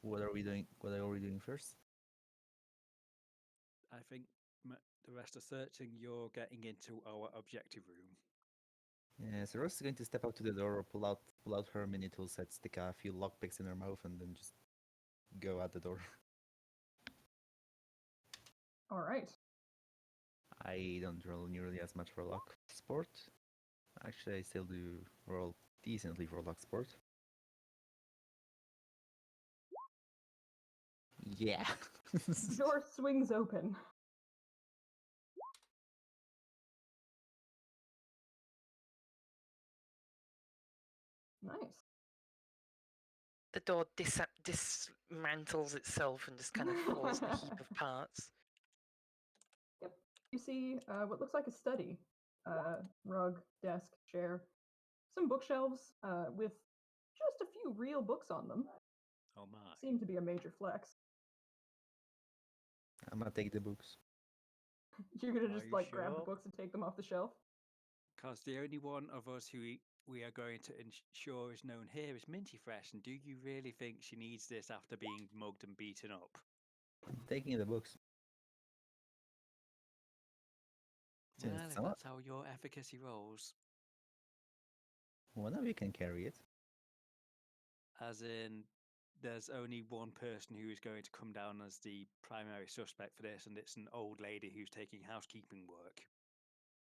what are we doing? What are we doing first? I think the rest are searching. You're getting into our objective room. Yeah, so Rose is going to step up to the door, pull out her mini tool set, stick a few lockpicks in her mouth, and then just go out the door. all right. I don't roll nearly as much for lock sport. Actually, I still do roll decently for lock sport. Yeah. The door swings open. Nice. The door dismantles itself and just kind of falls in a heap of parts. Yep. You see what looks like a study. Rug, desk, chair, some bookshelves with just a few real books on them. Oh my. Seem to be a major flex. I'm gonna take the books. You're gonna Are just you grab the sure? books and take them off the shelf. Because the only one of us who we are going to ensure is known here is Minty Fresh, and do you really think she needs this after being mugged and beaten up? I'm taking the books. Well, Since if that's how your efficacy rolls, one of you can carry it. as in, there's only one person who is going to come down as the primary suspect for this, and it's an old lady who's taking housekeeping work.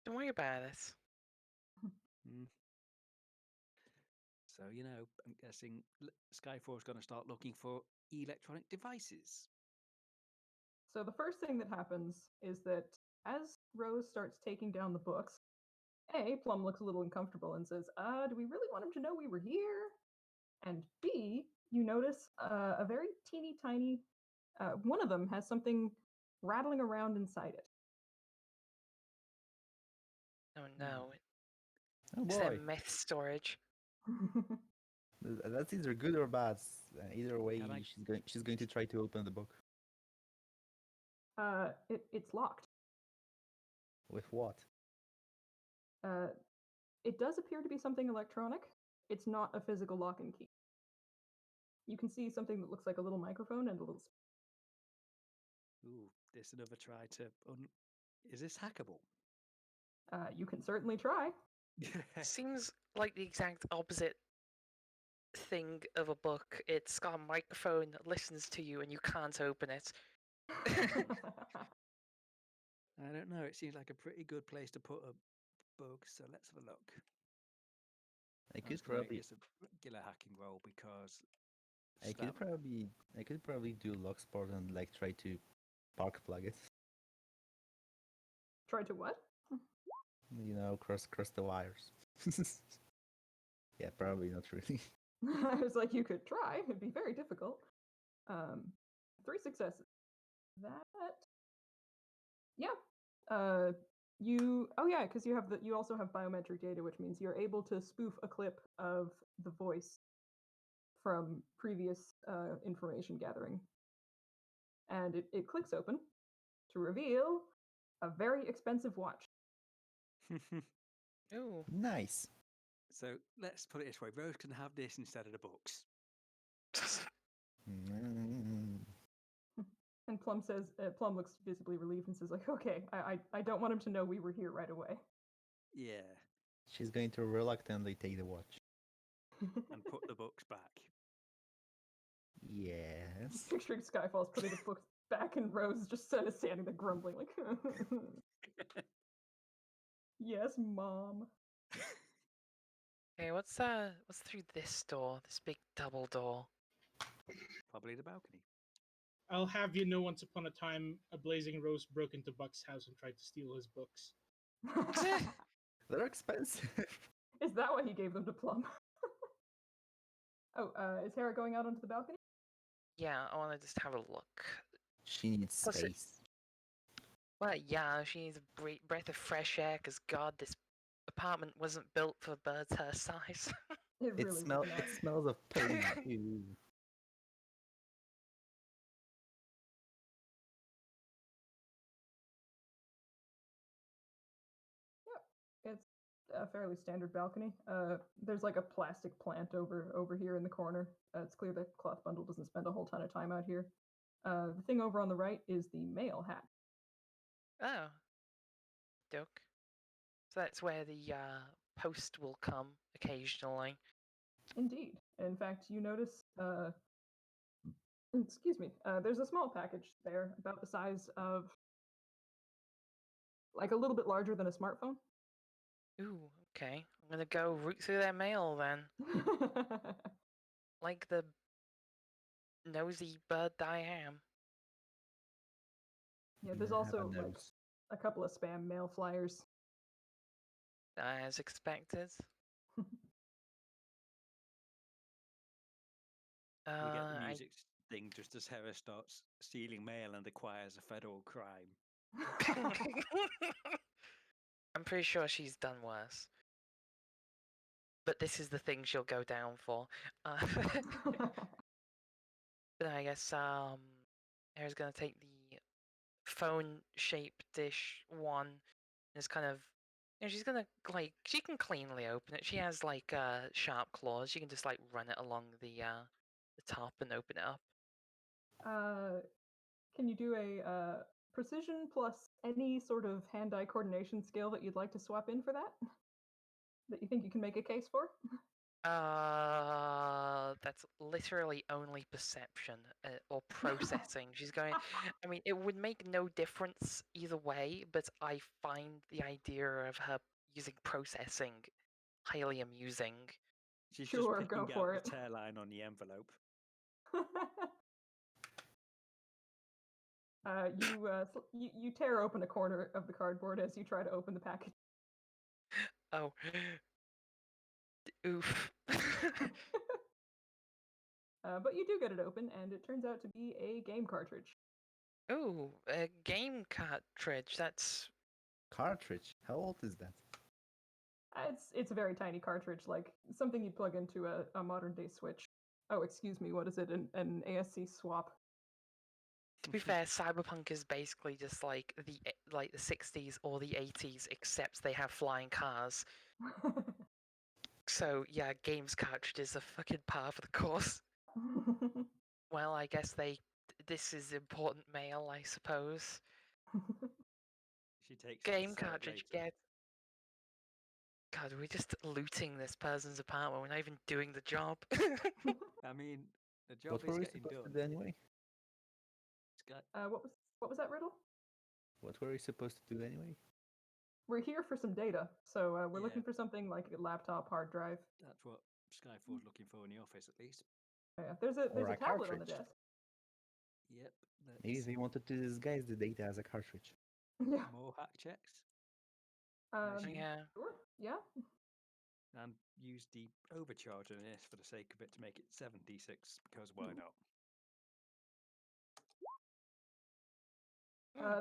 Don't worry about it. Mm. So, I'm guessing Skyforce going to start looking for electronic devices. So the first thing that happens is that as Rose starts taking down the books, A, Plum looks a little uncomfortable and says, do we really want him to know we were here? And B, you notice a very teeny tiny, one of them has something rattling around inside it. Oh no. Oh Is that boy, meth storage? that's either good or bad. Either way, Can I- she's going to try to open the book. It's locked. With what? It does appear to be something electronic. It's not a physical lock and key. You can see something that looks like a little microphone and a little. Ooh, this another try to. Is this hackable? You can certainly try. Seems like the exact opposite thing of a book. It's got a microphone that listens to you and you can't open it. I don't know. It seems like a pretty good place to put a bug. So let's have a look. I I'm could just gonna make probably, this a regular hacking roll because I could probably do lock sport and like try to spark plug it. Try to what? You know, cross the wires. Yeah, probably not really. I was like, you could try. It'd be very difficult. 3 successes. That. Yeah. Because you also have biometric data, which means you're able to spoof a clip of the voice from previous information gathering. And it clicks open to reveal a very expensive watch. Ooh. Nice. So let's put it this way: Rose can have this instead of the books. Mm. And Plum looks visibly relieved and says, like, okay, I don't want him to know we were here right away. Yeah, She's going to reluctantly take the watch. and put the books back. Yes. Picturing Skyfall's putting the books back and Rose is just standing there grumbling, like, yes, Mom. Okay, what's through this door? This big double door. Probably the balcony. I'll have you know, once upon a time, a blazing rose broke into Buck's house and tried to steal his books. They're expensive. Is that why he gave them to Plum? Is Hera going out onto the balcony? Yeah, I want to just have a look. She needs Plus it- space. Well, yeah, she needs a breath of fresh air, because God, this apartment wasn't built for birds her size. It It really smells. was not. It smells of poo. Ew. It's a fairly standard balcony. There's like a plastic plant over here in the corner. It's clear that Cloth Bundle doesn't spend a whole ton of time out here. The thing over on the right is the mail hatch. Oh. Doke. So that's where the post will come occasionally. Indeed. In fact, you notice, excuse me, there's a small package there about the size of, like, a little bit larger than a smartphone. Ooh, okay. I'm gonna go root through their mail then. Like the nosy bird I am. Yeah, there's I have a also like nose. a couple of spam mail flyers. As expected. We get the I music thing just as Hera starts stealing mail and acquires a federal crime. I'm pretty sure she's done worse. But this is the thing she'll go down for. But I guess Hera's gonna take the phone-shaped dish one. And it's kind of, she's gonna she can cleanly open it. She has like sharp claws. She can just like run it along the top and open it up. Can you do a precision plus any sort of hand-eye coordination skill that you'd like to swap in for that? That you think you can make a case for? That's literally only perception or processing. She's going. I mean, it would make no difference either way, but I find the idea of her using processing highly amusing. She's Sure, just go picking for out it. the hairline on the envelope. You tear open a corner of the cardboard as you try to open the package. Oh, oof. But you do get it open, and it turns out to be a game cartridge. Ooh, a game cartridge. That's Cartridge. How old is that? It's a very tiny cartridge, like something you'd plug into a modern day Switch. Oh, excuse me, what is it? An ASC swap. To be fair, Cyberpunk is basically just like the 60s or the 80s, except they have flying cars. So yeah, games cartridges are fucking par for the course. Well, I guess this is important mail, I suppose. She takes it to Game sell it cartridge later. get. God, we're just looting this person's apartment. We're not even doing the job. I mean, the job What is were we getting supposed to done. do anyway? It's got, what was that riddle? What were we supposed to do anyway? We're here for some data, so we're Yeah. looking for something like a laptop, hard drive. that's what Skyfall's looking for in the office, at least. Yeah, there's a Or a tablet on the cartridge. desk. Yep. Maybe That's they wanted to disguise the data as a cartridge. Yeah. more hack checks. Yeah. Sure. Yeah. And use the overcharge on this for the sake of it to make it 76, because why not?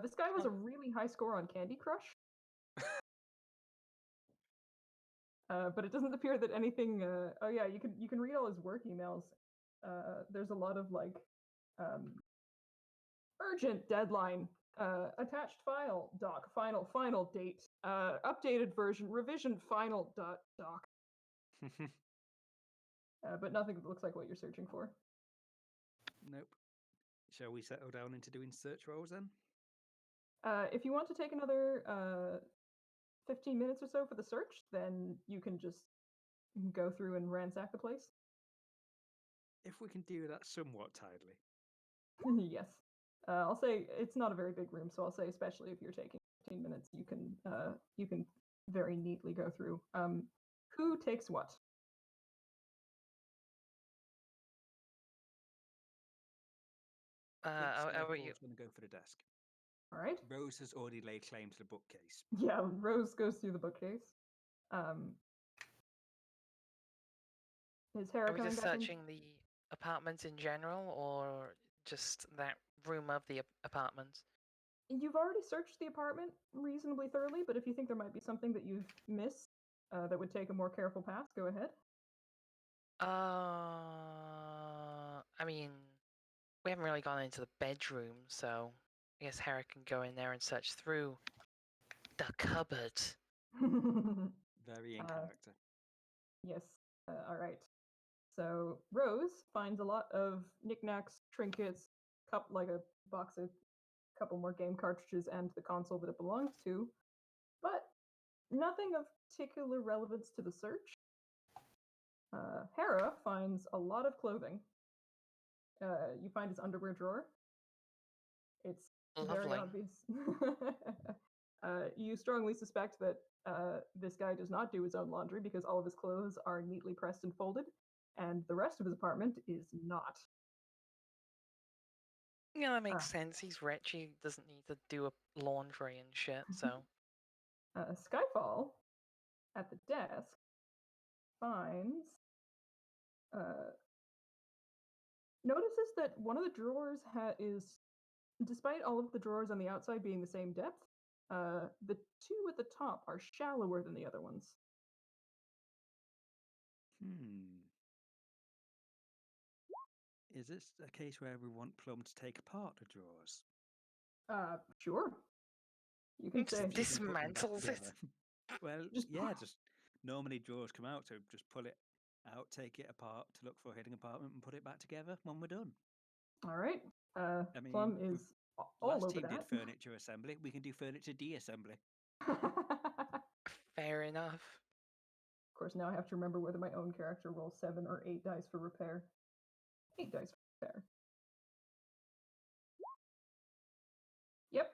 This guy was a really high score on Candy Crush. But it doesn't appear that anything. Oh yeah, you can read all his work emails. There's a lot of like urgent deadline, attached file doc, final date, updated version, revision final doc. But nothing that looks like what you're searching for. Nope. Shall we settle down into doing search roles then? If you want to take another 15 minutes or so for the search, then you can just go through and ransack the place. If we can do that somewhat tidily. Yes. I'll say it's not a very big room, so I'll say especially if you're taking 15 minutes, you can very neatly go through. Who takes what? How about you? Skyfall's going to go for the desk. All right. Rose has already laid claim to the bookcase. Yeah, Rose goes through the bookcase. Is Hera Are we coming just back in? searching the apartment in general, or just that room of the apartment? You've already searched the apartment reasonably thoroughly, but if you think there might be something that you've missed that would take a more careful path, go ahead. I mean, we haven't really gone into the bedroom, so I guess Hera can go in there and search through the cupboard. Very in character. Yes. All right. So Rose finds a lot of knickknacks, trinkets, like a box of couple more game cartridges and the console that it belongs to, but nothing of particular relevance to the search. Hera finds a lot of clothing. You find his underwear drawer. It's very Lovely. obvious. You strongly suspect that this guy does not do his own laundry because all of his clothes are neatly pressed and folded, and the rest of his apartment is not. Yeah, that makes sense. He's rich. He doesn't need to do a laundry and shit, so. Skyfall, at the desk, finds notices that one of the drawers is, despite all of the drawers on the outside being the same depth, the two at the top are shallower than the other ones. Is this a case where we want Plum to take apart the drawers? Sure. You can Just say. dismantles it. Well, Just- just normally drawers come out, so just pull it out, take it apart to look for a hidden apartment, and put it back together when we're done. All right. I mean, Plum is all last over team that. did furniture assembly. We can do furniture de-assembly. Fair enough. Of course, now I have to remember whether my own character rolls 7 or 8 dice for repair. 8 dice for repair. Yep.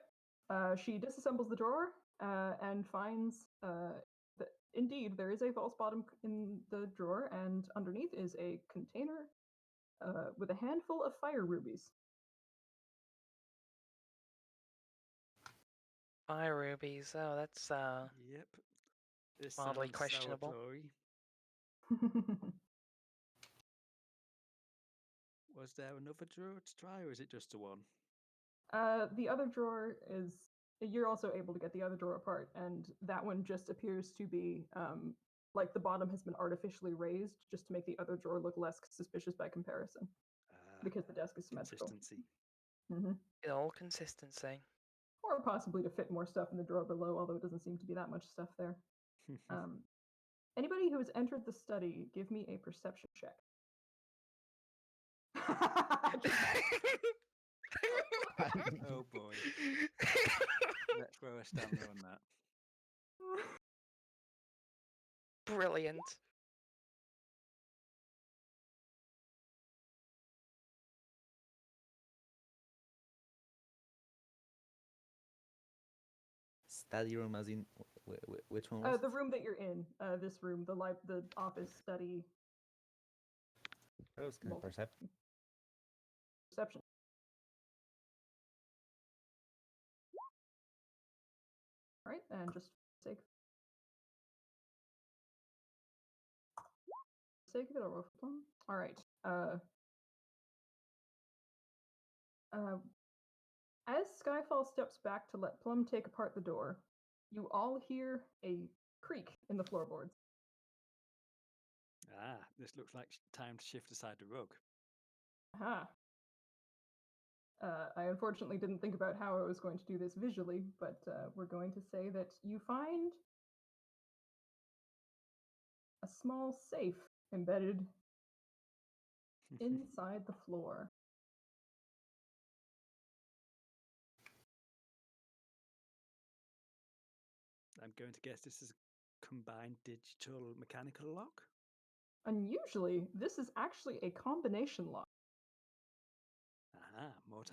She disassembles the drawer and finds that indeed there is a false bottom in the drawer, and underneath is a container with a handful of fire rubies. Fire rubies. Oh, that's Yep. This mildly sounds questionable. celebratory. Was there another drawer to try, or is it just the one? The other drawer is. You're also able to get the other drawer apart, and that one just appears to be like the bottom has been artificially raised just to make the other drawer look less suspicious by comparison, because the desk is symmetrical. Consistency. Hmm. In all consistency. Or possibly to fit more stuff in the drawer below, although it doesn't seem to be that much stuff there. Anybody who has entered the study, give me a perception check. Oh boy. Let's throw a stamina on that. Brilliant. Study room, as in which one was The it? room that you're in, this room, the office study. That was kind of perception. Perception. All right, and just for the sake of it, I'll roll for Plum. All right. As Skyfall steps back to let Plum take apart the door, you all hear a creak in the floorboards. Ah, this looks like time to shift aside the rug. Aha. I unfortunately didn't think about how I was going to do this visually, but we're going to say that you find a small safe embedded inside the floor. I'm going to guess this is a combined digital mechanical lock. Unusually, this is actually a combination lock. Aha, more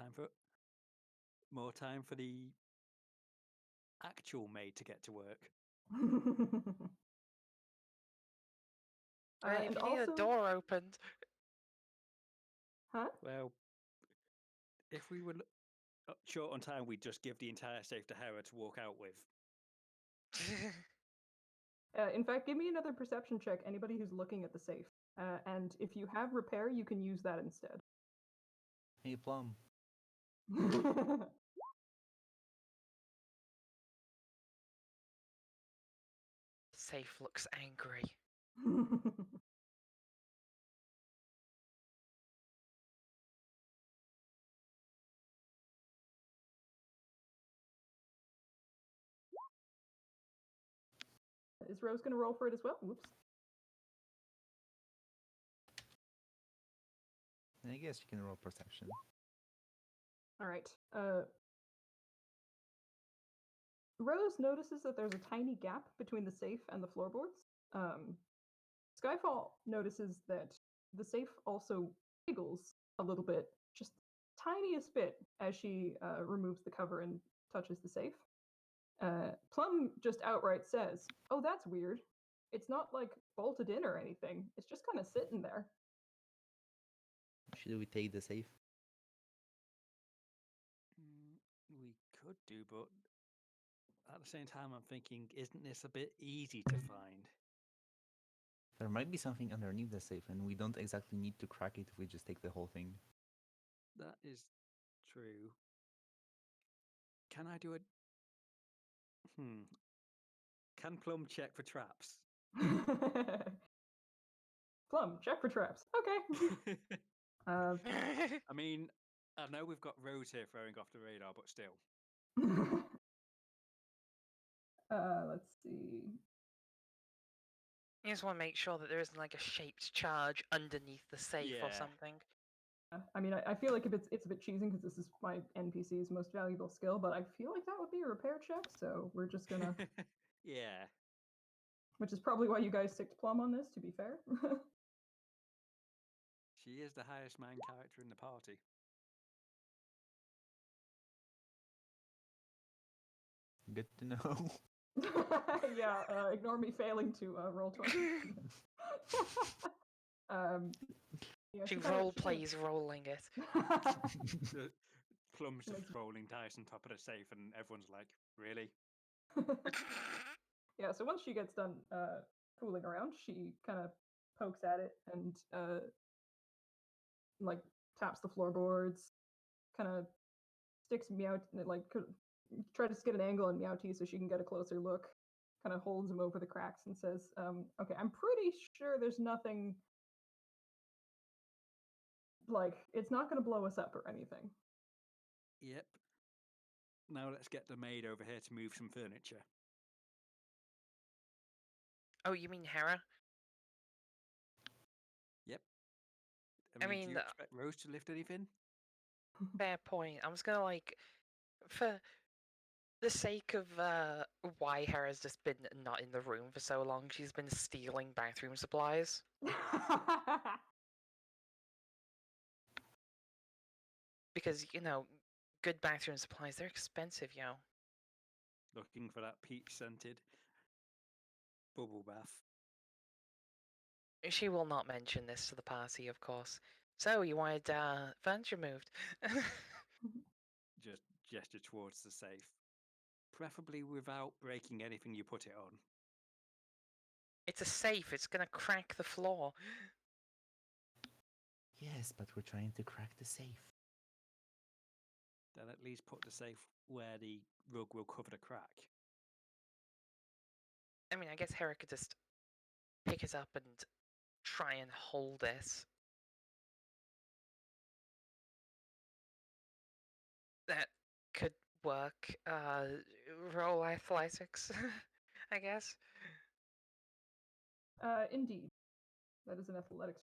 time for the actual maid to get to work. Right, And if you need also, a door opened. huh? Well, if we were short on time, we'd just give the entire safe to Hera to walk out with. In fact, give me another perception check, anybody who's looking at the safe. And if you have repair, you can use that instead. Hey, Plum. Safe looks angry. Is Rose going to roll for it as well? Whoops. I guess you can roll perception. All right. Rose notices that there's a tiny gap between the safe and the floorboards. Skyfall notices that the safe also wiggles a little bit, just tiniest bit, as she removes the cover and touches the safe. Plum just outright says, "Oh, that's weird. It's not like bolted in or anything. It's just kind of sitting there." Should we take the safe? We could do, but at the same time, I'm thinking, isn't this a bit easy to find? There might be something underneath the safe, and we don't exactly need to crack it if we just take the whole thing. That is true. Can I do a... Can Plum check for traps? Plum, check for traps. Okay. I mean, I know we've got Rose here throwing off the radar, but still. Let's see. You just want to make sure that there isn't like a shaped charge underneath the safe or Yeah. something. I mean, I feel like if it's a bit cheesing because this is my NPC's most valuable skill, but I feel like that would be a repair check, so we're just gonna. Yeah. Which is probably why you guys sticked Plum on this, to be fair. She is the highest man character in the party. Good to know. Yeah, ignore me failing to roll 20. Yeah, She kinda- role kinda- plays rolling it. Plum's just Makes- rolling dice on top of the safe, and everyone's like, really? Yeah, so once she gets done fooling around, she kind of pokes at it and like taps the floorboards, kind of sticks Meow, like try to get an angle on Meowty so she can get a closer look. Kind of holds him over the cracks and says, "Okay, I'm pretty sure there's nothing like it's not going to blow us up or anything." Yep. Now let's get the maid over here to move some furniture. Oh, you mean Hera? Yep. I Do mean, you expect Rose to lift anything? fair point. I'm just gonna like, for the sake of why Hera's just been not in the room for so long, she's been stealing bathroom supplies. Because, good bathroom supplies, they're expensive, yo. Looking for that peach-scented bubble bath. She will not mention this to the party, of course. So, you wanted furniture moved? Just gesture towards the safe. Preferably without breaking anything you put it on. It's a safe, it's gonna crack the floor. Yes, but we're trying to crack the safe. Then at least put the safe where the rug will cover the crack. I mean, I guess Hera could just pick it up and try and hold it. That could work. Roll athletics, I guess. Indeed. That is an athletics.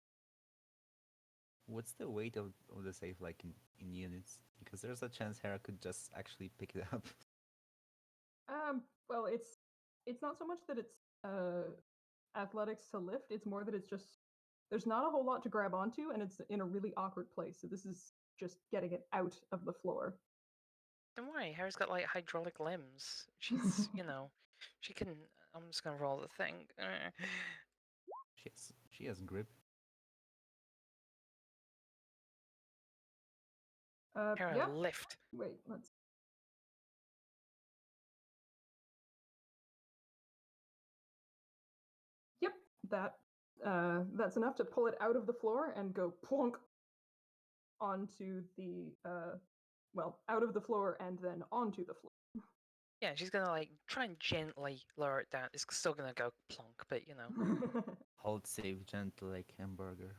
What's the weight of the safe like in units? Because there's a chance Hera could just actually pick it up. Well, it's not so much that it's athletics to lift, it's more that it's just there's not a whole lot to grab onto and it's in a really awkward place. So this is just getting it out of the floor. Don't worry, Hera's got like hydraulic limbs. She's, she can. I'm just gonna roll the thing. She has grip. Hera, Yeah. lift. Wait, let's. Yep, that's enough to pull it out of the floor and go plonk onto the out of the floor and then onto the floor. Yeah, she's gonna like try and gently lower it down. It's still gonna go plonk, but Hold safe gentle like hamburger.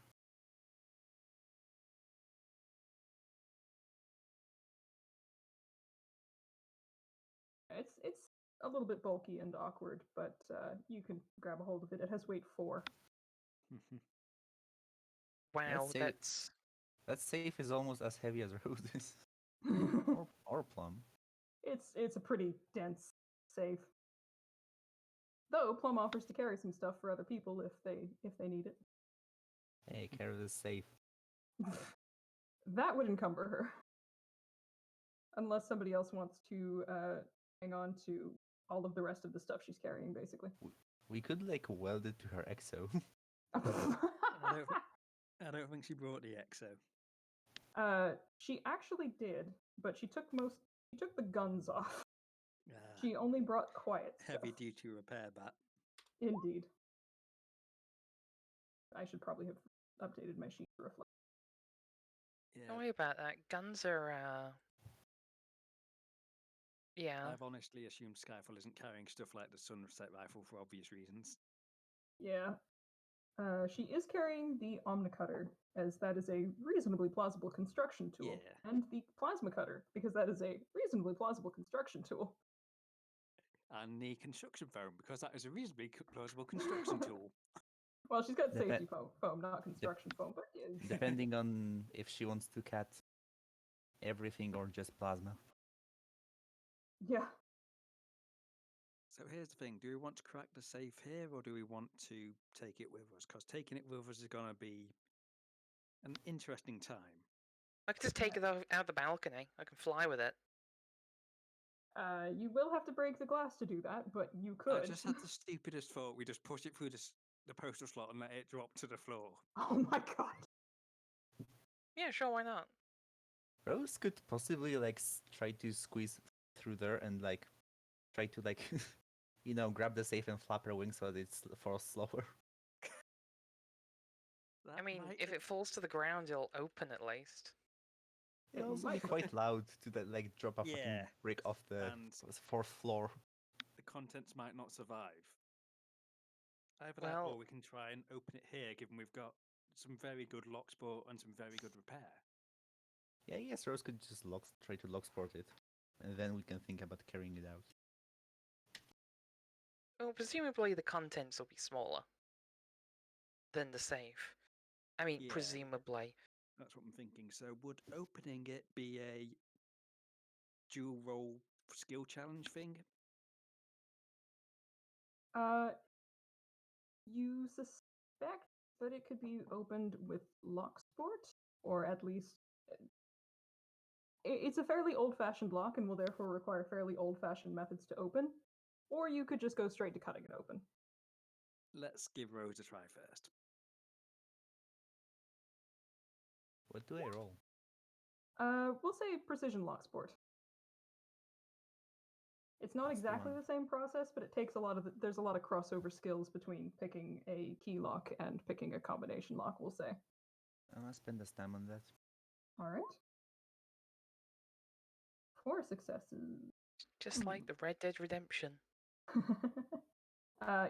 It's a little bit bulky and awkward, but you can grab a hold of it. It has weight 4. Wow, Say that's that safe is almost as heavy as Rose's. or Plum. It's a pretty dense safe. Though Plum offers to carry some stuff for other people if they need it. Hey, carry this safe. That would encumber her. Unless somebody else wants to hang on to all of the rest of the stuff she's carrying, basically. We could like weld it to her exo. I don't think she brought the exo. She actually did, but she took the guns off. Ah, She only brought quiet stuff. heavy duty repair bat. Indeed. I should probably have updated my sheet to reflect. Yeah, don't worry about that. Guns are yeah. I've honestly assumed Skyfall isn't carrying stuff like the Sunset rifle for obvious reasons. Yeah. She is carrying the Omnicutter, as that is a reasonably plausible construction tool. Yeah. And the Plasma Cutter, because that is a reasonably plausible construction tool. And the construction foam, because that is a reasonably plausible construction tool. Well, she's got Depe- safety foam, not construction foam, but Depending on if she wants to cat everything or just plasma. yeah. So here's the thing, do we want to crack the safe here or do we want to take it with us? Because taking it with us is going to be an interesting time. I could just take it out the balcony. I can fly with it. You will have to break the glass to do that, but you I could. just had the stupidest thought. We just push it through the postal slot and let it drop to the floor. Oh my god. Yeah, sure, why not? Rose could possibly like try to squeeze through there and like try to like grab the safe and flap her wings so that it falls slower. I mean, if it falls to the ground, it'll open at least. It'll It also be might- quite loud to that like drop a fucking Yeah, brick off the and 4th floor. the contents might not survive. Either that Well- or we can try and open it here, given we've got some very good lock sport and some very good repair. Yeah, I guess Rose could just try to lock sport it, and then we can think about carrying it out. Well, presumably the contents will be smaller than the safe. I mean, Yeah. presumably. That's what I'm thinking. So would opening it be a dual role skill challenge thing? You suspect that it could be opened with lock sport, or at least it's a fairly old-fashioned lock and will therefore require fairly old-fashioned methods to open. Or you could just go straight to cutting it open. Let's give Rose a try first. What do I roll? We'll say precision lock sport. It's not That's the exactly one. the same process, but it takes a lot of there's a lot of crossover skills between picking a key lock and picking a combination lock, we'll say. I'm gonna spend the stam on that. All right. 4 successes. Just like the Red Dead Redemption.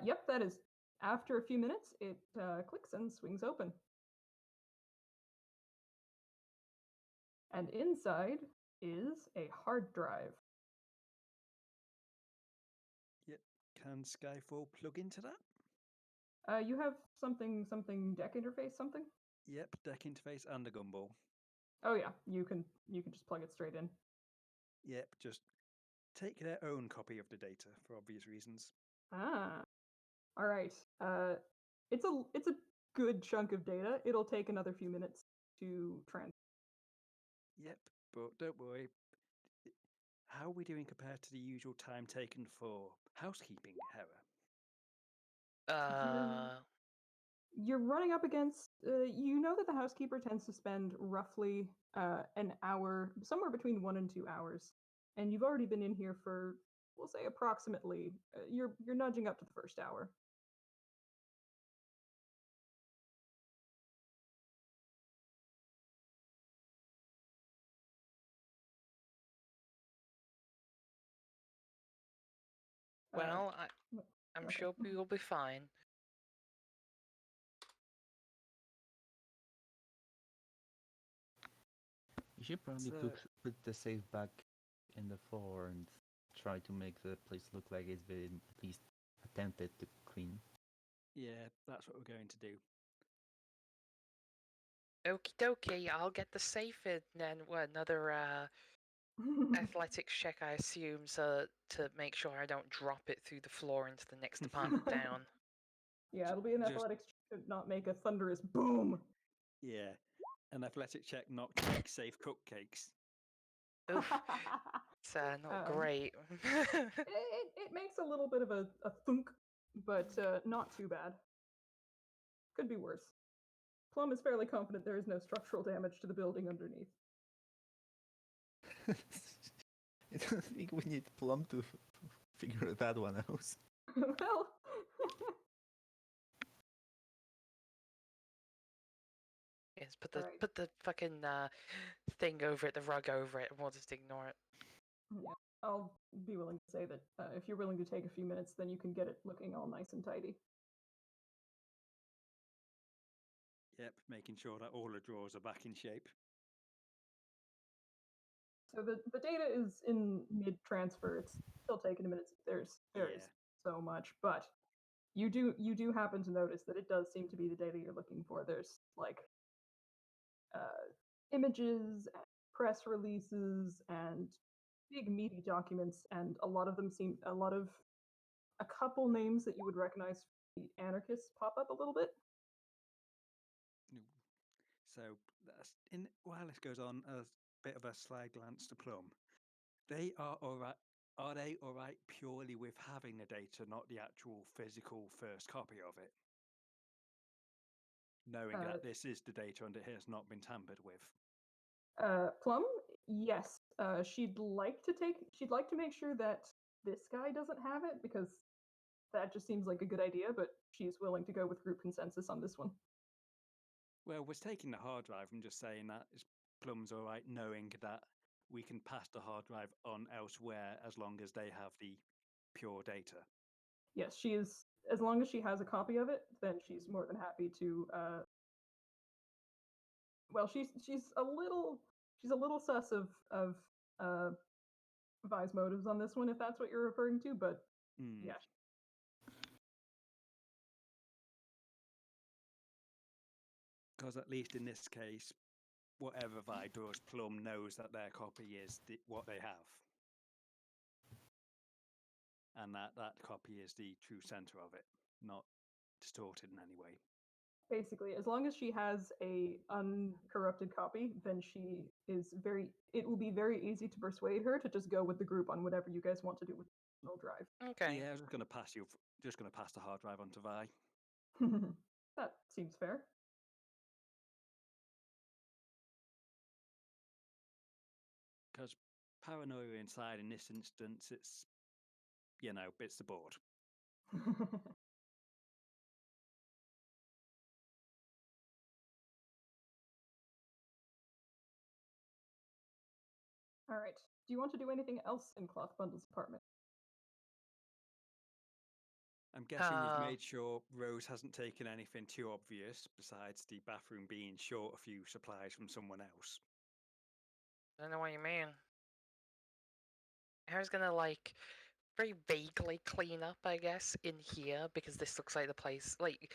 Yep, that is. After a few minutes, it clicks and swings open. And inside is a hard drive. Yep. Can Skyfall plug into that? You have something deck interface something? Yep. Deck interface and a gumball. Oh yeah, you can just plug it straight in. Yep. Just take their own copy of the data for obvious reasons. Ah. All right. It's a good chunk of data. It'll take another few minutes to transfer. Yep. But don't worry. How are we doing compared to the usual time taken for housekeeping, Hera? You're running up against. You know that the housekeeper tends to spend roughly an hour, somewhere between 1 and 2 hours, and you've already been in here for, we'll say, approximately. You're nudging up to the first hour. Well, I'm okay. sure we will be fine. You should probably put the safe back in the floor and try to make the place look like it's been at least attempted to clean. Yeah, that's what we're going to do. Okie dokie, I'll get the safe in then. Another athletics check, I assume, so to make sure I don't drop it through the floor into the next apartment down. Yeah, it'll be an athletics check to not make a thunderous boom. Yeah, an athletic check not to make safe cupcakes. Oof, it's not great. it makes a little bit of a thunk, but not too bad. Could be worse. Plum is fairly confident there is no structural damage to the building underneath. I don't think we need Plum to figure that one out. Well, Yes, Alright. put the fucking thing over it, the rug over it, and we'll just ignore it. Yeah, I'll be willing to say that if you're willing to take a few minutes, then you can get it looking all nice and tidy. Yep, making sure that all the drawers are back in shape. So the data is in mid-transfer. It's still taking a minute. There is so much, but you do happen to notice that it does seem to be the data you're looking for. There's like images, and press releases, and big meaty documents, and a couple names that you would recognize from the anarchists pop up a little bit. So while this goes on, a bit of a sly glance to Plum. They are all right. Are they all right purely with having the data, not the actual physical first copy of it? Knowing that this is the data and it has not been tampered with. Plum, yes. She'd like to make sure that this guy doesn't have it, because that just seems like a good idea, but she's willing to go with group consensus on this one. Well, we're taking the hard drive and just saying that Plum's all right, knowing that we can pass the hard drive on elsewhere as long as they have the pure data. Yes, she is. As long as she has a copy of it, then she's more than happy to. Well, she's a little she's a little sus of Vi's motives on this one, if that's what you're referring to. But yeah, Because at least in this case, whatever Vi does, Plum knows that their copy is what they have. And that copy is the true center of it, not distorted in any way. basically, as long as she has a uncorrupted copy, then it will be very easy to persuade her to just go with the group on whatever you guys want to do with personal drive. Okay. Yeah, I was just going to pass the hard drive on to Vi. That seems fair. Because paranoia inside in this instance, it's, bits the board. All right. Do you want to do anything else in Cloth Bundle's apartment? I'm guessing we've made sure Rose hasn't taken anything too obvious besides the bathroom being short a few supplies from someone else. I don't know what you mean. I was gonna very vaguely clean up, I guess, in here because this looks like the place. Like,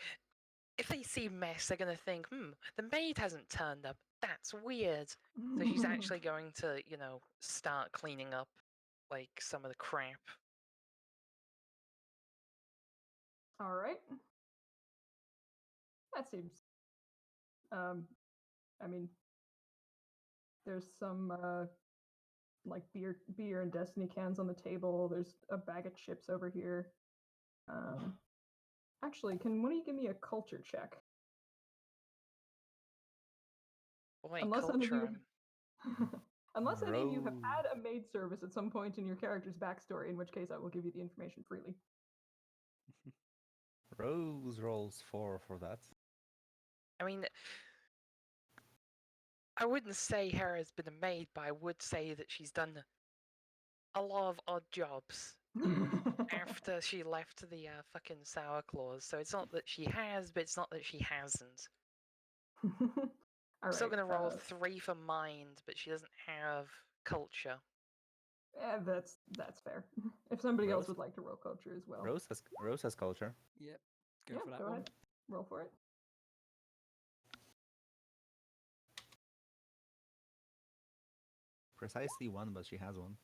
if they see mess, they're gonna think, the maid hasn't turned up. That's weird. So she's actually going to, start cleaning up, like, some of the crap. All right. That seems. I mean, there's some like beer and Destiny cans on the table. There's a bag of chips over here. Actually, can one of you give me a culture check? Boy, Unless any of culture. you, unless any of you have Rose. had a maid service at some point in your character's backstory, in which case I will give you the information freely. Rose rolls 4 for that. I mean, I wouldn't say Hera's been a maid, but I would say that she's done a lot of odd jobs after she left the fucking Sour Claws. So it's not that she has, but it's not that she hasn't. All I'm still right, gonna roll 3 for mind, but she doesn't have culture. that's fair. If somebody else Rose? would like to roll culture as well. Rose has culture. Yep, yeah, for that go one. ahead. Roll for it. Precisely 1, but she has one.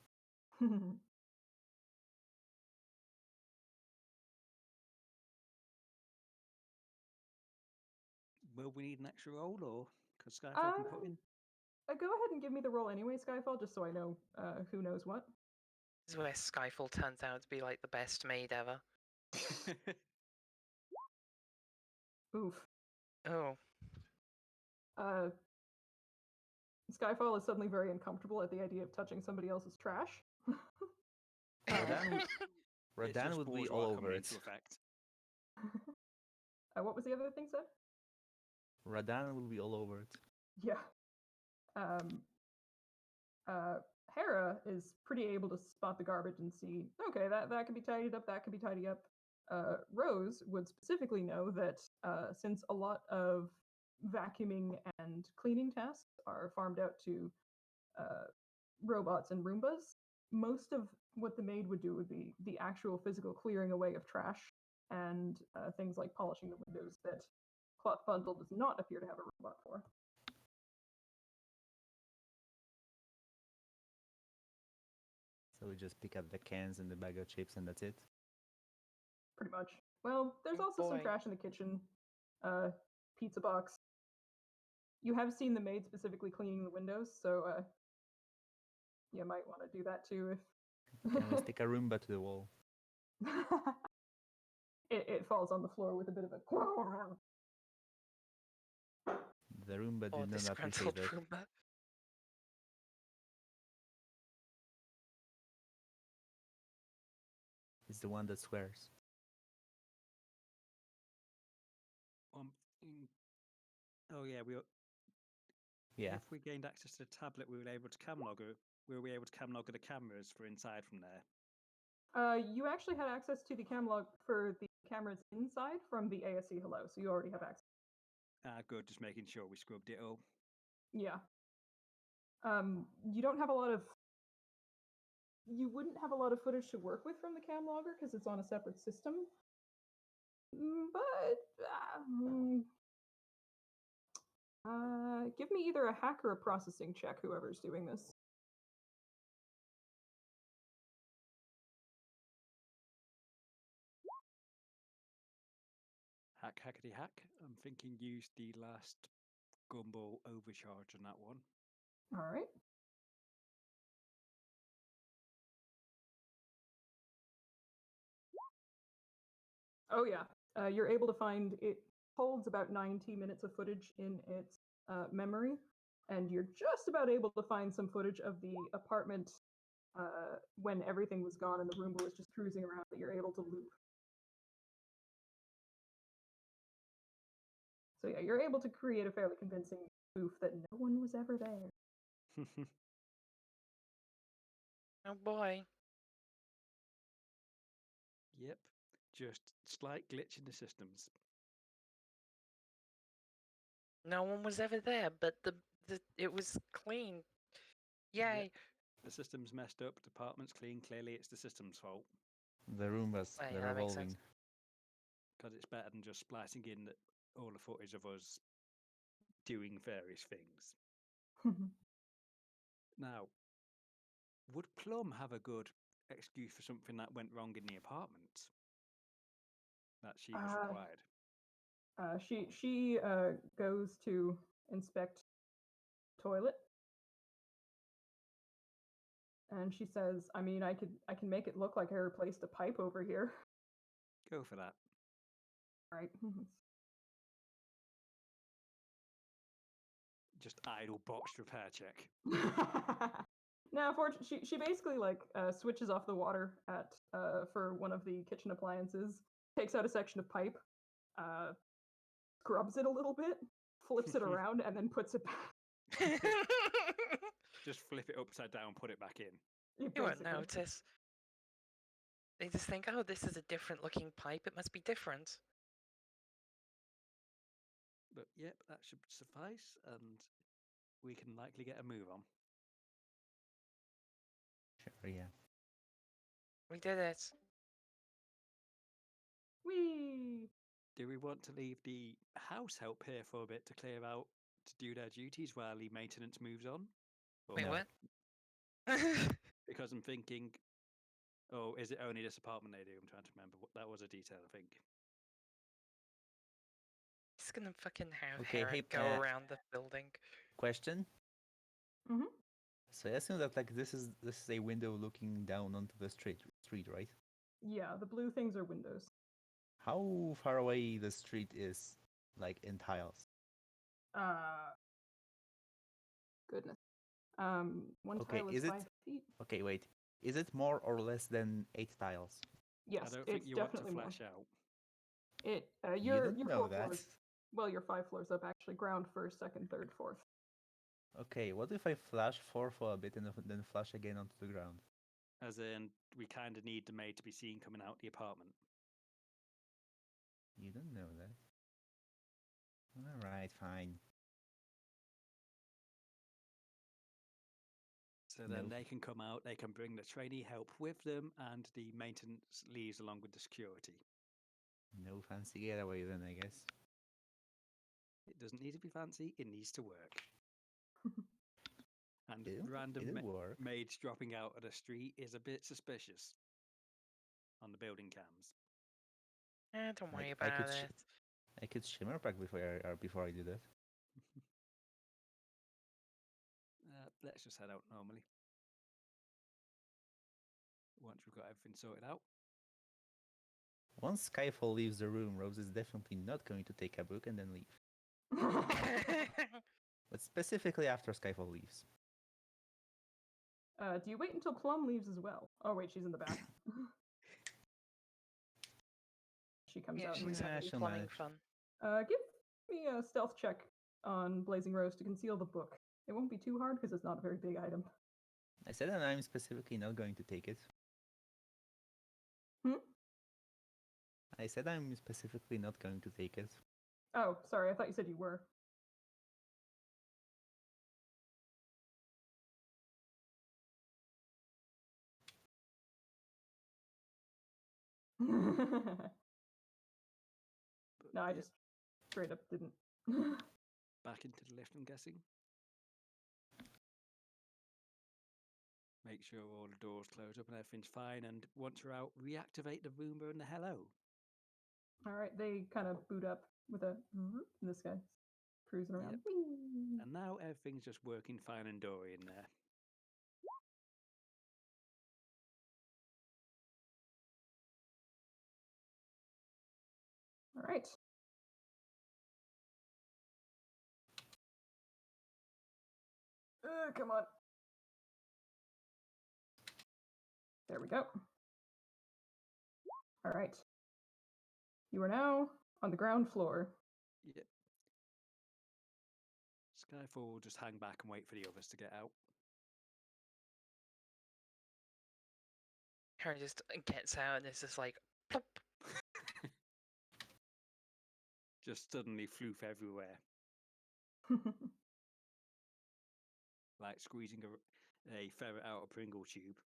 Will we need an extra roll, or because Skyfall can put in? Go ahead and give me the roll anyway, Skyfall, just so I know who knows what. This is where Skyfall turns out to be like the best maid ever. Oof. Oh. Skyfall is suddenly very uncomfortable at the idea of touching somebody else's trash. Radan would be all over it. What was the other thing said? Radan would be all over it. Yeah. Hera is pretty able to spot the garbage and see, okay, that can be tidied up, that can be tidied up. Rose would specifically know that since a lot of vacuuming and cleaning tasks are farmed out to robots and Roombas, most of what the maid would do would be the actual physical clearing away of trash and things like polishing the windows that Cloth Bundle does not appear to have a robot for. So we just pick up the cans and the bag of chips and that's it? Pretty much. Well, there's also some trash in the kitchen. Pizza box. You have seen the maid specifically cleaning the windows, so you might want to do that too if... Can we stick a Roomba to the wall? it falls on the floor with a bit of a... The Roomba did not appreciate that. Roomba. It's the one that swears. Oh yeah, Yeah. If we gained access to the tablet, we were able to camlog it. Were we able to camlog the cameras for inside from there? You actually had access to the camlog for the cameras inside from the ASC Hello, so you already have access. Good, just making sure we scrubbed it all. Yeah. You don't have a lot of. You wouldn't have a lot of footage to work with from the cam logger because it's on a separate system. But give me either a hack or a processing check, whoever's doing this. Hack, hackety hack. I'm thinking use the last gumball overcharge on that one. All right. Oh yeah, you're able to find it holds about 90 minutes of footage in its memory, and you're just about able to find some footage of the apartment when everything was gone and the Roomba was just cruising around that you're able to loop. So yeah, you're able to create a fairly convincing spoof that no one was ever there. Oh boy. Yep. Just slight glitch in the systems. No one was ever there, but it was clean. Yay. Yep. The system's messed up. Department's clean. Clearly, it's the system's fault. The Roombas, Well, yeah, they're that makes evolving. sense. Because it's better than just splicing in all the footage of us doing various things. Now, would Plum have a good excuse for something that went wrong in the apartment that she was required? She goes to inspect toilet, and she says, "I mean, I can make it look like I replaced a pipe over here." Go for that. Right. Just idle box repair check. No, she basically like switches off the water at for one of the kitchen appliances, takes out a section of pipe, scrubs it a little bit, flips it around, and then puts it back. Just flip it upside down, put it back in. You won't notice. They just think, oh, this is a different looking pipe. It must be different. But yep, that should suffice, and we can likely get a move on. Sure, yeah. We did it. Whee! Do we want to leave the house help here for a bit to clear out, to do their duties while the maintenance moves on? Or Wait, No. what? Because I'm thinking, oh, is it only this apartment they do? I'm trying to remember. That was a detail, I think. He's gonna fucking have Okay, Harry hey, go around the building. Question. Mhm. So I assume that like this is a window looking down onto the street, right? Yeah, the blue things are windows. How far away the street is, like in tiles? Goodness. One Okay, tile is is it 5 feet. okay? Wait, is it more or less than 8 tiles? Yes, I don't think it's you want to definitely more. flash out. It You you're don't know 4 that. floors. Well, you're 5 floors up actually. Ground first, second, third, fourth. Okay, what if I flash 4 for a bit and then flash again onto the ground? As in, we kind of need the maid to be seen coming out the apartment. You don't know that. All right, fine. So then No. they can come out, they can bring the trainee help with them, and the maintenance leaves along with the security. No fancy getaway then, I guess. It doesn't need to be fancy, it needs to work. And It'll random work. maids dropping out of the street is a bit suspicious on the building cams. Don't worry I about could it. I could shimmer back before I do that. Let's just head out normally. Once we've got everything sorted out. Once Skyfall leaves the room, Rose is definitely not going to take a book and then leave. But specifically after Skyfall leaves. Do you wait until Plum leaves as well? Oh wait, she's in the back. She comes Yeah, out. she's And having she'll plumbing manage. fun. give me a stealth check on Blazing Rose to conceal the book. It won't be too hard because it's not a very big item. I said that I'm specifically not going to take it. Hmm? I said I'm specifically not going to take it. Oh, sorry, I thought you said you were. No, But, I yep, just straight up didn't. back into the lift, I'm guessing. Make sure all the doors close up and everything's fine. And once you're out, reactivate the Roomba and the hello. All right, they kind of boot up with a and this guy cruising around. Yep. Whee! And now everything's just working fine and dory in there. All right. Come on. There we go. All right. You are now on the ground floor. Yep. Skyfall will just hang back and wait for the others to get out. Harry just gets out and it's just like, plop. Just suddenly floof everywhere, like squeezing a ferret out of Pringle tube.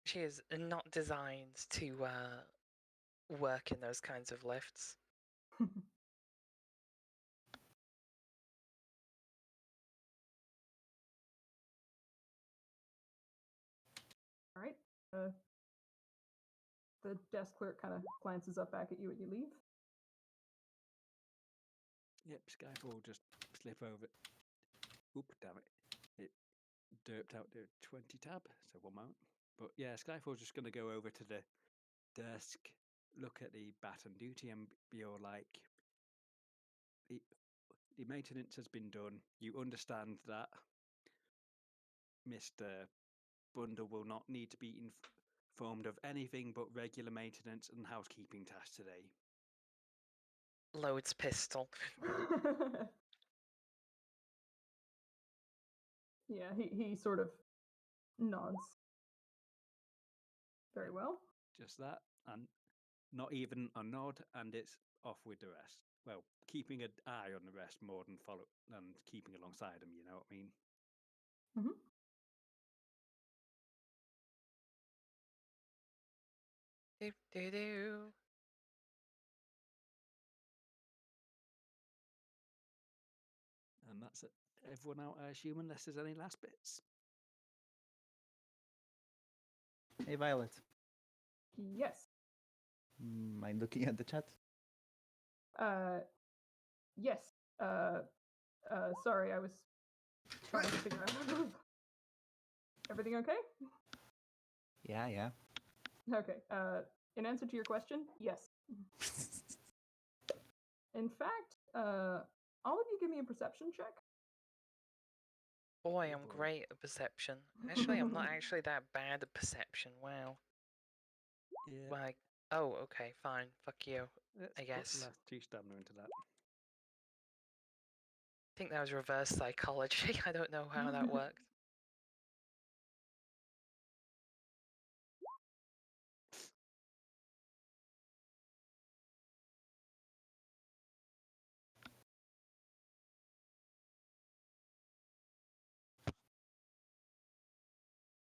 She is not designed to work in those kinds of lifts. All right. The desk clerk kind of glances up back at you when you leave. Yep, Skyfall will just slip over. Oop, damn it. It derped out the 20 tab, so 1 moment. But yeah, Skyfall's just going to go over to the desk, look at the baton duty, and be all like, the maintenance has been done. You understand that Mr. Bundle will not need to be informed of anything but regular maintenance and housekeeping tasks today. Loads pistol. Yeah, he sort of nods. Very well. Just that, and not even a nod, and it's off with the rest. Well, keeping an eye on the rest more than keeping alongside them. You know what I mean? Mm-hmm. Do do do. And that's it. Everyone out, I assume, unless there's any last bits. Hey, Violet. Yes. Mind looking at the chat? Yes. Sorry, I was trying to figure out how to move. Everything okay? Yeah, yeah. Okay. In answer to your question, yes. In fact, all of you give me a perception check. Boy, Oh I'm boy. great at perception. Actually, I'm not actually that bad at perception. Wow. Yeah. Like, oh, okay, fine. Fuck you. Let's I put guess. the last 2 stamina into that. I think that was reverse psychology. I don't know how that worked.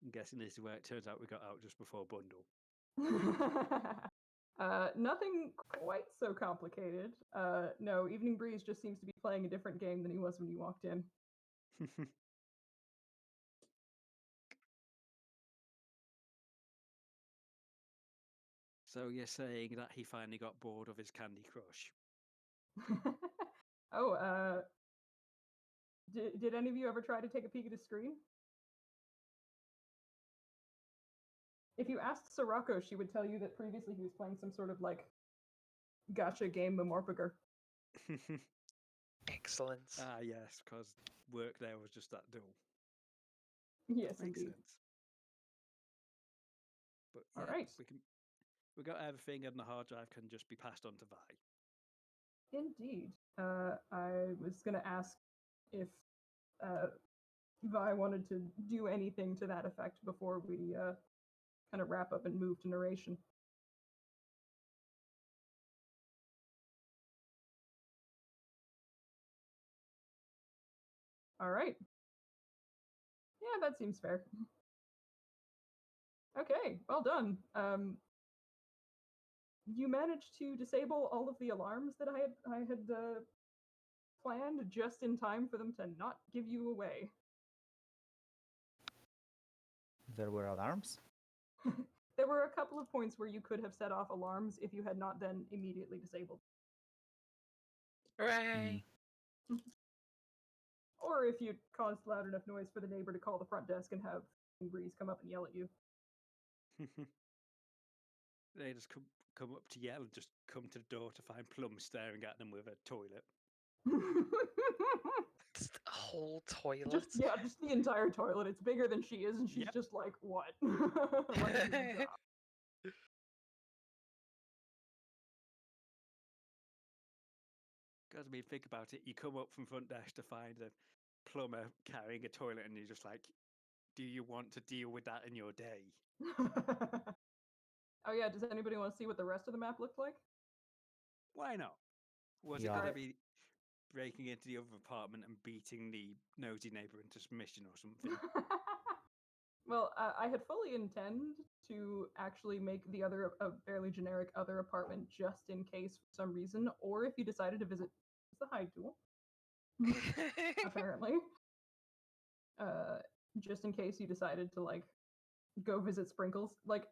I'm guessing this is where it turns out we got out just before Bundle. Nothing quite so complicated. No, Evening Breeze just seems to be playing a different game than he was when you walked in. So you're saying that he finally got bored of his Candy Crush? Oh, did any of you ever try to take a peek at his screen? If you asked Sirocco, she would tell you that previously he was playing some sort of like gacha game Memorpager. Excellent. Ah, yes, because work there was just that dull. Yes, Makes indeed. sense. But All yeah, right. we got everything, and the hard drive can just be passed on to Vi. Indeed. I was gonna ask if Vi wanted to do anything to that effect before we kind of wrap up and move to narration. All right. Yeah, that seems fair. Okay, well done. You managed to disable all of the alarms that I had planned just in time for them to not give you away. There were alarms? There were a couple of points where you could have set off alarms if you had not then immediately disabled. Hooray! Or if you caused loud enough noise for the neighbor to call the front desk and have Breeze come up and yell at you. They just come up to yell and just come to the door to find Plum staring at them with a toilet. Just a whole toilet. Just the entire toilet. It's bigger than she is, and she's Yep. just like, what? Like, good job. Because I mean, think about it. You come up from front desk to find a plumber carrying a toilet, and you're just like, do you want to deal with that in your day? Oh yeah, does anybody want to see what the rest of the map looked like? Why not? Was Yeah. it going to Alright. be breaking into the other apartment and beating the nosy neighbor into submission or something? Well, I had fully intended to actually make the other a fairly generic other apartment just in case for some reason, or if you decided to visit the hide tool, apparently. Just in case you decided to like go visit Sprinkles. Like,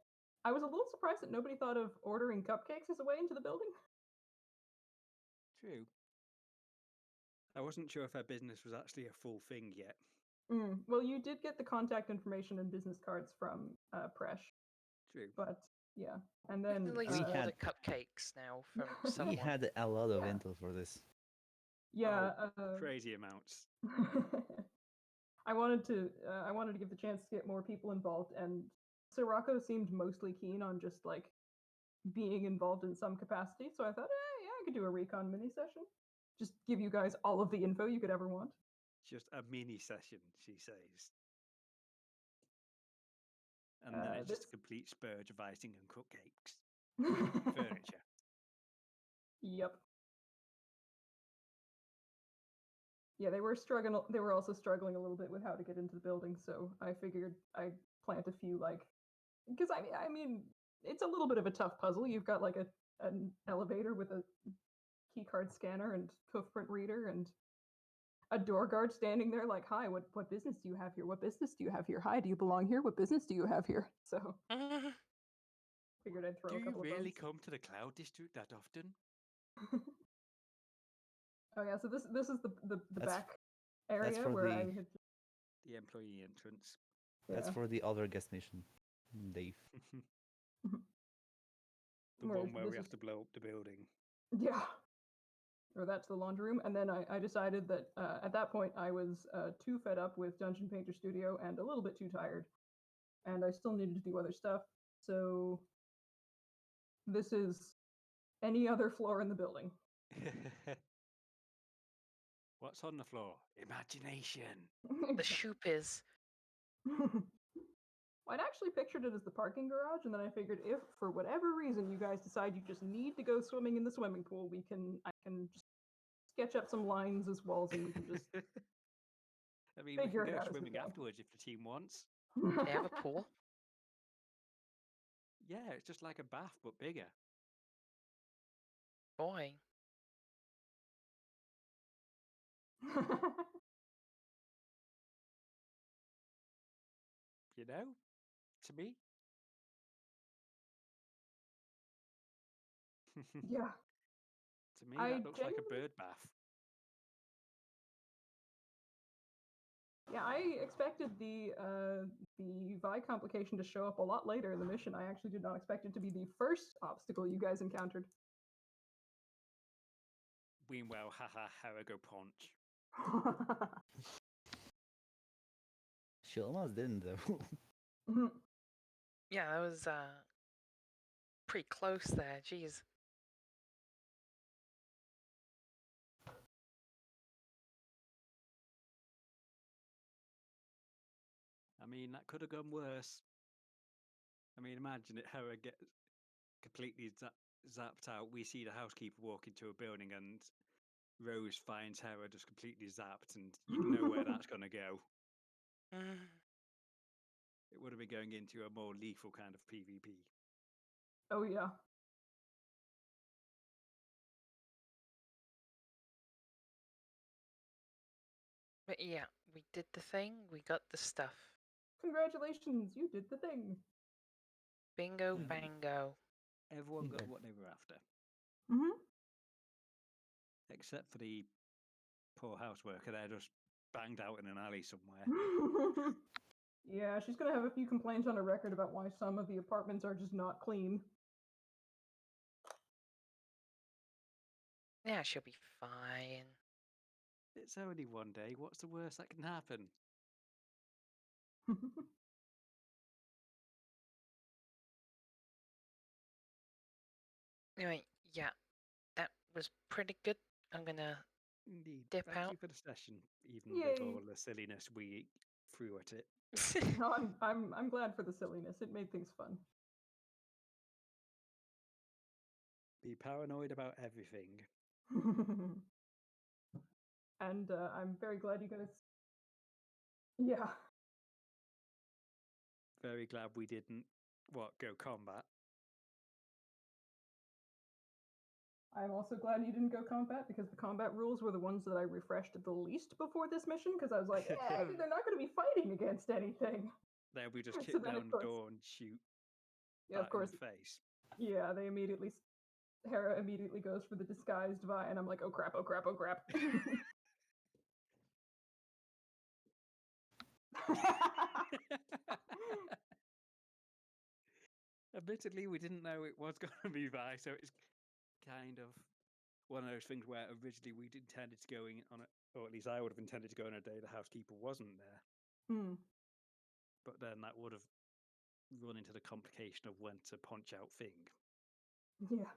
I was a little surprised that nobody thought of ordering cupcakes as a way into the building. True. I wasn't sure if her business was actually a full thing yet. Well, you did get the contact information and business cards from Presh, True. but yeah, and You can then at least We order had- cupcakes now from We someone. We had a lot of Yeah. intel for this. yeah, Crazy amounts. I wanted to give the chance to get more people involved, and Sirocco seemed mostly keen on just like being involved in some capacity. So I thought, yeah, I could do a recon mini session. Just give you guys all of the info you could ever want. Just a mini session, she says. And then it's just a complete spurge of icing and cupcakes. Furniture. Yep. Yeah, they were struggling. They were also struggling a little bit with how to get into the building. So I figured I'd plant a few because I mean, it's a little bit of a tough puzzle. You've got like an elevator with a key card scanner and hoofprint reader and a door guard standing there like, hi, what business do you have here? What business do you have here? Hi, do you belong here? What business do you have here? So figured I'd throw Do a you couple of really those. come to the Cloud District that often? Oh yeah, so this is the That's- back area for where the- I had The employee entrance. That's yeah. for the other guest mission, Dave. The Whereas one where this we have is- to blow up the building. Yeah. Or that's the laundry room. And then I decided that at that point I was too fed up with Dungeon Painter Studio and a little bit too tired. And I still needed to do other stuff. So this is any other floor in the building. What's on the floor? Imagination. The shoop is. I'd actually pictured it as the parking garage, and then I figured if for whatever reason you guys decide you just need to go swimming in the swimming pool, I can just sketch up some lines as walls and we can just I mean, we figure can it go out as we swimming go. afterwards if the team wants. They have a pool. Yeah, it's just like a bath, but bigger. Boy. You know? To me? Yeah. To me, I that looks like a genuinely- bird bath. Yeah, I expected the Vi complication to show up a lot later in the mission. I actually did not expect it to be the first obstacle you guys encountered. Meanwhile, haha, Harago Ponch. She almost didn't though. Yeah, that was pretty close there. Jeez. I mean, that could have gone worse. I mean, imagine it, Hera gets completely zapped out. We see the housekeeper walk into a building and Rose finds Hera just completely zapped, and you know where that's going to go. It would have been going into a more lethal kind of PvP. Oh yeah. But yeah, we did the thing. We got the stuff. Congratulations, you did the thing. Bingo, Yeah. bango. Everyone got Okay. what they were after, Mm-hmm. except for the poor house worker. They're just banged out in an alley somewhere. Yeah, she's gonna have a few complaints on her record about why some of the apartments are just not clean. Yeah, she'll be fine. It's only one day. What's the worst that can happen? Anyway, yeah, that was pretty good. I'm gonna Indeed. dip Thank you out. for the session, even with Yay. all the silliness we threw at it. No, I'm glad for the silliness. It made things fun. Be paranoid about everything. And I'm very glad you guys. Yeah. Very glad we didn't, go combat. I'm also glad you didn't go combat because the combat rules were the ones that I refreshed the least before this mission because I was like, they're not going to be fighting against anything. Then we just So kick then, of down the course, door and shoot yeah, of that in the course, face. yeah, they immediately. Hera immediately goes for the disguised Vi, and I'm like, oh crap, oh crap, oh crap. Admittedly, we didn't know it was going to be Vi, so it's kind of one of those things where originally we'd intended to go in on it, or at least I would have intended to go on a day the housekeeper wasn't there. Hmm. But then that would have run into the complication of when to punch out Thing. Yeah.